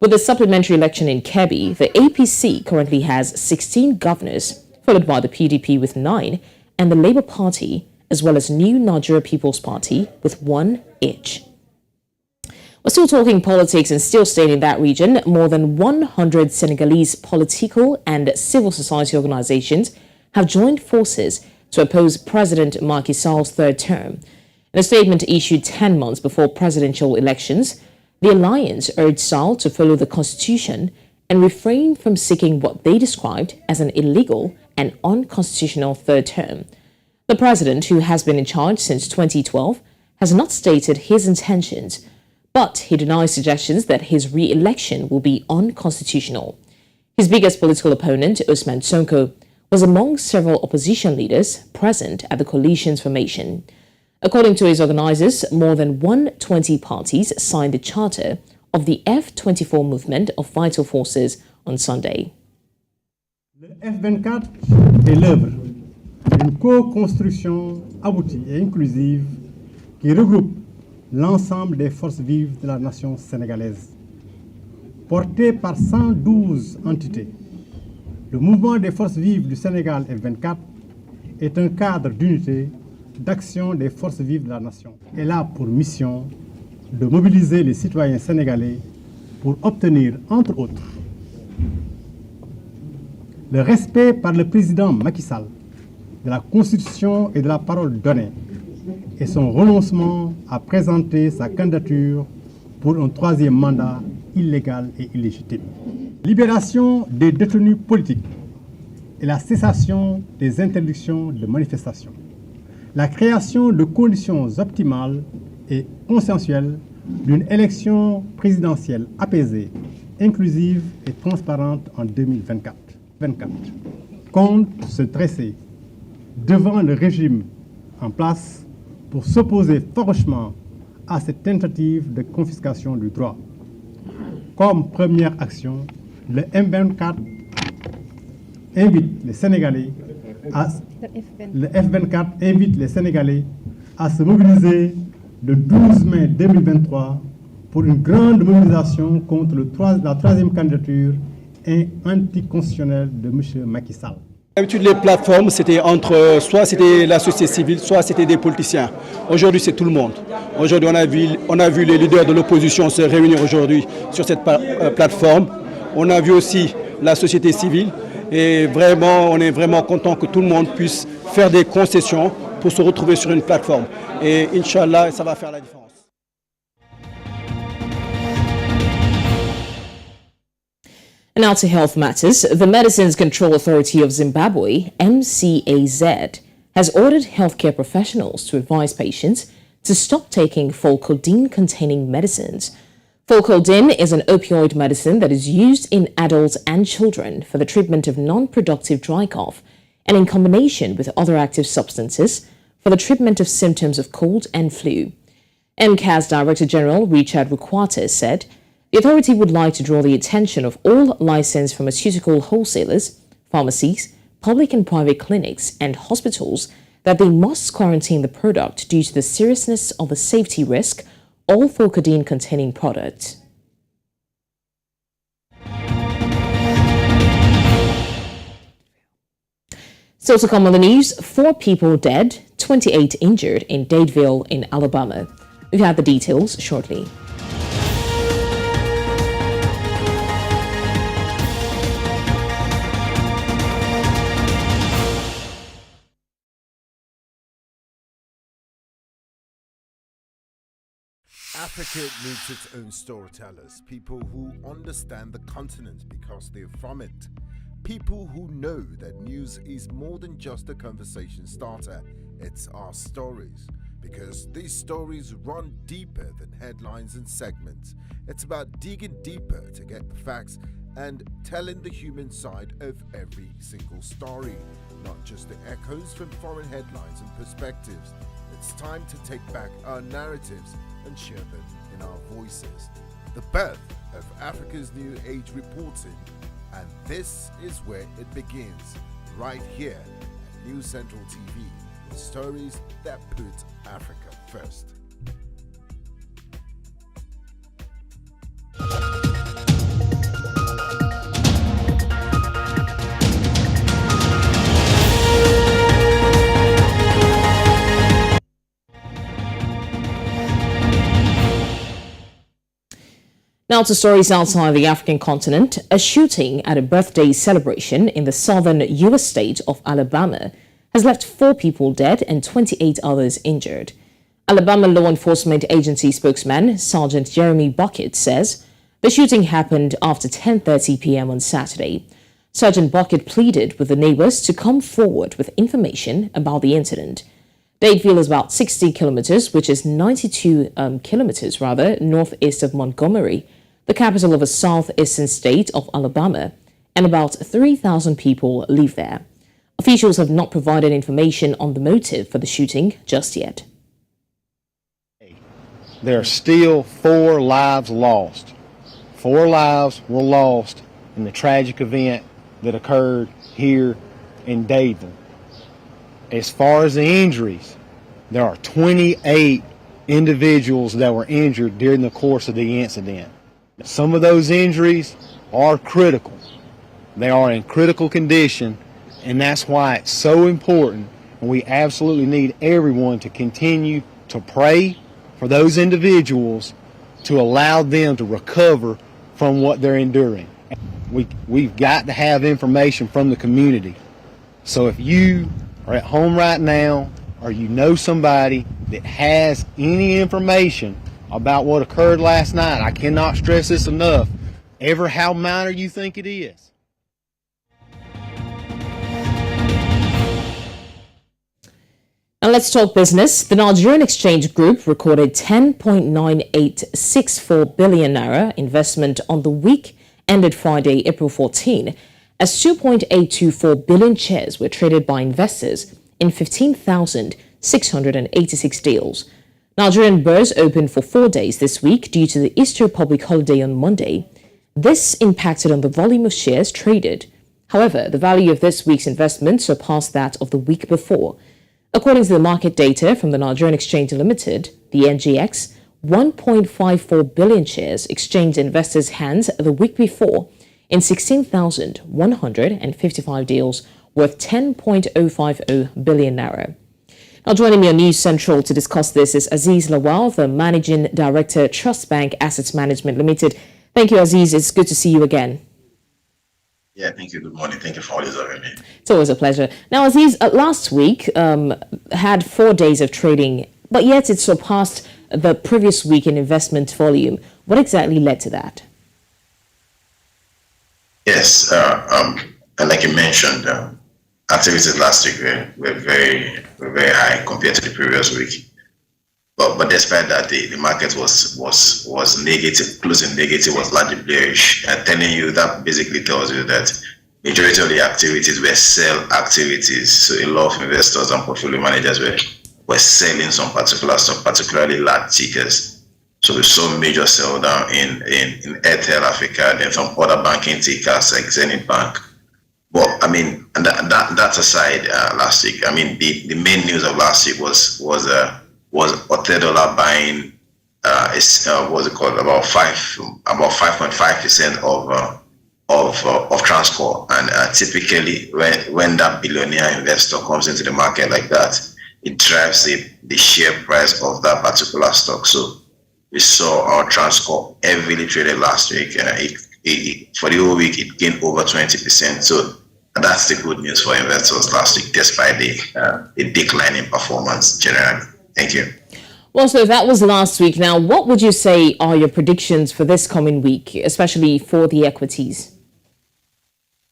With the supplementary election in Kebbi, the APC currently has 16 governors, followed by the PDP with 9, and the Labour Party, as well as New Nigeria People's Party, with 1 each. We're still talking politics and still staying in that region. More than 100 Senegalese political and civil society organizations have joined forces to oppose President Macky Sall's third term. In a statement issued 10 months before presidential elections, the alliance urged Sall to follow the constitution and refrain from seeking what they described as an illegal and unconstitutional third term. The president, who has been in charge since 2012, has not stated his intentions, but he denies suggestions that his re-election will be unconstitutional. His biggest political opponent, Ousmane Sonko, was among several opposition leaders present at the coalition's formation. According to his organizers, more than 120 parties signed the charter of the F-24 movement of vital forces on Sunday. Le F-24 est l'œuvre d'une co-construction aboutie et inclusive qui regroupe l'ensemble des forces vives de la nation sénégalaise. Porté par 112 entités, le mouvement des forces vives du Sénégal F-24 est un cadre d'unité d'action des forces vives de la nation. Elle a pour mission de mobiliser les citoyens sénégalais pour obtenir, entre autres, le respect par le président Macky Sall de la Constitution et de la parole donnée et son renoncement à présenter sa candidature pour un troisième mandat illégal et illégitime. Libération des détenus politiques et la cessation des interdictions de manifestation. La création de conditions optimales et consensuelles d'une élection présidentielle apaisée, inclusive et transparente en 2024. Compte se dresser devant le régime en place pour s'opposer farouchement à cette tentative de confiscation du droit. Comme première action, le M24 invite les Sénégalais à se mobiliser le 12 mai 2023 pour une grande mobilisation contre la troisième candidature anticonstitutionnelle de M. Macky Sall. D'habitude, les plateformes, c'était soit c'était la société civile, soit c'était des politiciens. Aujourd'hui, c'est tout le monde. Aujourd'hui, on a vu les leaders de l'opposition se réunir aujourd'hui sur cette plateforme. On a vu aussi la société civile. Et vraiment, on est vraiment content que tout le monde puisse faire des concessions pour se retrouver sur une plateforme. Et Inch'Allah, ça va faire la différence. Now to health matters. The Medicines Control Authority of Zimbabwe, MCAZ, has ordered healthcare professionals to advise patients to stop taking Folcoldine-containing medicines. Folcoldine is an opioid medicine that is used in adults and children for the treatment of non-productive dry cough and in combination with other active substances for the treatment of symptoms of cold and flu. MCAZ Director General Richard Rukwata said the authority would like to draw the attention of all licensed pharmaceutical wholesalers, pharmacies, public and private clinics, and hospitals that they must quarantine the product due to the seriousness of the safety risk all Folcoldine-containing products. Still to come on the news, 4 people dead, 28 injured in Dadeville in Alabama. We've had the details shortly. Africa needs its own storytellers, people who understand the continent because they're from it. People who know that news is more than just a conversation starter, it's our stories. Because these stories run deeper than headlines and segments. It's about digging deeper to get the facts and telling the human side of every single story, not just the echoes from foreign headlines and perspectives. It's time to take back our narratives and share them in our voices. The birth of Africa's New Age reporting, and this is where it begins, right here at News Central TV, with stories that put Africa first. Now to stories outside the African continent. A shooting at a birthday celebration in the southern U.S. state of Alabama has left 4 people dead and 28 others injured. Alabama Law Enforcement Agency spokesman Sergeant Jeremy Bucket says the shooting happened after 10:30 p.m. on Saturday. Sergeant Bucket pleaded with the neighbors to come forward with information about the incident. Dadeville is about 60 kilometers, which is 92 kilometers northeast of Montgomery, the capital of the southeastern state of Alabama, and about 3,000 people live there. Officials have not provided information on the motive for the shooting just yet. There are still 4 lives lost. 4 lives were lost in the tragic event that occurred here in Dadeville. As far as the injuries, there are 28 individuals that were injured during the course of the incident. Some of those injuries are critical. They are in critical condition, and that's why it's so important, and we absolutely need everyone to continue to pray for those individuals to allow them to recover from what they're enduring. We've got to have information from the community. So if you are at home right now, or you know somebody that has any information about what occurred last night, I cannot stress this enough, ever how minor you think it is. Now let's talk business. The Nigerian Exchange Group recorded 10.9864 billion naira investment on the week ended Friday, April 14, as 2.824 billion shares were traded by investors in 15,686 deals. Nigerian Bourse opened for 4 days this week due to the Easter public holiday on Monday. This impacted on the volume of shares traded. However, the value of this week's investment surpassed that of the week before. According to the market data from the Nigerian Exchange Limited, the NGX, 1.54 billion shares exchanged in investors' hands the week before in 16,155 deals worth 10.050 billion naira. Now joining me on News Central to discuss this is Aziz Lawal, the Managing Director, Trust Bank Asset Management Limited. Thank you, Aziz. It's good to see you again. Yeah, thank you. Good morning. Thank you for always having me. It's always a pleasure. Now, Aziz, last week had 4 days of trading, but yet it surpassed the previous week in investment volume. What exactly led to that? Yes, and like you mentioned, activities last week were very high compared to the previous week. But despite that, the market was negative, closing negative, was largely bearish. Telling you that basically tells you that majority of the activities were sell activities. So a lot of investors and portfolio managers were selling some particular stuff, particularly large tickers. So we saw major sell down in Airtel Africa, then some other banking tickers like Zenith Bank. But I mean, and that aside, last week, I mean, the main news of last week was $1 buying what's it called, about 5.5% of Transcorp. And typically when that billionaire investor comes into the market like that, it drives the share price of that particular stock. So we saw our Transcorp heavily traded last week, and for the whole week it gained over 20%. So that's the good news for investors last week, despite the decline in performance generally. Thank you. Well, so that was last week. Now, what would you say are your predictions for this coming week, especially for the equities?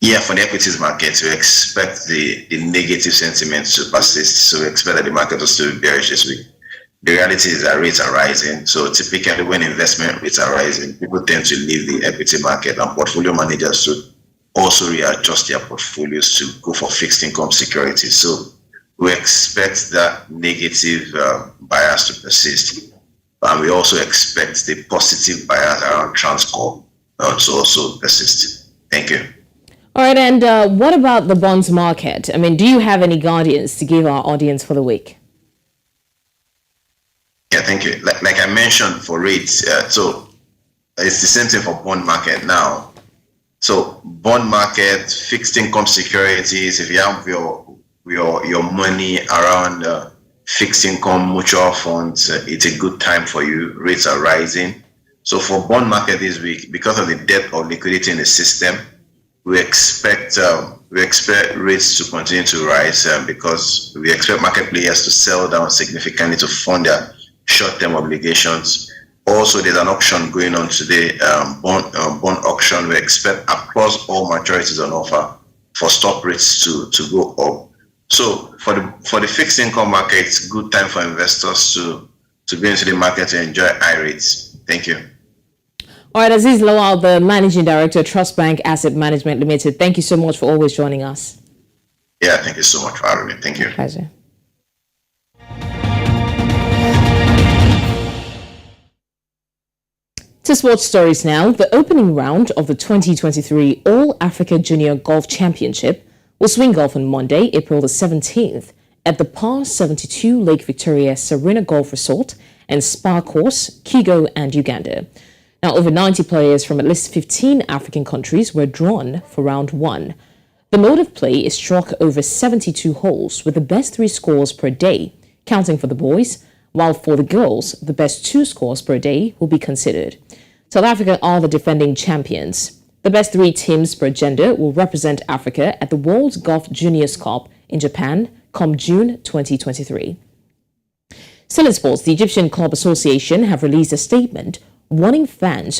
Yeah, for the equities market, we expect the negative sentiment to persist. So we expect that the market will still be bearish this week. the reality is that rates are rising. So typically when investment rates are rising, people tend to leave the equity market, and portfolio managers should also readjust their portfolios to go for fixed income securities. So we expect that negative bias to persist. And we also expect the positive bias around Transcorp to also persist. Thank you. All right, and what about the bonds market? I mean, do you have any guardians to give our audience for the week? Yeah, thank you. Like I mentioned for rates, so it's the same thing for bond market now. So bond market, fixed income securities, if you have your money around fixed income mutual funds, it's a good time for you. Rates are rising. So for bond market this week, because of the depth of liquidity in the system, we expect rates to continue to rise because we expect market players to sell down significantly to fund their short-term obligations. Also, there's an auction going on today, bond auction. We expect across all maturities on offer for stock rates to go up. So for the fixed income market, it's a good time for investors to go into the market to enjoy high rates. Thank you. All right, Aziz Lawal, the Managing Director, Trust Bank Asset Management Limited. Thank you so much for always joining us. Yeah, thank you so much for having me. Thank you. Pleasure. To sports stories now, the opening round of the 2023 All-Africa Junior Golf Championship will swing off on Monday, April the 17th at the Par 72 Lake Victoria Serena Golf Resort and Spa Course, Kigo and Uganda. Now, over 90 players from at least 15 African countries were drawn for round one. The mode of play is struck over 72 holes with the best 3 scores per day, counting for the boys, while for the girls, the best 2 scores per day will be considered. South Africa are the defending champions. The best 3 teams per gender will represent Africa at the World Golf Juniors Cup in Japan come June 2023. Still in sports, the Egyptian Club Association have released a statement warning fans